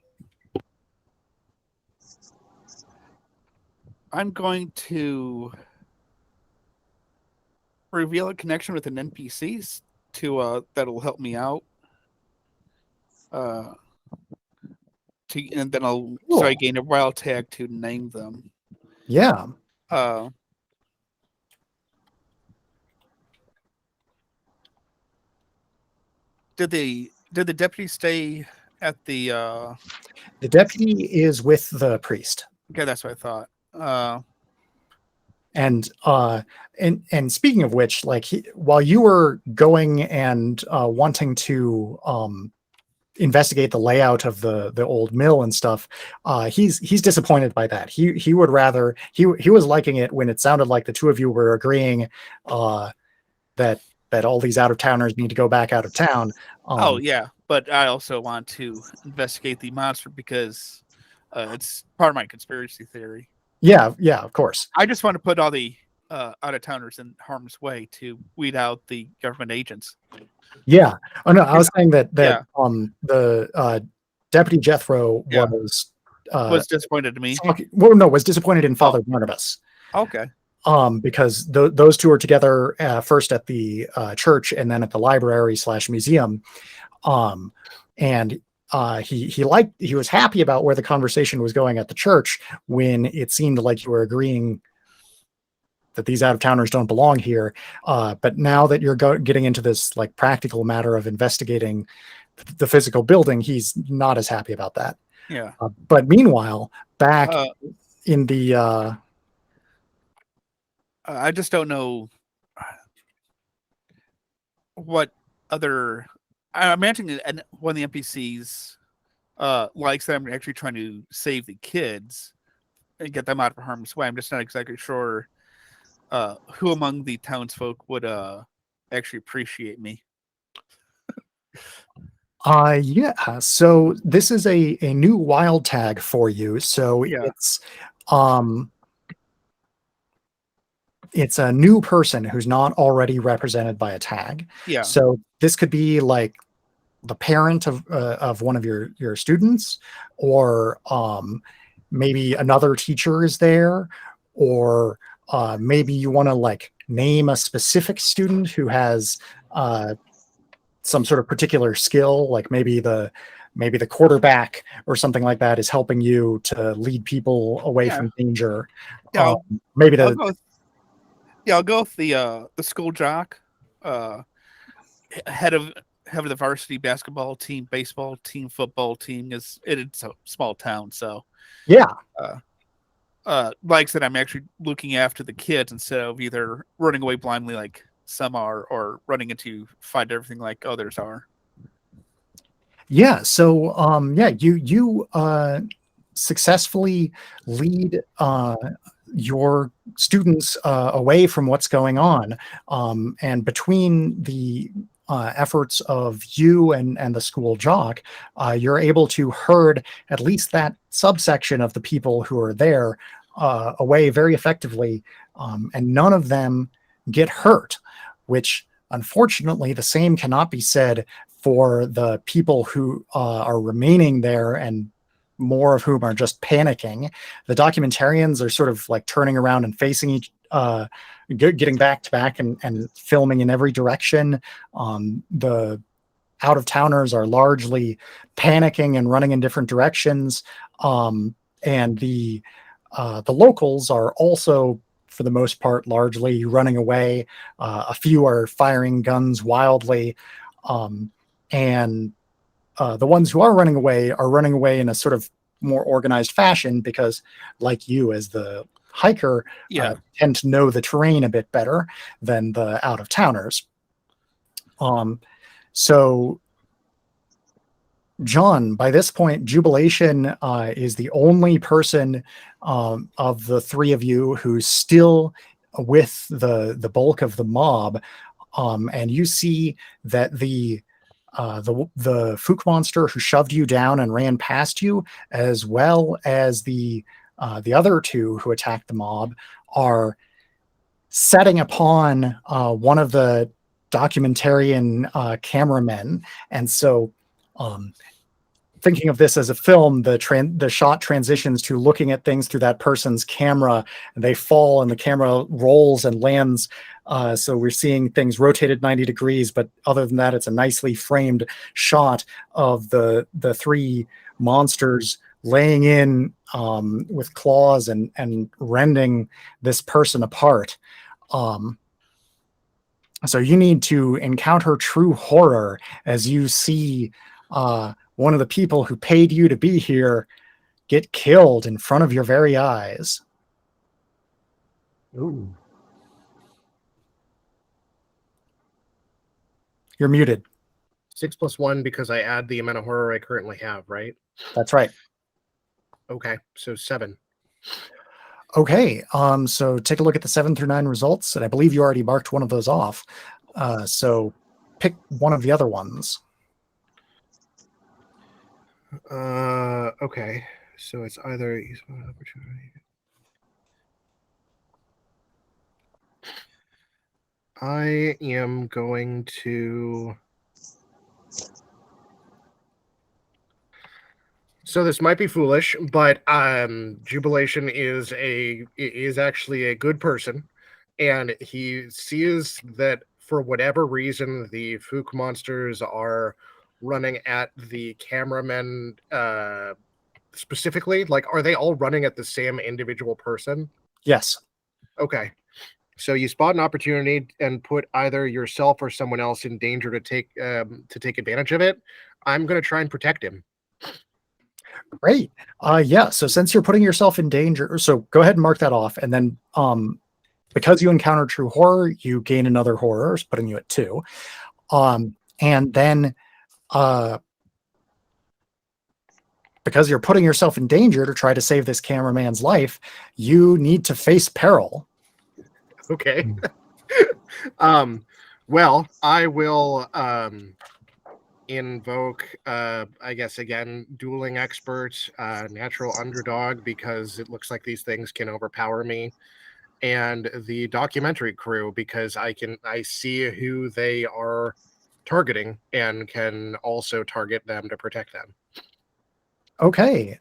I'm going to reveal a connection with an NPC to that'll help me out. And then Cool. so I gain a wild tag to name them. Yeah. Did the deputy stay at the? The deputy is with the priest. Okay, that's what I thought. And speaking of which, like while you were going and wanting to investigate the layout of the old mill and stuff, he's disappointed by that. He would rather he was liking it when it sounded like the 2 of you were agreeing that all these out-of-towners need to go back out of town. Oh yeah, but I also want to investigate the monster because it's part of my conspiracy theory. Yeah, of course. I just want to put all the out-of-towners in harm's way to weed out the government agents. Yeah. Oh no, I was saying that Yeah. The Deputy Jethro Yeah. was Disappointed to me. was disappointed in Father Barnabas. Okay. Because those 2 are together first at the church and then at the library / museum. And he was happy about where the conversation was going at the church when it seemed like you were agreeing that these out-of-towners don't belong here. But now that you're getting into this like practical matter of investigating the physical building, he's not as happy about that. Yeah. But meanwhile, back in the I just don't know what other. I'm imagining one of the NPCs likes that I'm actually trying to save the kids and get them out of harm's way. I'm just not exactly sure who among the townsfolk would actually appreciate me. Yeah. So this is a new wild tag for you. So Yeah. it's a new person who's not already represented by a tag. Yeah. So this could be like the parent of one of your students, or maybe another teacher is there, or maybe you want to like name a specific student who has some sort of particular skill, like maybe the quarterback or something like that is helping you to lead people away Yeah. from danger. Yeah, Maybe I'll the go with, I'll go with the school jock, uh, head of the varsity basketball team, baseball team, football team. It's a small town, so yeah. like I said, I'm actually looking after the kids instead of either running away blindly like some are, or running into find everything like others are. Yeah, so you successfully lead your students away from what's going on, and between the efforts of you and the school jock, you're able to herd at least that subsection of the people who are there away very effectively, and none of them get hurt, which unfortunately the same cannot be said for the people who are remaining there, and more of whom are just panicking. The documentarians are sort of like turning around and facing getting back to back and filming in every direction. The out of towners are largely panicking and running in different directions. And the locals are also, for the most part, largely running away. A few are firing guns wildly. And the ones who are running away in a sort of more organized fashion because, like you as the hiker, tend to know the terrain a bit better than the out-of-towners. So, John, by this point, Jubilation is the only person of the three of you who's still with the bulk of the mob, and you see that the Fook monster who shoved you down and ran past you, as well as the other two who attacked the mob, are setting upon one of the documentarian cameramen. And so, thinking of this as a film, the shot transitions to looking at things through that person's camera, and they fall, and the camera rolls and lands. So we're seeing things rotated 90 degrees, but other than that, it's a nicely framed shot of the three monsters laying in with claws and rending this person apart. So you need to encounter true horror as you see one of the people who paid you to be here get killed in front of your very eyes. Ooh. You're muted. 6 + 1 because I add the amount of horror I currently have, right? That's right. Okay, so 7. Okay, so take a look at the 7 through 9 results, and I believe you already marked one of those off. So pick one of the other ones. Okay, so it's either use one opportunity. I am going to. So this might be foolish, but Jubilation is actually a good person, and he sees that for whatever reason the Fook monsters are running at the cameramen specifically. Like, are they all running at the same individual person? Yes. Okay. So you spot an opportunity and put either yourself or someone else in danger to take advantage of it. I'm going to try and protect him. Great. Yeah. So since you're putting yourself in danger, so go ahead and mark that off, and then because you encounter true horror, you gain another horror, putting you at 2. And then because you're putting yourself in danger to try to save this cameraman's life, you need to face peril. Okay. Well, I will invoke I guess again dueling expert, natural underdog, because it looks like these things can overpower me, and the documentary crew because I see who they are targeting and can also target them to protect them. Okay.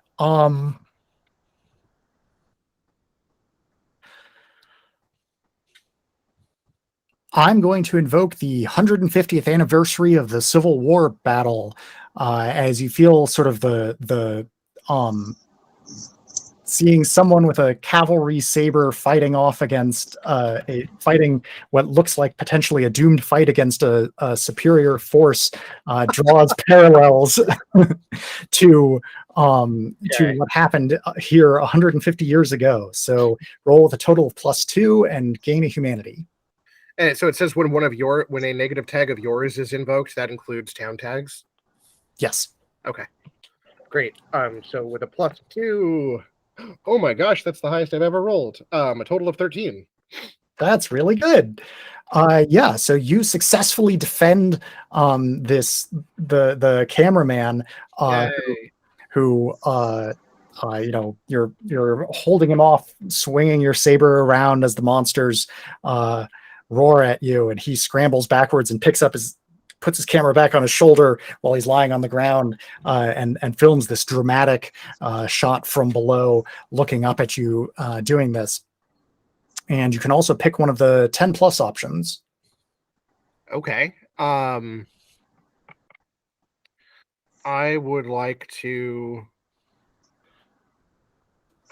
I'm going to invoke the 150th anniversary of the Civil War battle, as you feel sort of the seeing someone with a cavalry saber fighting off against fighting what looks like potentially a doomed fight against a superior force, draws parallels to what happened here 150 years ago. So roll with a total of +2 and gain a humanity. And so it says when a negative tag of yours is invoked, that includes town tags. Yes. Okay. Great. So with a +2, oh my gosh, that's the highest I've ever rolled. A total of 13. That's really good. Yeah, so you successfully defend the cameraman who you're holding him off, swinging your saber around as the monsters roar at you, and he scrambles backwards and puts his camera back on his shoulder while he's lying on the ground, and films this dramatic shot from below, looking up at you doing this. And you can also pick one of the 10+ options. Okay. I would like to,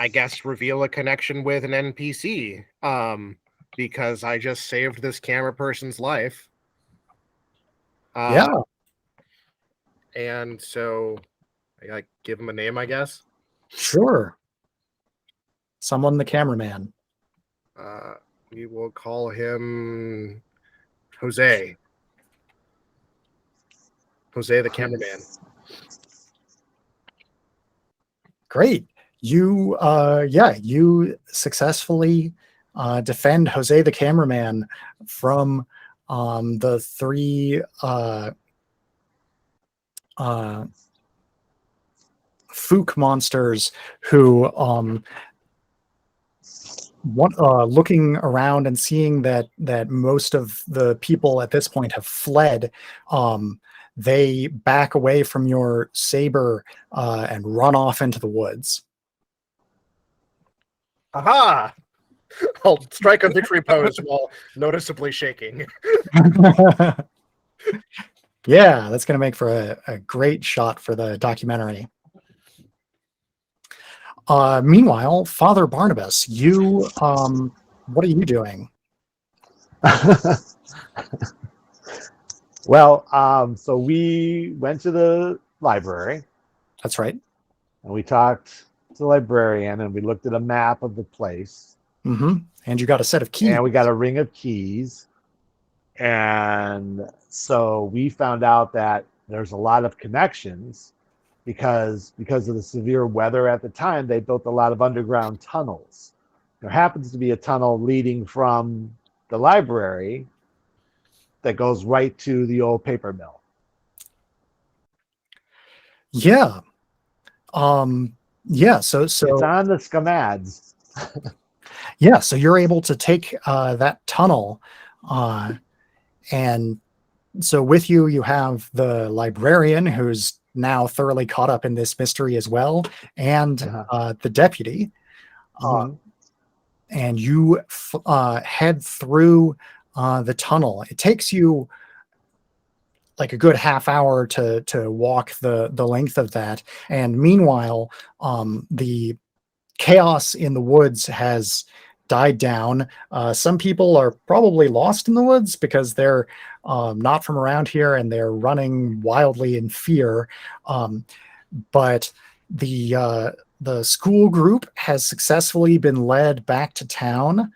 I guess, reveal a connection with an NPC, because I just saved this camera person's life. Yeah. And so I give him a name, I guess. Sure. Someone the cameraman. We will call him Jose. Jose the cameraman. Great. You successfully defend Jose the cameraman from the 3 Fook monsters who, looking around and seeing that most of the people at this point have fled, they back away from your saber and run off into the woods. Aha! I'll strike a victory pose while noticeably shaking. Yeah, that's going to make for a great shot for the documentary. Meanwhile, Father Barnabas, you, what are you doing? Well, so we went to the library. That's right. And we talked to the librarian, and we looked at a map of the place. Mm-hmm. And you got a set of keys. And we got a ring of keys. And so we found out that there's a lot of connections because of the severe weather at the time. They built a lot of underground tunnels. There happens to be a tunnel leading from the library that goes right to the old paper mill. Yeah. Yeah. So it's on the schematics. Yeah. So you're able to take that tunnel, and so with you, you have the librarian who's now thoroughly caught up in this mystery as well, and the deputy. And you head through the tunnel. It takes you like a good half hour to walk the length of that. And meanwhile, the chaos in the woods has died down. Some people are probably lost in the woods because they're not from around here and they're running wildly in fear. But the school group has successfully been led back to town.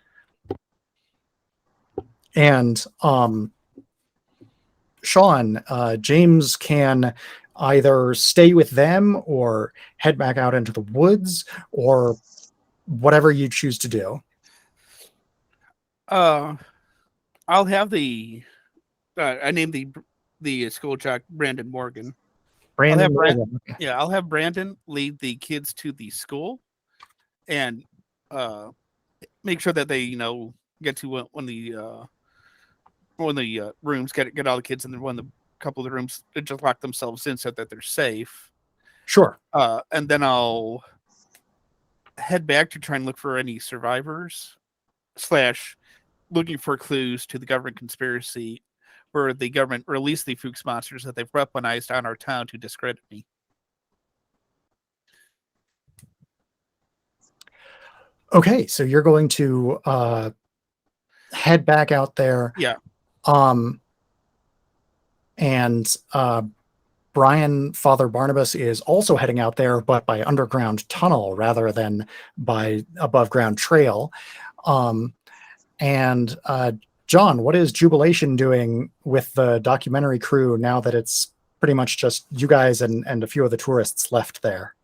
And Sean, James can either stay with them or head back out into the woods, or whatever you choose to do. I'll have the I named the school jock Brandon Morgan. I'll have Brandon lead the kids to the school and make sure that they get to one of the rooms, get all the kids in there, one of the couple of the rooms, just lock themselves in so that they're safe. Sure. And then I'll head back to try and look for any survivors / looking for clues to the government conspiracy where the government released the Fuchs monsters that they've weaponized on our town to discredit me. Okay, so you're going to head back out there. Yeah. And Brian, Father Barnabas, is also heading out there, but by underground tunnel rather than by above ground trail. And John, what is Jubilation doing with the documentary crew now that it's pretty much just you guys and a few of the tourists left there?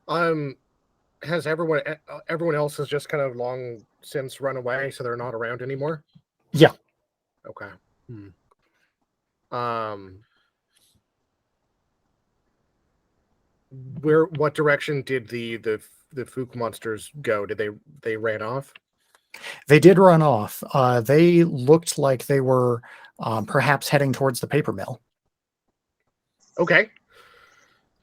Has everyone else has just kind of long since run away, so they're not around anymore? Yeah. Okay. What direction did the Fook monsters go? Did they ran off? They did run off. They looked like they were perhaps heading towards the paper mill. Okay.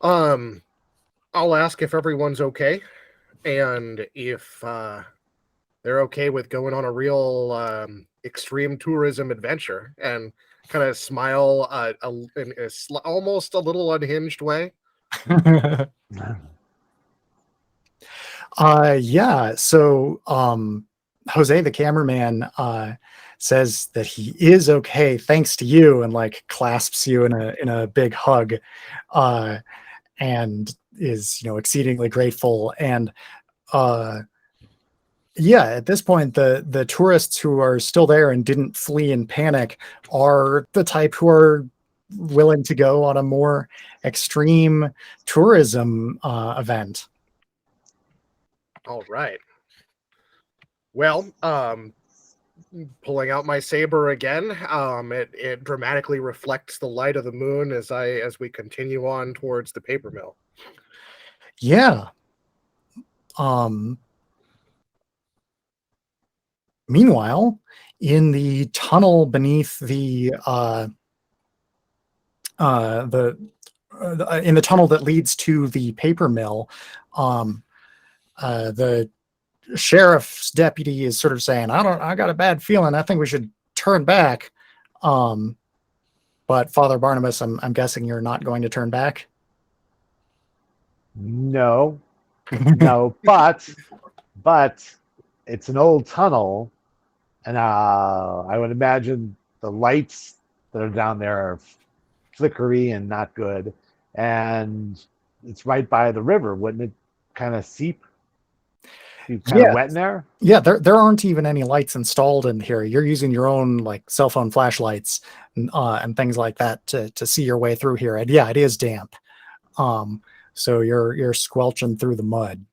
I'll ask if everyone's okay, and if they're okay with going on a real extreme tourism adventure, and kind of smile in almost a little unhinged way. Yeah. So Jose, the cameraman, says that he is okay thanks to you, and like clasps you in a big hug, and is exceedingly grateful. And yeah, at this point, the tourists who are still there and didn't flee in panic are the type who are willing to go on a more extreme tourism event. All right. Well, pulling out my saber again, it dramatically reflects the light of the moon as we continue on towards the paper mill. Yeah. Meanwhile, in the tunnel beneath in the tunnel that leads to the paper mill, the sheriff's deputy is sort of saying, I got a bad feeling. I think we should turn back. But Father Barnabas, I'm guessing you're not going to turn back. No, but it's an old tunnel, and I would imagine the lights that are down there are flickery and not good, and it's right by the river. Wouldn't it kind of seep? You kind of wet in there? Yeah, there aren't even any lights installed in here. You're using your own like cell phone flashlights and things like that to see your way through here. And yeah, it is damp. So you're squelching through the mud.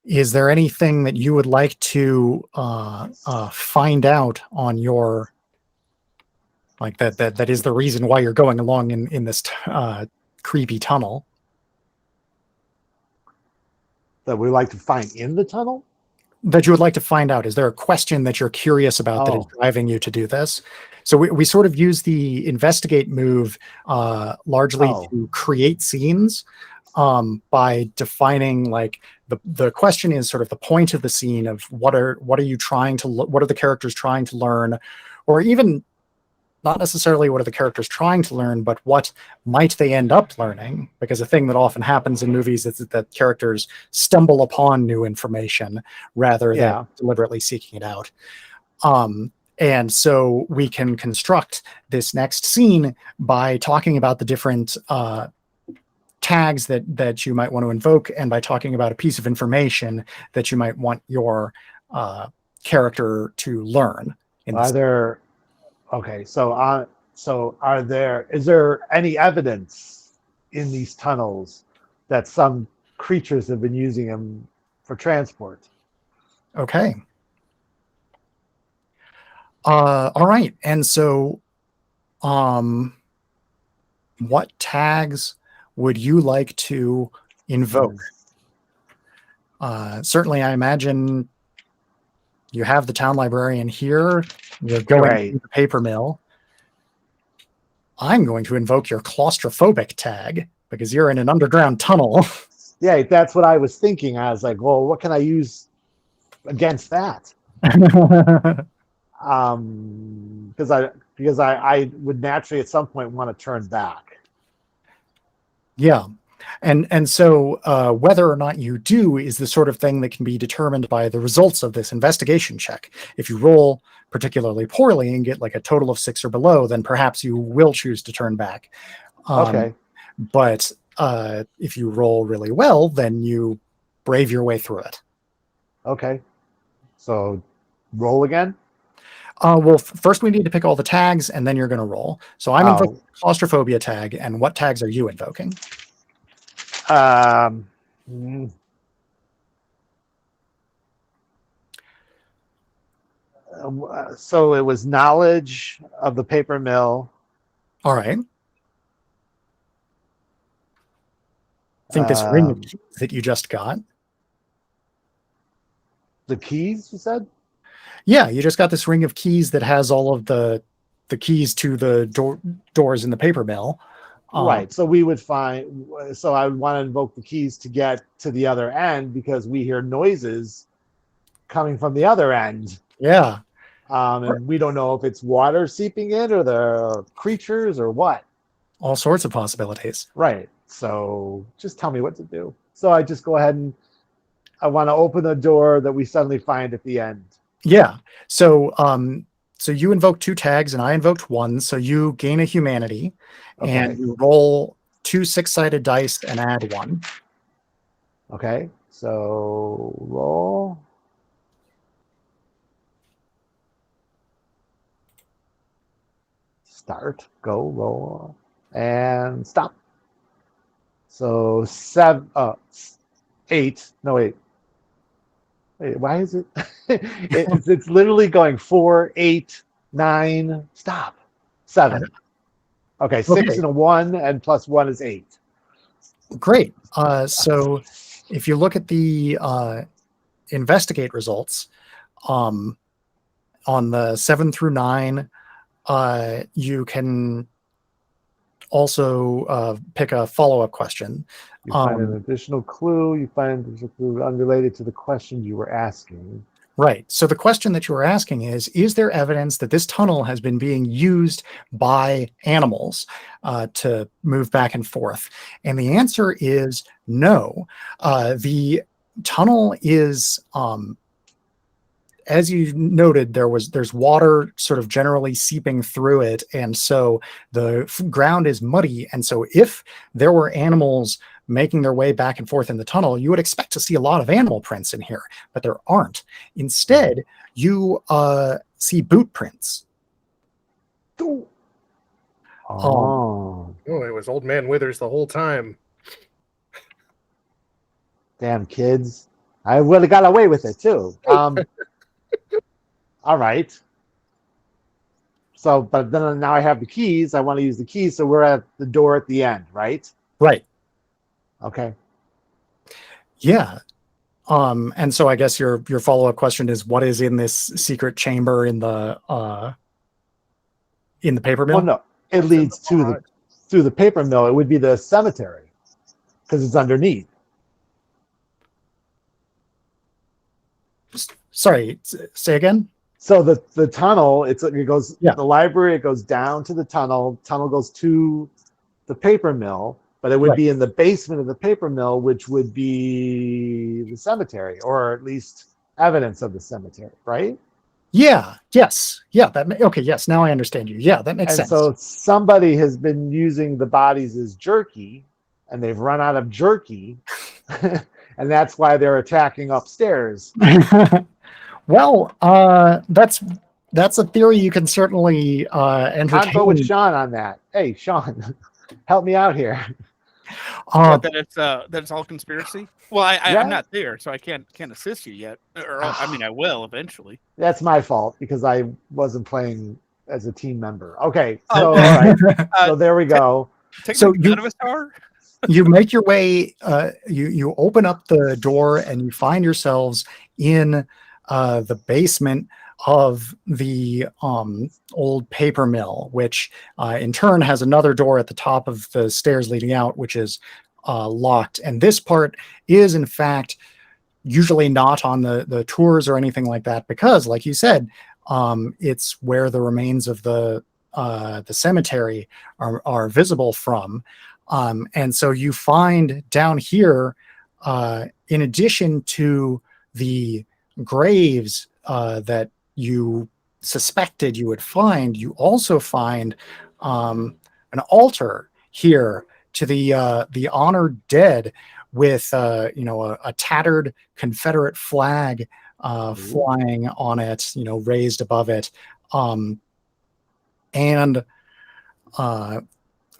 Is there anything that you would like to find out on your like that is the reason why you're going along in this creepy tunnel? That we like to find in the tunnel? That you would like to find out? Is there a question that you're curious about that is driving you to do this? So we sort of use the investigate move largely to create scenes by defining like the question is sort of the point of the scene of what are the characters trying to learn, or even not necessarily what are the characters trying to learn, but what might they end up learning? Because a thing that often happens in movies is that characters stumble upon new information rather than deliberately seeking it out. And so we can construct this next scene by talking about the different tags that you might want to invoke, and by talking about a piece of information that you might want your character to learn. Okay, so is there any evidence in these tunnels that some creatures have been using them for transport? Okay. All right. And so, what tags would you like to invoke? Certainly, I imagine you have the town librarian here. You're going to the paper mill. I'm going to invoke your claustrophobic tag because you're in an underground tunnel. Yeah, that's what I was thinking. I was like, well, what can I use against that? Because I would naturally at some point want to turn back. Yeah. And so whether or not you do is the sort of thing that can be determined by the results of this investigation check. If you roll particularly poorly and get like a total of 6 or below, then perhaps you will choose to turn back. Okay. But if you roll really well, then you brave your way through it. Okay. So roll again? Well, first we need to pick all the tags, and then you're going to roll. So I'm invoking claustrophobia tag, and what tags are you invoking? So it was knowledge of the paper mill. All right. I think this ring of keys that you just got. The keys, you said? Yeah, you just got this ring of keys that has all of the keys to the doors in the paper mill. Right. So we would find. So I would want to invoke the keys to get to the other end because we hear noises coming from the other end. Yeah. And we don't know if it's water seeping in or the creatures or what. All sorts of possibilities. Right. So just tell me what to do. So I just go ahead and I want to open the door that we suddenly find at the end. Yeah. So so you invoked 2 tags and I invoked 1. So you gain a humanity and you roll 2 6-sided dice and add 1. Okay. So roll. Start, go, roll, and stop. So 8. No, wait. Wait, why is it? It's literally going 4, 8, 9, stop. 7. Okay, 6 and a 1, and plus 1 is 8. Great. So if you look at the investigate results, on the 7 through 9, you can also pick a follow-up question. You find an additional clue. You find an additional clue unrelated to the question you were asking. Right. So the question that you were asking is there evidence that this tunnel has been being used by animals to move back and forth? And the answer is no. The tunnel is, as you noted, there's water sort of generally seeping through it. And so the ground is muddy. And so if there were animals making their way back and forth in the tunnel, you would expect to see a lot of animal prints in here, but there aren't. Instead, you see boot prints. Oh, it was Old Man Withers the whole time. Damn kids. I would have got away with it too. All right. So, but then now I have the keys. I want to use the keys. So we're at the door at the end, right? Right. Okay. Yeah. And so I guess your follow-up question is, what is in this secret chamber in the paper mill? Well, no, it leads to through the paper mill. It would be the cemetery because it's underneath. Sorry, say again. So the tunnel, it goes the library. It goes down to the tunnel. Tunnel goes to the paper mill. But it would be in the basement of the paper mill, which would be the cemetery, or at least evidence of the cemetery, right? Yeah. Yes. Yeah. Okay. Yes. Now I understand you. Yeah, that makes sense. So somebody has been using the bodies as jerky, and they've run out of jerky, and that's why they're attacking upstairs. Well, that's a theory you can certainly entertain. I'll go with Sean on that. Hey, Sean, help me out here. That it's all conspiracy. Well, I'm not there, so I can't assist you yet. Or I mean, I will eventually. That's my fault because I wasn't playing as a team member. Okay, so all right, so there we go. So you make your way. You open up the door and you find yourselves in the basement of the old paper mill, which in turn has another door at the top of the stairs leading out, which is locked. And this part is, in fact, usually not on the tours or anything like that, because, like you said, it's where the remains of the cemetery are visible from. And so you find down here, in addition to the graves that you suspected you would find, you also find an altar here to the honored dead, with a tattered Confederate flag flying on it, raised above it, and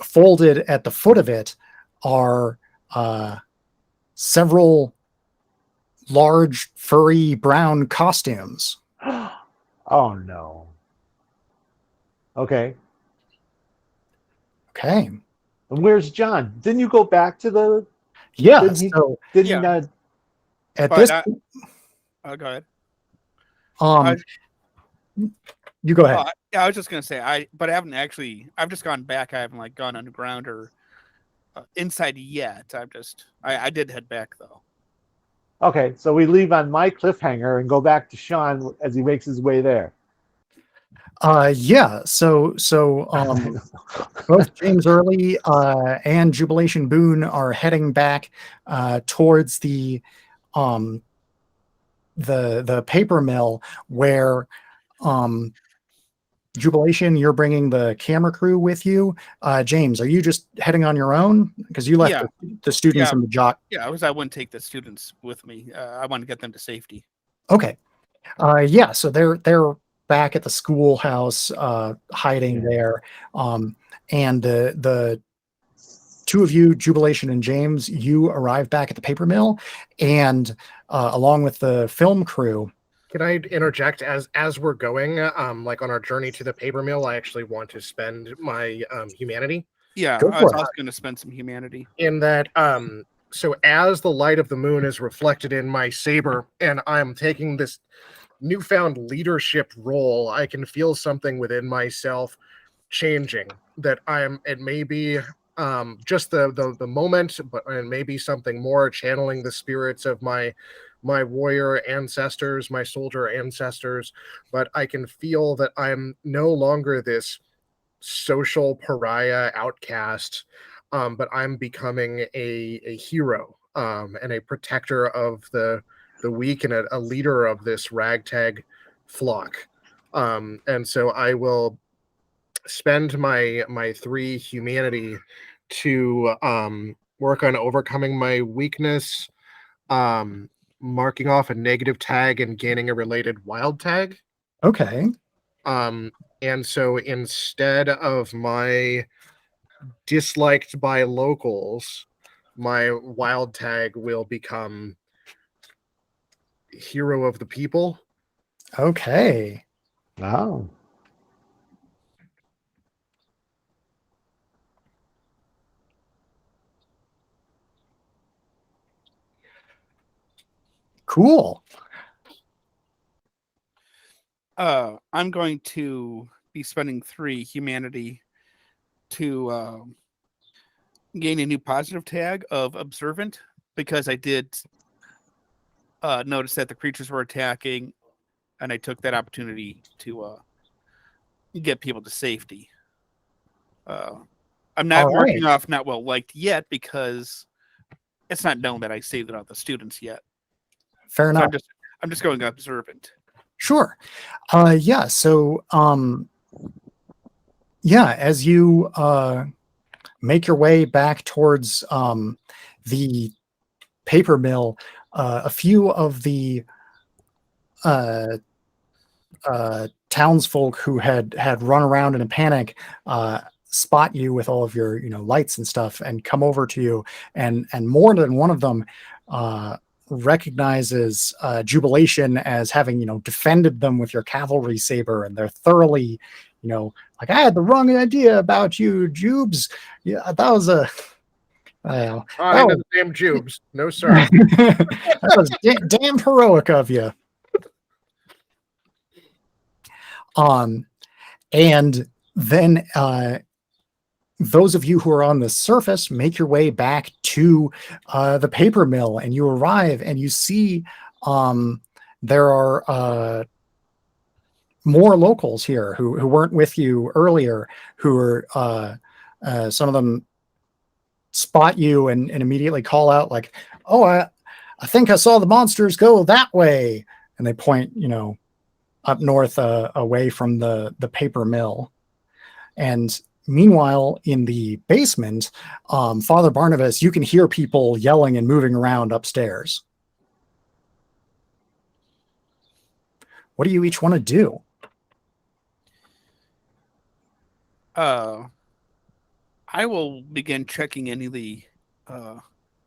folded at the foot of it are several large furry brown costumes. Oh no. Okay. Okay. And where's John? Didn't you go back to the? Yeah. Didn't he, So didn't he Yeah. not? at But this, go ahead. you go ahead. Yeah, I was just gonna say I haven't actually. I've just gone back. I haven't gone underground or inside yet. I did head back though. Okay, so we leave on my cliffhanger and go back to Sean as he makes his way there. Yeah. So both James Early and Jubilation Boone are heading back towards the paper mill, where Jubilation, you're bringing the camera crew with you. James, are you just heading on your own? Because you left the students and the jock. Yeah, I wouldn't take the students with me. I want to get them to safety. Okay. Yeah. So they're back at the schoolhouse, hiding there. And the two of you, Jubilation and James, you arrive back at the paper mill, and along with the film crew. Can I interject as we're going, like on our journey to the paper mill? I actually want to spend my humanity. Yeah, Go I was for it. also going to spend some humanity. In that, so as the light of the moon is reflected in my saber, and I'm taking this newfound leadership role, I can feel something within myself changing. That it may be just the moment, but it may be something more, channeling the spirits of my warrior ancestors, my soldier ancestors, but I can feel that I'm no longer this social pariah outcast, but I'm becoming a hero, and a protector of the weak, and a leader of this ragtag flock. And so I will spend my 3 humanity to work on overcoming my weakness, marking off a negative tag and gaining a related wild tag. Okay. And so instead of my disliked by locals, my wild tag will become hero of the people. Okay. Oh. Cool. I'm going to be spending 3 humanity to gain a new positive tag of observant, because I did notice that the creatures were attacking, and I took that opportunity to get people to safety. I'm not marking off not well liked yet, because it's not known that I saved out the students yet. Fair enough. I'm just going observant. Sure. Yeah. So, yeah, as you make your way back towards the paper mill, a few of the townsfolk who had run around in a panic spot you with all of your lights and stuff, and come over to you, and more than one of them recognizes Jubilation as having defended them with your cavalry saber, and they're thoroughly like, I had the wrong idea about you, Jubes. Yeah, that was a I know the damn Jubes. No sir. that was damn heroic of you. And then those of you who are on the surface make your way back to the paper mill, and you arrive and you see there are more locals here who weren't with you earlier, who are some of them spot you and immediately call out like, oh, I think I saw the monsters go that way. And they point, up north away from the paper mill. And meanwhile, in the basement, Father Barnabas, you can hear people yelling and moving around upstairs. What do you each want to do? I will begin checking any of the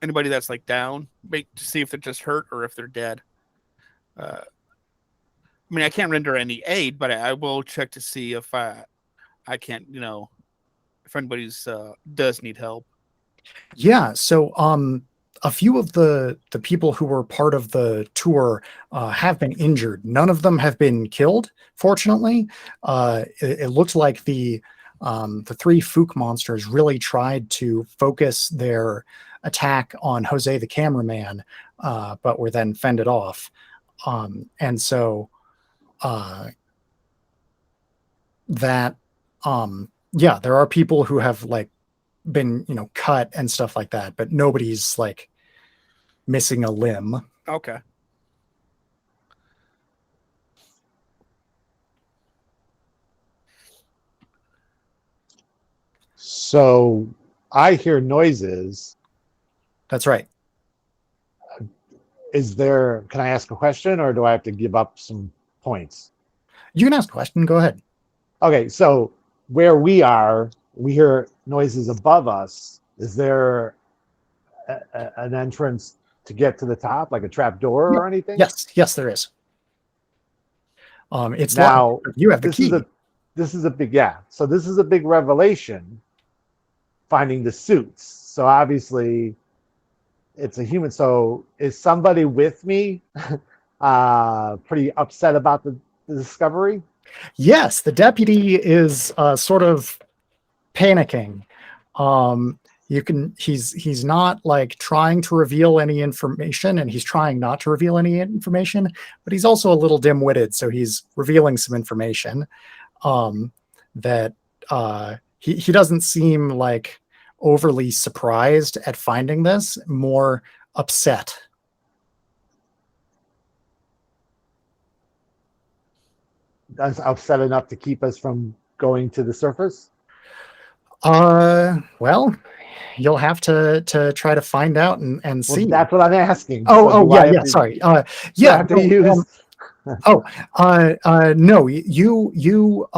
anybody that's like down, to see if they're just hurt or if they're dead. I mean, I can't render any aid, but I will check to see if I can't, if anybody's does need help. Yeah, so a few of the people who were part of the tour have been injured. None of them have been killed, fortunately. It looked like the three Fook monsters really tried to focus their attack on Jose the cameraman, but were then fended off. And so there are people who have like been, cut and stuff like that, but nobody's like missing a limb. Okay. So I hear noises. That's right. Can I ask a question, or do I have to give up some points? You can ask a question. Go ahead. Okay, so where we are, we hear noises above us. Is there an entrance to get to the top, like a trap door or anything? Yes, there is. It's now locked. You have the key. This is a big revelation, finding the suits. So obviously it's a human. So is somebody with me pretty upset about the discovery? Yes, the deputy is sort of panicking. He's not like trying to reveal any information, and he's trying not to reveal any information, but he's also a little dim-witted, so he's revealing some information that he doesn't seem like overly surprised at finding this, more upset. That's upset enough to keep us from going to the surface? Well, you'll have to try to find out and see. That's what I'm asking. Sorry. No, you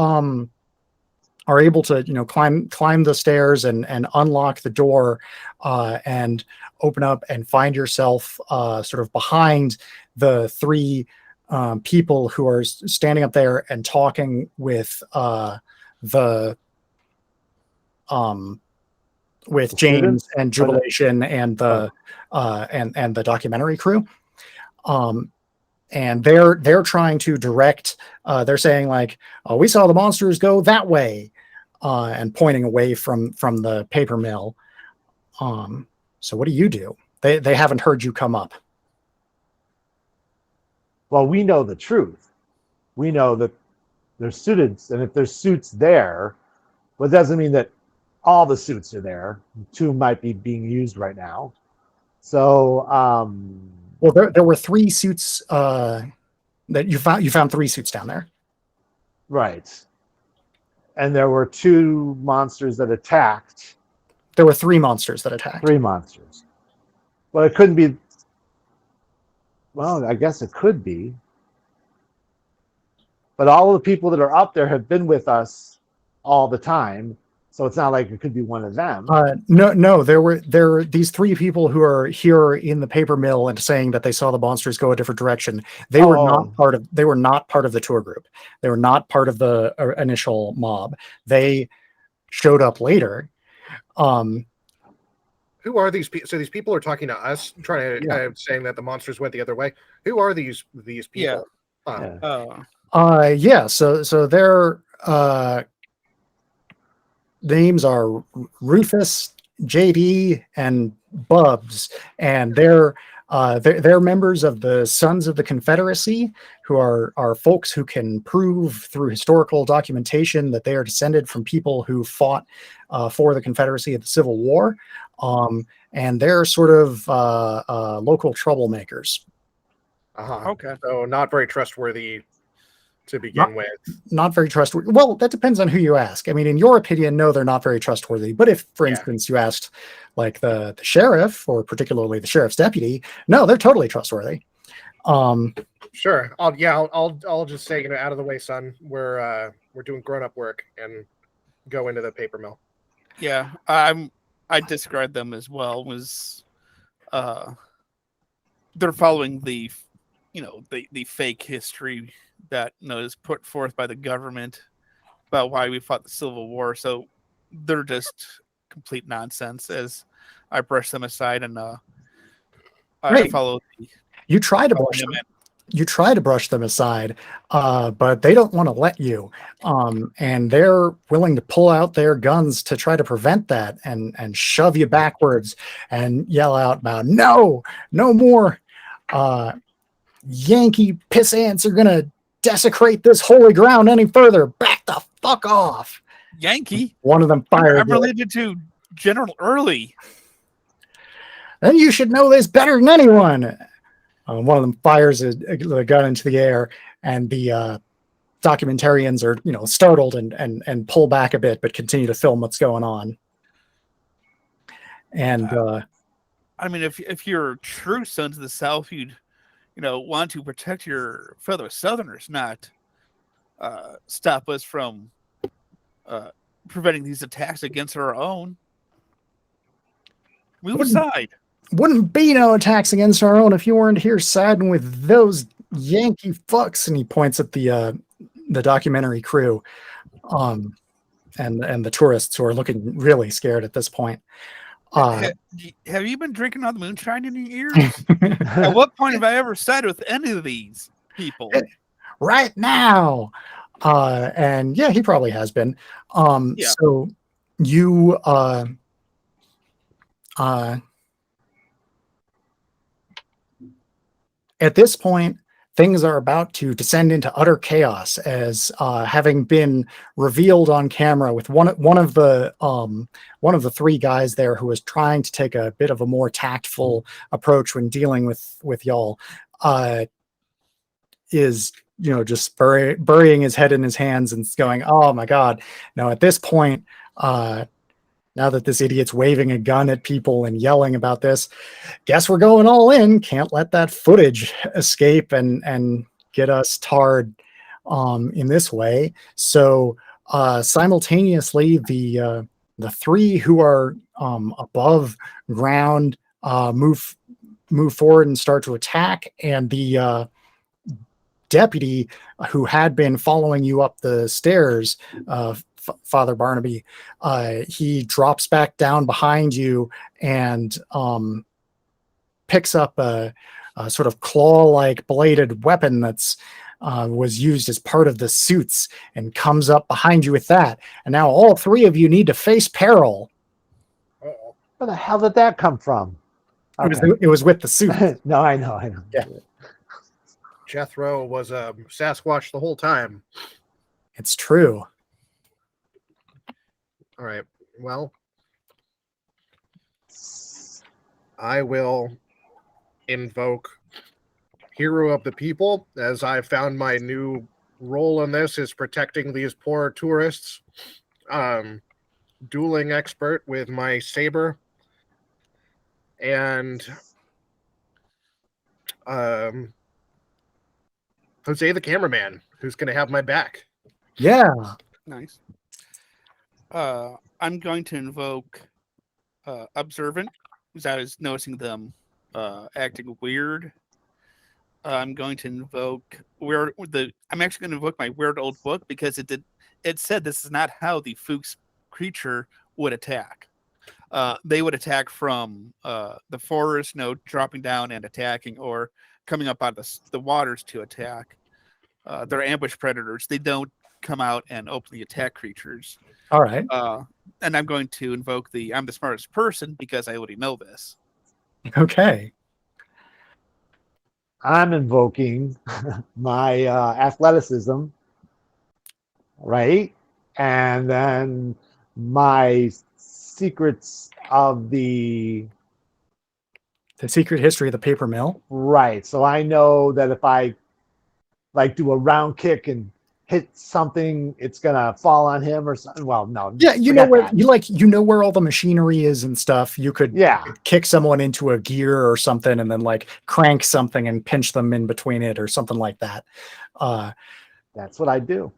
are able to climb the stairs and unlock the door and open up and find yourself sort of behind the three people who are standing up there and talking with James and Jubilation and the and the documentary crew. And they're trying to direct. They're saying like, "Oh, we saw the monsters go that way," and pointing away from the paper mill. So what do you do? They haven't heard you come up. Well, we know the truth. We know that there's students, and if there's suits there, well, it doesn't mean that all the suits are there. Two might be being used right now. So, well, there were three suits that you found. You found three suits down there, right? And there were two monsters that attacked. There were three monsters that attacked. Three monsters. Well, it couldn't be. Well, I guess it could be. But all of the people that are up there have been with us all the time. So it's not like it could be one of them. No. There were these three people who are here in the paper mill and saying that they saw the monsters go a different direction. They were not part of the tour group. They were not part of the initial mob. They showed up later. Who are these people? So these people are talking to us, trying to saying that the monsters went the other way. Who are these people? So they're names are Rufus, JD, and Bubs, and they're members of the Sons of the Confederacy, who are folks who can prove through historical documentation that they are descended from people who fought for the Confederacy at the Civil War, and they're sort of local troublemakers. Okay. So not very trustworthy to begin with. Not very trustworthy. Well, that depends on who you ask. I mean, in your opinion, no, they're not very trustworthy. But if, for instance, you asked like the sheriff, or particularly the sheriff's deputy, no, they're totally trustworthy. Sure. I'll just say, out of the way, son. We're doing grown-up work and go into the paper mill. Yeah, I described them as well. They're following the fake history that is put forth by the government about why we fought the Civil War. So they're just complete nonsense. As I brush them aside and I follow. You try to brush them. You try to brush them aside, but they don't want to let you. And they're willing to pull out their guns to try to prevent that, and shove you backwards and yell out about no more. Yankee pissants are gonna desecrate this holy ground any further. Back the fuck off. Yankee? One of them fired. I'm related to General Early. Then you should know this better than anyone. One of them fires a gun into the air, and the documentarians are startled and pull back a bit, but continue to film what's going on. And I mean, if you're true sons of the South, you'd want to protect your fellow Southerners, not stop us from preventing these attacks against our own. Move aside. Wouldn't be no attacks against our own if you weren't here siding with those Yankee fucks. And he points at the documentary crew, and the tourists who are looking really scared at this point. Have you been drinking all the moonshine in your ears? At what point have I ever sided with any of these people? Right now. And yeah, he probably has been. So you at this point, things are about to descend into utter chaos, as having been revealed on camera with one of the three guys there who was trying to take a bit of a more tactful approach when dealing with y'all, is just burying his head in his hands and going, oh my god. Now at this point, now that this idiot's waving a gun at people and yelling about this, guess we're going all in. Can't let that footage escape and get us tarred in this way. So simultaneously, the three who are above ground move forward and start to attack, and the deputy who had been following you up the stairs, Father Barnaby, he drops back down behind you and picks up a sort of claw-like bladed weapon that's was used as part of the suits, and comes up behind you with that. And now all three of you need to face peril. Uh-oh. Where the hell did that come from? It was with the suit. No, I know. Yeah. Jethro was a Sasquatch the whole time. It's true. All right. Well, I will invoke Hero of the People, as I found my new role in this is protecting these poor tourists. Dueling expert with my saber. And Jose the cameraman, who's going to have my back. Yeah. Nice. I'm going to invoke Observant, because I was noticing them acting weird. I'm going to invoke I'm actually going to invoke my Weird Old Book, because it said this is not how the Fuchs creature would attack. They would attack from the forest, dropping down and attacking, or coming up out of the waters to attack. They're ambush predators. They don't come out and openly attack creatures. All right. and I'm going to invoke I'm the smartest person because I already know this. Okay. I'm invoking my athleticism, right? And then my secrets of the secret history of the paper mill. right. So I know that if I like do a round kick and hit something, it's gonna fall on him or something. Well, no. Yeah, you know forget where that. you know where all the machinery is and stuff. You could Yeah, kick someone into a gear or something and then like crank something and pinch them in between it or something like that. that's what I do.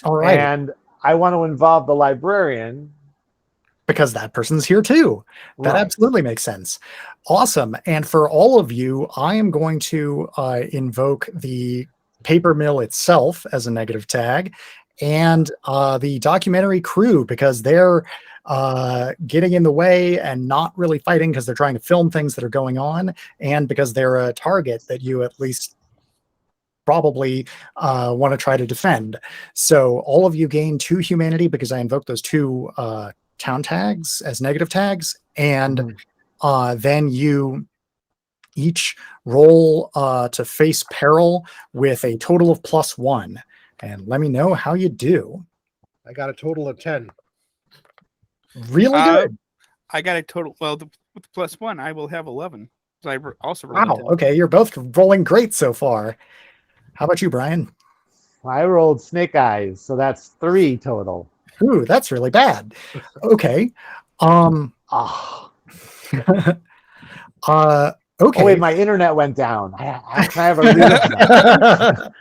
All right. And I want to involve the librarian. Because that person's here too. That Right. absolutely makes sense. Awesome. And for all of you, I am going to invoke the paper mill itself as a negative tag and the documentary crew because they're getting in the way and not really fighting because they're trying to film things that are going on and because they're a target that you at least probably want to try to defend. So all of you gain 2 humanity because I invoked those 2 town tags as negative tags, and then you each roll to face peril with a total of +1, and let me know how you do. I got a total of 10. Really good. I got a total. Well, with the +1, I will have 11. So I also rolled Wow. a 10. Okay, you're both rolling great so far. How about you, Brian? I rolled snake eyes, so that's 3 total. Ooh, that's really bad. Okay. Oh. Okay. Oh wait, my internet went down. Can I have a reader?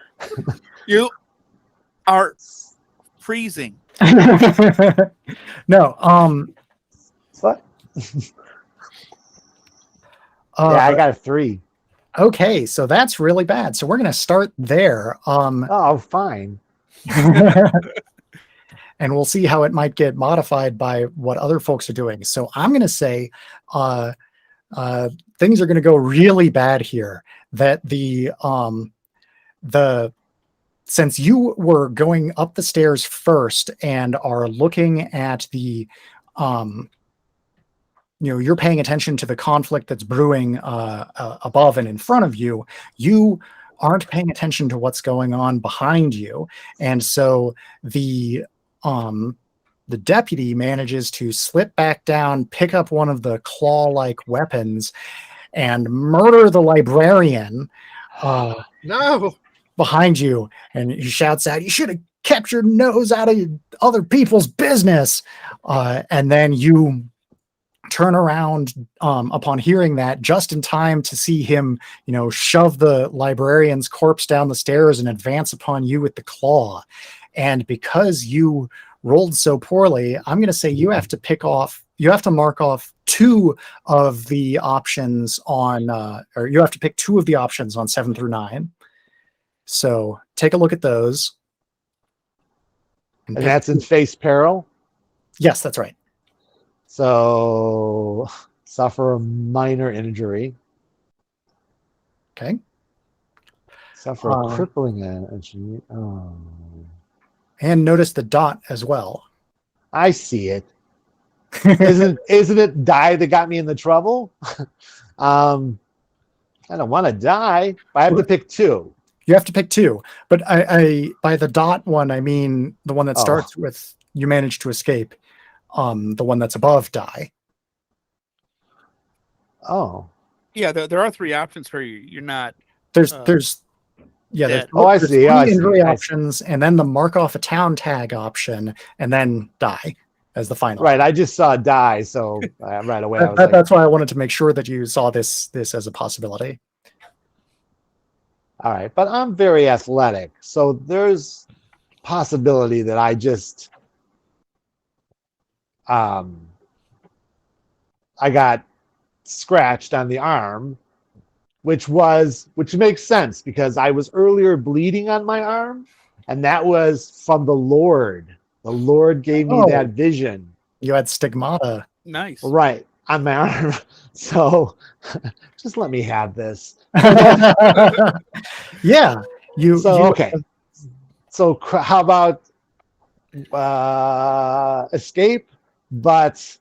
You are freezing. No. What? Yeah, I got a 3. Okay, so that's really bad. So we're going to start there. Oh, fine. And we'll see how it might get modified by what other folks are doing. So I'm going to say things are going to go really bad here. That the since you were going up the stairs first and are looking at the you're paying attention to the conflict that's brewing above and in front of you. You aren't paying attention to what's going on behind you, and so the deputy manages to slip back down, pick up one of the claw-like weapons, and murder the librarian No. behind you. And he shouts out, "You should have kept your nose out of other people's business." And then you turn around upon hearing that just in time to see him, shove the librarian's corpse down the stairs and advance upon you with the claw. And because you rolled so poorly, I'm going to say you have to mark off 2 of the options on, or you have to pick 2 of the options on 7 through 9. So take a look at those. And that's in face peril? Yes, that's right. So suffer a minor injury. Okay. Suffer a crippling injury. Oh. And notice the dot as well. I see it. Isn't it die that got me in the trouble? I don't want to die, but I have to pick 2. You have to pick 2. But I by the dot one, I mean the one that starts with you managed to escape. The one that's above die. Oh. Yeah, there are 3 options where you're not. There's I there's see. 3 injury options, and then the mark off a town tag option, and then die as the final. Right, I just saw die, so right away I was that's why I wanted to make sure that you saw this as a possibility. All right, but I'm very athletic, so there's possibility that I just I got scratched on the arm, which makes sense because I was earlier bleeding on my arm, and that was from the Lord. The Lord gave me that vision. You had stigmata. Nice. Right, on my arm. So just let me have this. Yeah. Okay. So how about escape? but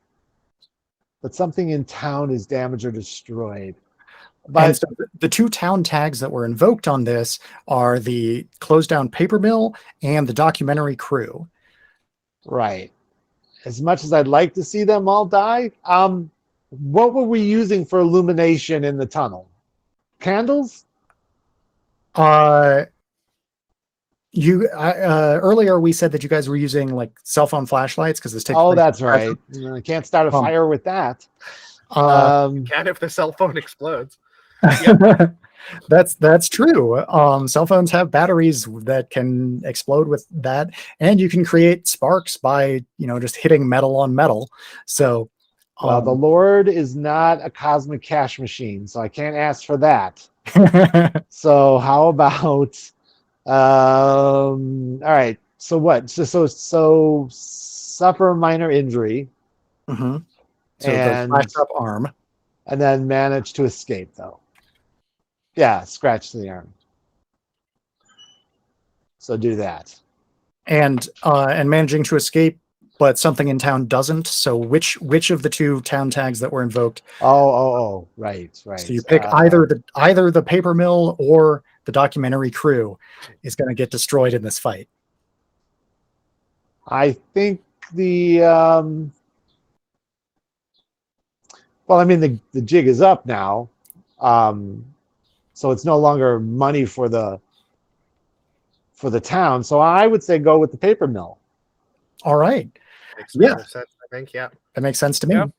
something in town is damaged or destroyed. And But so the two town tags that were invoked on this are the closed down paper mill and the documentary crew. right, as much as I'd like to see them all die, what were we using for illumination in the tunnel? Candles? Earlier we said that you guys were using like cell phone flashlights because this takes Oh, place that's in the right. present. I can't start a fire with that. Can if the cell phone explodes. That's true. Cell phones have batteries that can explode with that, and you can create sparks by just hitting metal on metal. So, Well, the Lord is not a cosmic cash machine, so I can't ask for that. So how about all right. So what? So suffer minor injury. Mhm. So the And slashed up arm. and then manage to escape though. Yeah, scratch the arm. So do that. And managing to escape, but something in town doesn't. So which of the two town tags that were invoked? Oh, right. So you pick either the paper mill or the documentary crew is going to get destroyed in this fight. I think the well, I mean the jig is up now. So it's no longer money for the town. So I would say go with the paper mill. All right. Makes Yeah. sense, I think. Yeah. That makes sense to me. Yep.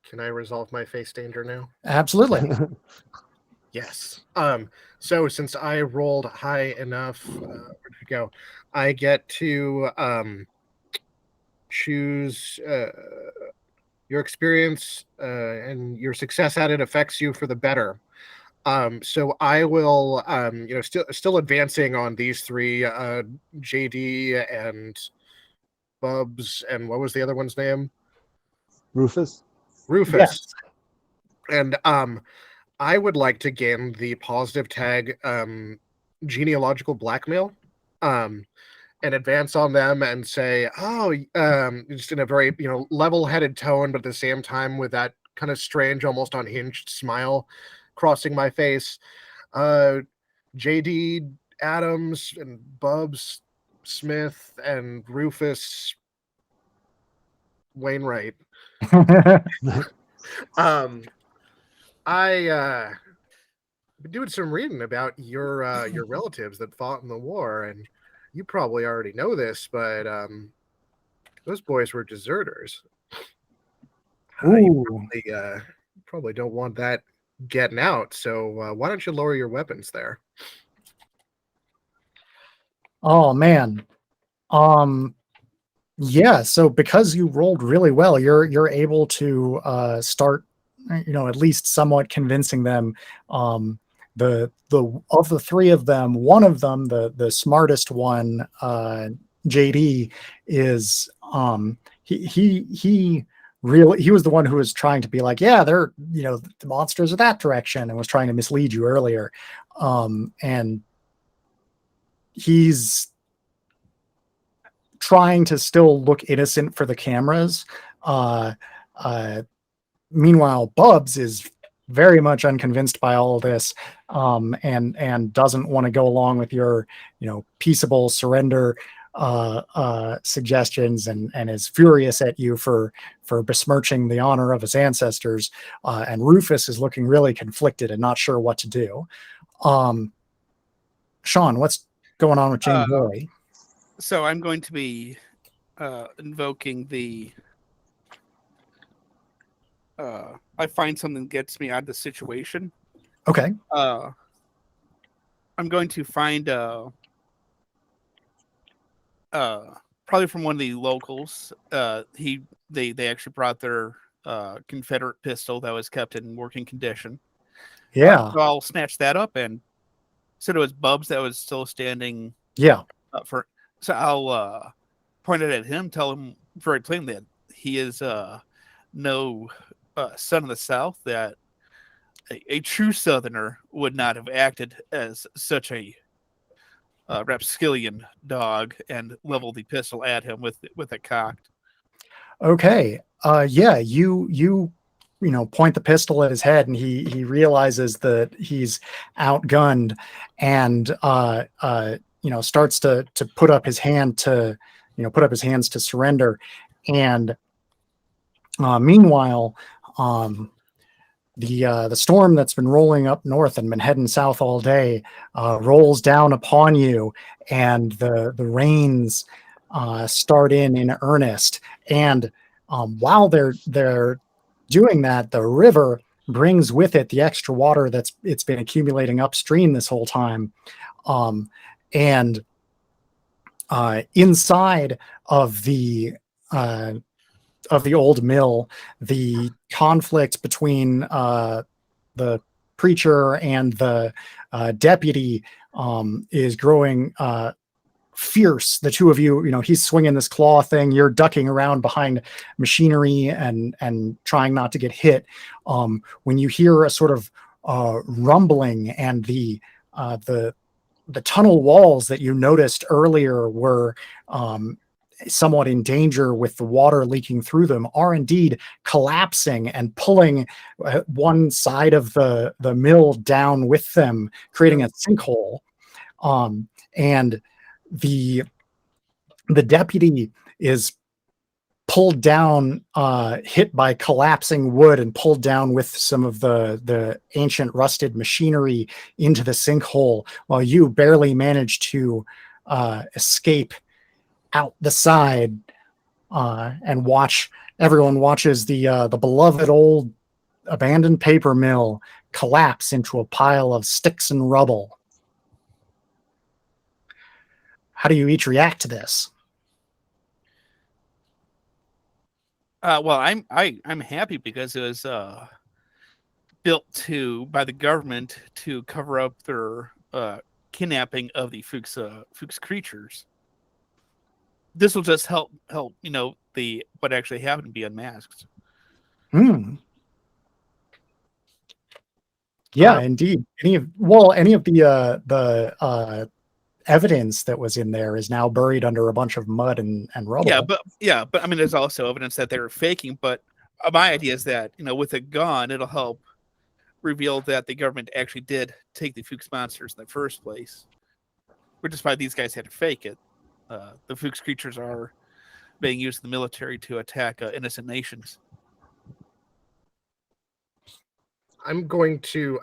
Can I resolve my face danger now? Absolutely. Yes. So since I rolled high enough, where did it go? I get to choose your experience and your success at it affects you for the better. So I will, still advancing on these three, JD and Bubs, and what was the other one's name? Rufus. Rufus. And I would like to gain the positive tag genealogical blackmail, and advance on them and say, just in a very level-headed tone, but at the same time with that kind of strange, almost unhinged smile crossing my face. JD Adams and Bubs Smith and Rufus Wainwright. I been doing some reading about your relatives that fought in the war, and you probably already know this, but those boys were deserters. You probably don't want that getting out, so why don't you lower your weapons there? Oh man. Yeah, so because you rolled really well, you're able to start at least somewhat convincing them. The of the three of them, one of them, the smartest one, JD, is he really, he was the one who was trying to be like, yeah, they're the monsters are that direction, and was trying to mislead you earlier. And he's trying to still look innocent for the cameras. Meanwhile, Bubs is very much unconvinced by all of this, and doesn't want to go along with your peaceable surrender suggestions, and is furious at you for besmirching the honor of his ancestors. And Rufus is looking really conflicted and not sure what to do. Sean, what's going on with Jane Boy? So I'm going to be invoking the I find something that gets me out of the situation. Okay. I'm going to find probably from one of the locals. They actually brought their Confederate pistol that was kept in working condition. Yeah. So I'll snatch that up, and so it was Bubs that was still standing. Yeah. So I'll point it at him, tell him very plainly that he is no son of the South, that a true Southerner would not have acted as such a rapscallion dog and level the pistol at him with it cocked. Okay. Yeah, you point the pistol at his head, and he realizes that he's outgunned, and starts to put up his hand to put up his hands to surrender. And meanwhile, the storm that's been rolling up north and been heading south all day rolls down upon you, and the rains start in earnest. And while they're doing that, the river brings with it the extra water it's been accumulating upstream this whole time. And inside of the old mill, the conflict between the preacher and the deputy is growing fierce. The two of you, he's swinging this claw thing, you're ducking around behind machinery and trying not to get hit. When you hear a sort of rumbling, and the tunnel walls that you noticed earlier were somewhat in danger with the water leaking through them are indeed collapsing and pulling one side of the mill down with them, creating a sinkhole. And the deputy is pulled down, hit by collapsing wood, and pulled down with some of the ancient rusted machinery into the sinkhole, while you barely manage to escape out the side, and everyone watches the beloved old abandoned paper mill collapse into a pile of sticks and rubble. How do you each react to this? Well, I'm happy because it was built by the government to cover up their kidnapping of the Fuchs creatures. This will just help what actually happened be unmasked. Yeah, indeed. Any of the evidence that was in there is now buried under a bunch of mud and rubble. But I mean, there's also evidence that they were faking. But my idea is that with a gun, it'll help reveal that the government actually did take the Fuchs monsters in the first place, which is why these guys had to fake it. The Fuchs creatures are being used in the military to attack innocent nations. I'm going to.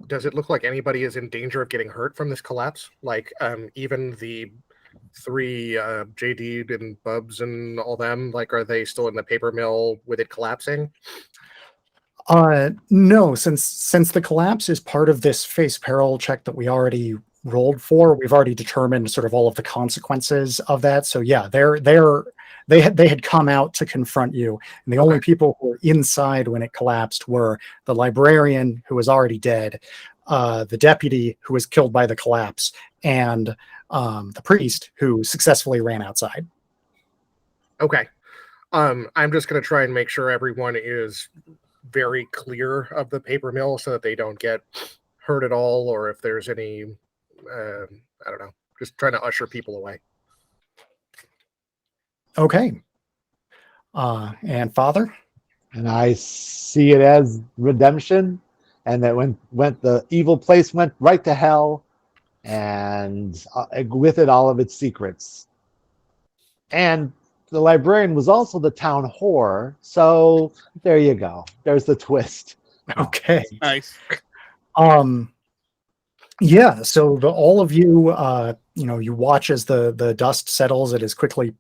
Does it look like anybody is in danger of getting hurt from this collapse? Like, even the three JD and Bubs and all them. Like, are they still in the paper mill with it collapsing? No, since the collapse is part of this face peril check that we already rolled for, we've already determined sort of all of the consequences of that. So yeah, they had come out to confront you, and the only people who were inside when it collapsed were the librarian, who was already dead, the deputy, who was killed by the collapse, and the priest, who successfully ran outside. Okay. I'm just going to try and make sure everyone is very clear of the paper mill so that they don't get hurt at all, or if there's any, I don't know, just trying to usher people away. Okay. And Father? And I see it as redemption, and that when the evil place went right to hell, and with it all of its secrets. And the librarian was also the town whore, so there you go. There's the twist. Okay. Nice. Yeah, so all of you, you watch as the dust settles. It is quickly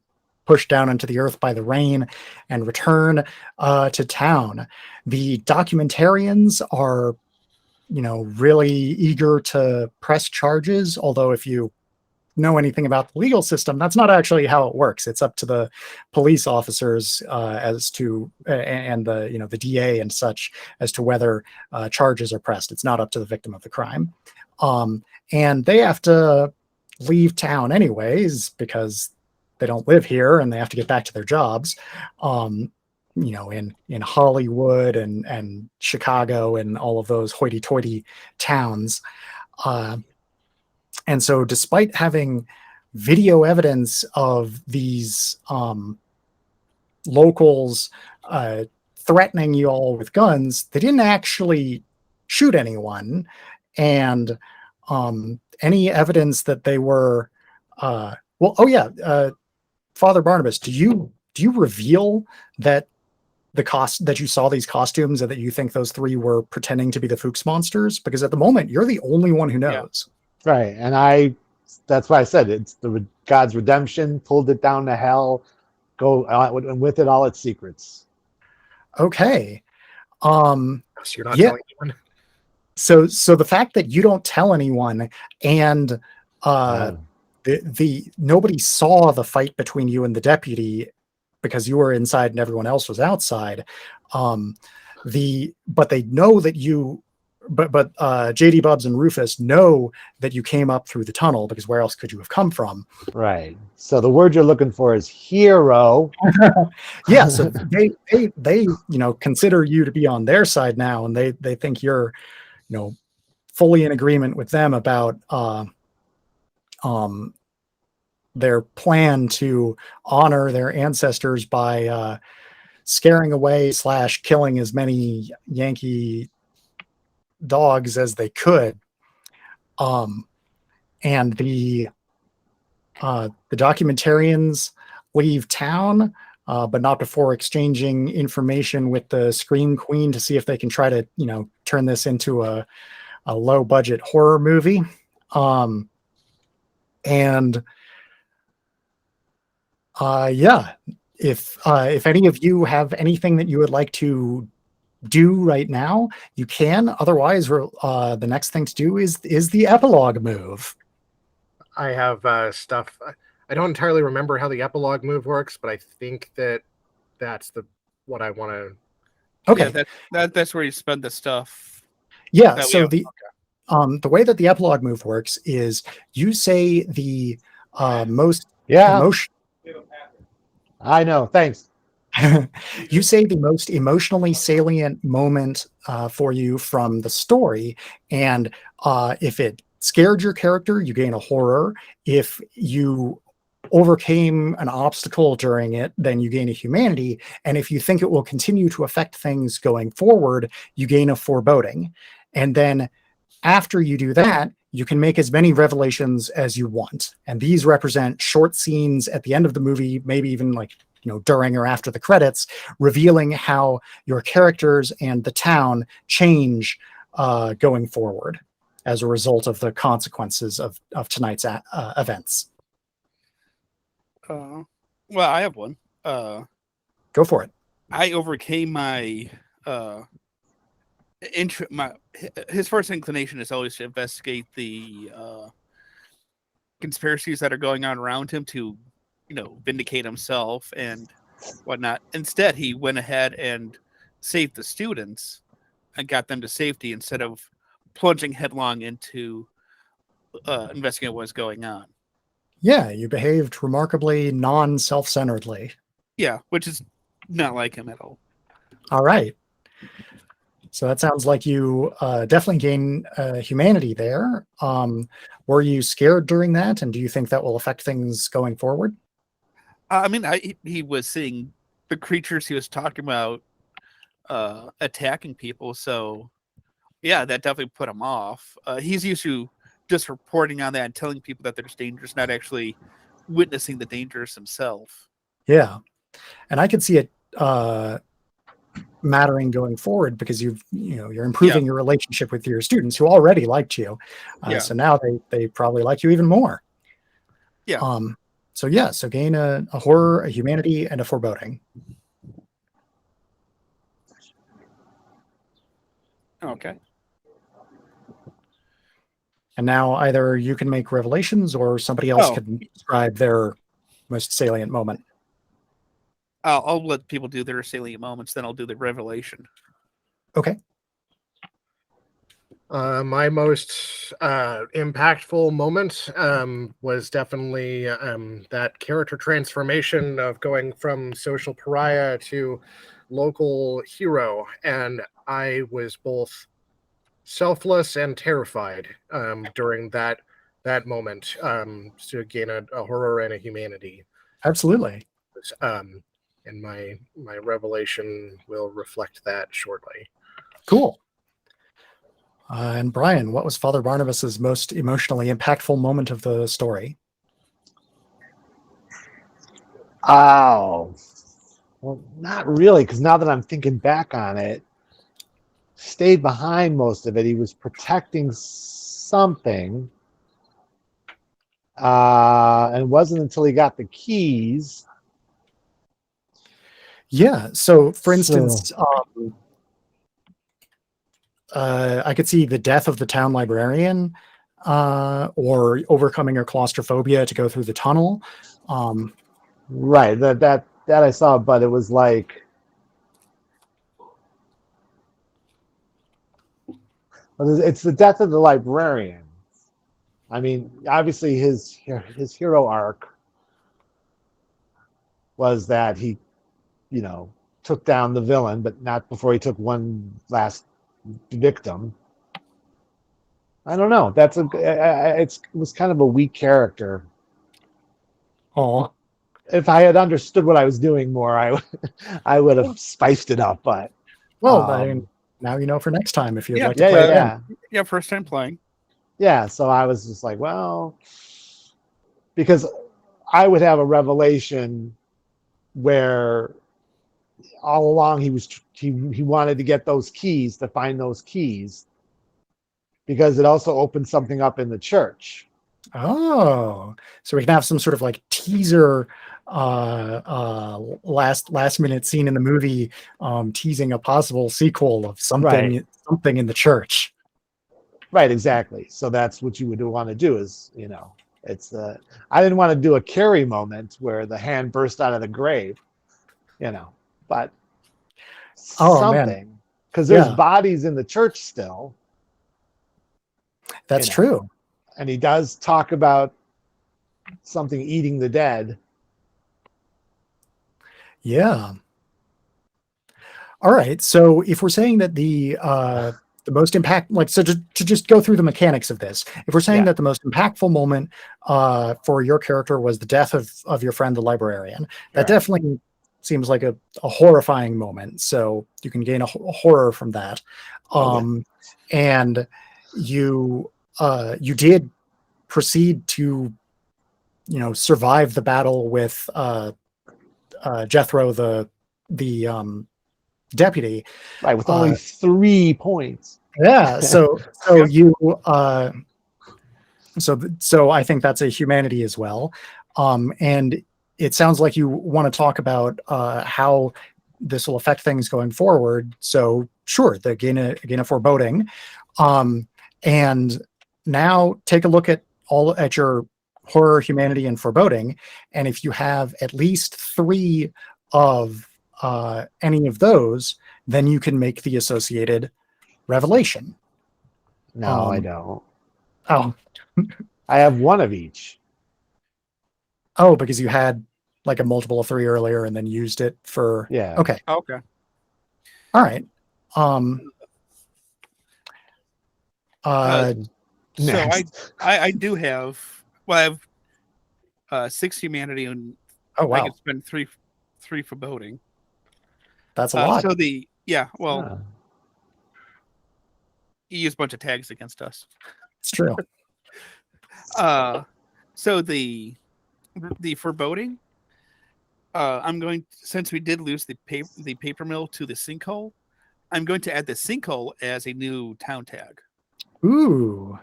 pushed down into the earth by the rain, and return to town. The documentarians are, really eager to press charges, although if you know anything about the legal system, that's not actually how it works. It's up to the police officers as to and the DA and such as to whether charges are pressed. It's not up to the victim of the crime, and they have to leave town anyways because they don't live here and they have to get back to their jobs. In Hollywood and Chicago and all of those hoity-toity towns. And so despite having video evidence of these locals threatening you all with guns, they didn't actually shoot anyone. And any evidence that they were Father Barnabas, do you reveal that that you saw these costumes and that you think those three were pretending to be the Fuchs monsters? Because at the moment you're the only one who knows. Right. And that's why I said it's God's redemption, pulled it down to hell, go with it all its secrets. Okay. So you're not telling anyone? So the fact that you don't tell anyone and the nobody saw the fight between you and the deputy because you were inside and everyone else was outside. But they know that you, but JD Bubs and Rufus know that you came up through the tunnel, because where else could you have come from? Right. So the word you're looking for is hero. Yeah. So they consider you to be on their side now, and they think you're fully in agreement with them about their plan to honor their ancestors by scaring away / killing as many Yankee dogs as they could. And the documentarians leave town, but not before exchanging information with the Scream Queen to see if they can try to turn this into a low budget horror movie. If any of you have anything that you would like to do right now, you can. Otherwise, the next thing to do is the epilogue move. I have stuff. I don't entirely remember how the epilogue move works, but I think that's what I want to. Okay, yeah, that's where you spend the stuff. Yeah. So the way that the epilogue move works is you say the most emotion. I know. Thanks. You say the most emotionally salient moment for you from the story, and if it scared your character, you gain a horror. If you overcame an obstacle during it, then you gain a humanity. And if you think it will continue to affect things going forward, you gain a foreboding. And then after you do that, you can make as many revelations as you want. And these represent short scenes at the end of the movie, maybe even during or after the credits, revealing how your characters and the town change going forward as a result of the consequences of tonight's events. Well, I have one. Go for it. I overcame my his first inclination is always to investigate the conspiracies that are going on around him to vindicate himself and whatnot. Instead, he went ahead and saved the students and got them to safety instead of plunging headlong into investigating what was going on. Yeah, you behaved remarkably non-self-centeredly. Yeah, which is not like him at all. All right. So that sounds like you definitely gain humanity there. Were you scared during that? And do you think that will affect things going forward? I mean, he was seeing the creatures he was talking about attacking people. So, yeah, that definitely put him off. He's used to just reporting on that and telling people that there's dangers, not actually witnessing the dangers himself. Yeah. And I could see it mattering going forward because you're improving your relationship with your students who already liked you. So now they probably like you even more. Yeah. So gain a horror, a humanity, and a foreboding. Okay. And now either you can make revelations or somebody else can describe their most salient moment. I'll let people do their salient moments, then I'll do the revelation. Okay. My most impactful moment was definitely that character transformation of going from social pariah to local hero. And I was both selfless and terrified during that that moment to gain a horror and a humanity. Absolutely. And my revelation will reflect that shortly. Cool. And Brian, what was Father Barnabas's most emotionally impactful moment of the story? Oh, well, not really, because now that I'm thinking back on it, stayed behind most of it. He was protecting something, and it wasn't until he got the keys. Yeah. So, for So- instance, I could see the death of the town librarian, or overcoming her claustrophobia to go through the tunnel. Right, that I saw, but it was like, it's the death of the librarian. I mean, obviously his hero arc was that he, took down the villain, but not before he took one last victim. I don't know. It was kind of a weak character. Oh, If I had understood what I was doing more, I would have spiced it up. But well, I mean, now you know for next time if you'd Yeah, like to play again. Yeah, first time playing. Yeah. So I was just like, well, because I would have a revelation where all along he wanted to get those keys, to find those keys, because it also opened something up in the church. Oh, so we can have some sort of like teaser, last minute scene in the movie, teasing a possible sequel of something in the church. Right, exactly. So that's what you would want to do is, it's I didn't want to do a Carrie moment where the hand burst out of the grave, but Oh, man. something, because there's Yeah. bodies in the church still. That's true. And he does talk about something eating the dead. Yeah. All right. So if we're saying that the most impact, like, so to just go through the mechanics of this, if we're saying Yeah. that the most impactful moment for your character was the death of your friend, the librarian, that Right. definitely seems like a horrifying moment. So you can gain a horror from that. And you did proceed to, survive the battle with Jethro, the deputy. Right, with only 3 points. Yeah. So you so I think that's a humanity as well. And it sounds like you want to talk about how this will affect things going forward. So sure, the gain a foreboding. And now take a look at your horror, humanity, and foreboding. And if you have at least 3 of any of those, then you can make the associated revelation. No, I don't. Oh, I have 1 of each. oh, because you had like a multiple of 3 earlier and then used it for. Yeah. Okay. Okay. All right. So Next. I do have. Well, I have 6 humanity, and Oh I wow, can spend three foreboding. that's a lot. So Ah. you use a bunch of tags against us. It's true. So the foreboding. I'm going, since we did lose the paper mill to the sinkhole, I'm going to add the sinkhole as a new town tag. Ooh.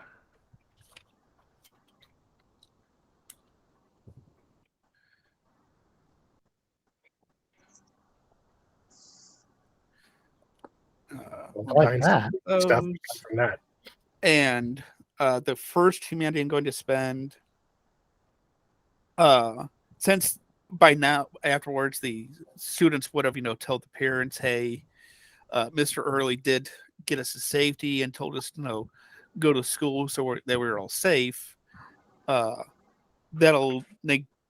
I like that. Stuff from that. And the first humanity I'm going to spend, since by now afterwards the students would have told the parents, hey, Mr. Early did get us to safety and told us go to school so that we were all safe. That'll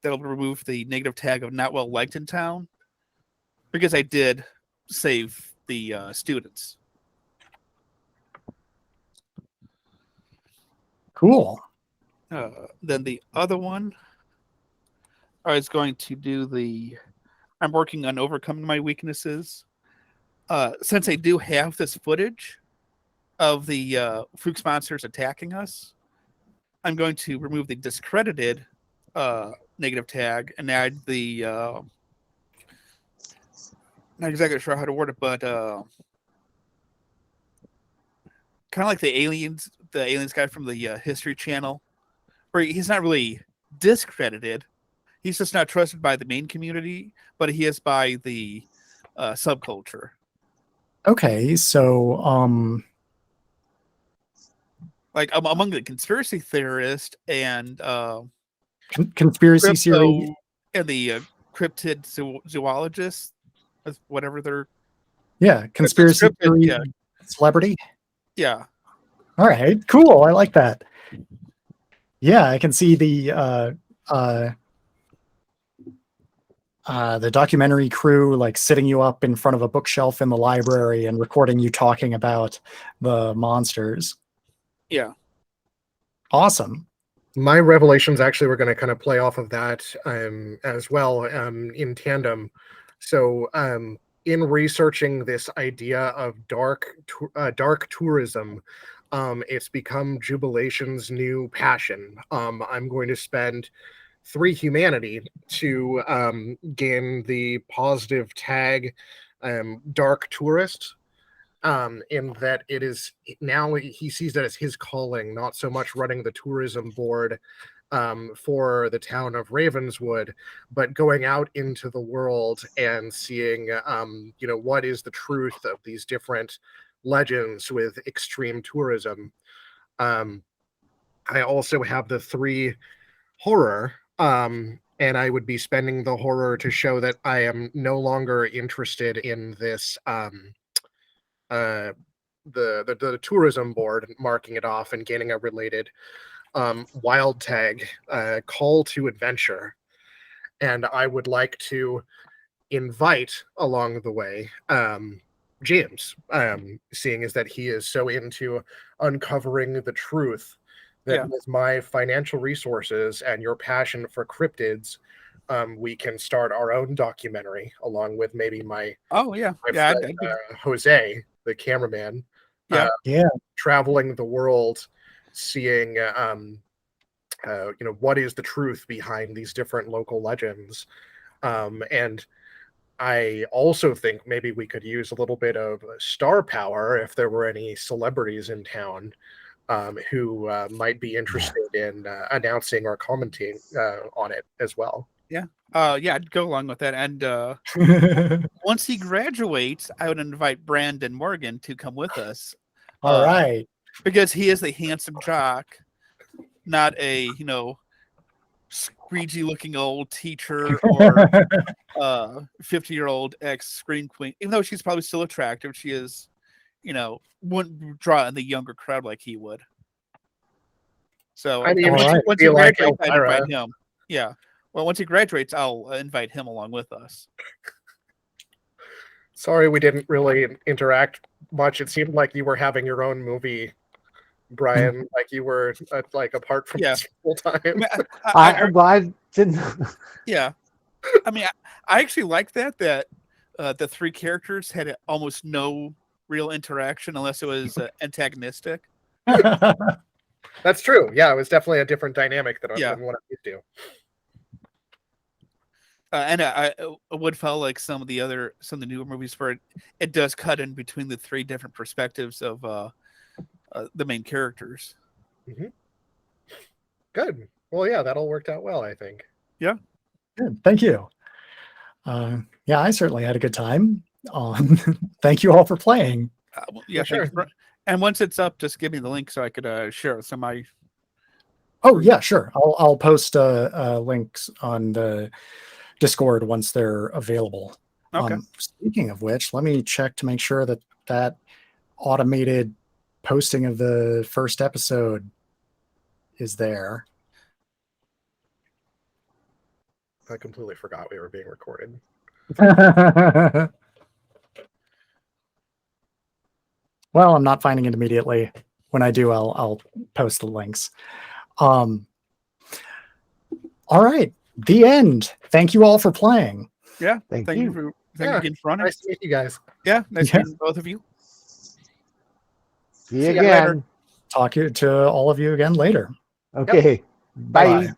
remove the negative tag of not well liked in town, because I did save the students. Cool. Then the other one, I was going to do I'm working on overcoming my weaknesses. Since I do have this footage of the Fuchs monsters attacking us, I'm going to remove the discredited negative tag and add the not exactly sure how to word it, but kind of like the aliens guy from the History Channel, where he's not really discredited. He's just not trusted by the main community, but he is by the subculture. Okay, so Like among the conspiracy theorists and conspiracy crypto theory. and the cryptid zoologists, whatever they're Conspiracy scripted, theory yeah. celebrity. Yeah. All right, cool. I like that. Yeah, I can see the documentary crew like sitting you up in front of a bookshelf in the library and recording you talking about the monsters. Yeah. Awesome. My revelations actually were going to kind of play off of that as well in tandem. So in researching this idea of dark tourism, it's become Jubilation's new passion. I'm going to spend 3 humanity to gain the positive tag dark tourist, in that it is now he sees that as his calling, not so much running the tourism board for the town of Ravenswood, but going out into the world and seeing what is the truth of these different legends with extreme tourism. I also have the 3 horror, and I would be spending the horror to show that I am no longer interested in this the tourism board, marking it off and gaining a related wild tag, call to adventure. And I would like to invite along the way James, seeing as that he is so into uncovering the truth, that with my financial resources and your passion for cryptids, we can start our own documentary along with maybe my friend, Jose, the cameraman, traveling the world, seeing what is the truth behind these different local legends. And I also think maybe we could use a little bit of star power if there were any celebrities in town who might be interested in announcing or commenting on it as well. I'd go along with that. And once he graduates, I would invite Brandon Morgan to come with us. All right. Because he is the handsome jock, not a, screegee looking old teacher or 50-year-old ex screen queen. Even though she's probably still attractive, she is, wouldn't draw in the younger crowd like he would. So I mean, once he graduates, I'd invite him. Yeah. Well, once he graduates, I'll invite him along with us. Sorry, we didn't really interact much. It seemed like you were having your own movie, Brian. Like you were like apart from us full time. I didn't. Yeah, I mean, I actually like that the 3 characters had almost no real interaction unless it was antagonistic. That's true. Yeah, it was definitely a different dynamic than what I'm used to. And I would feel like some of the newer movies where it does cut in between the 3 different perspectives of the main characters. Mm-hmm. Good. Well, yeah, that all worked out well, I think. Yeah. Good. Thank you. I certainly had a good time. Thank you all for playing. Sure. And once it's up, just give me the link so I could share it with somebody. Oh yeah, sure. I'll post links on the Discord once they're available. Okay. Speaking of which, let me check to make sure that automated posting of the first episode is there. I completely forgot we were being recorded. Well, I'm not finding it immediately. When I do, I'll post the links. All right. The end. Thank you all for playing. Yeah. Thank Thank you. you for Yeah, again for running. Nice to meet you guys. Yeah. Nice Yeah. meeting both of you. See you See ya later. again. Talk to all of you again later. Okay. Bye. Bye-bye.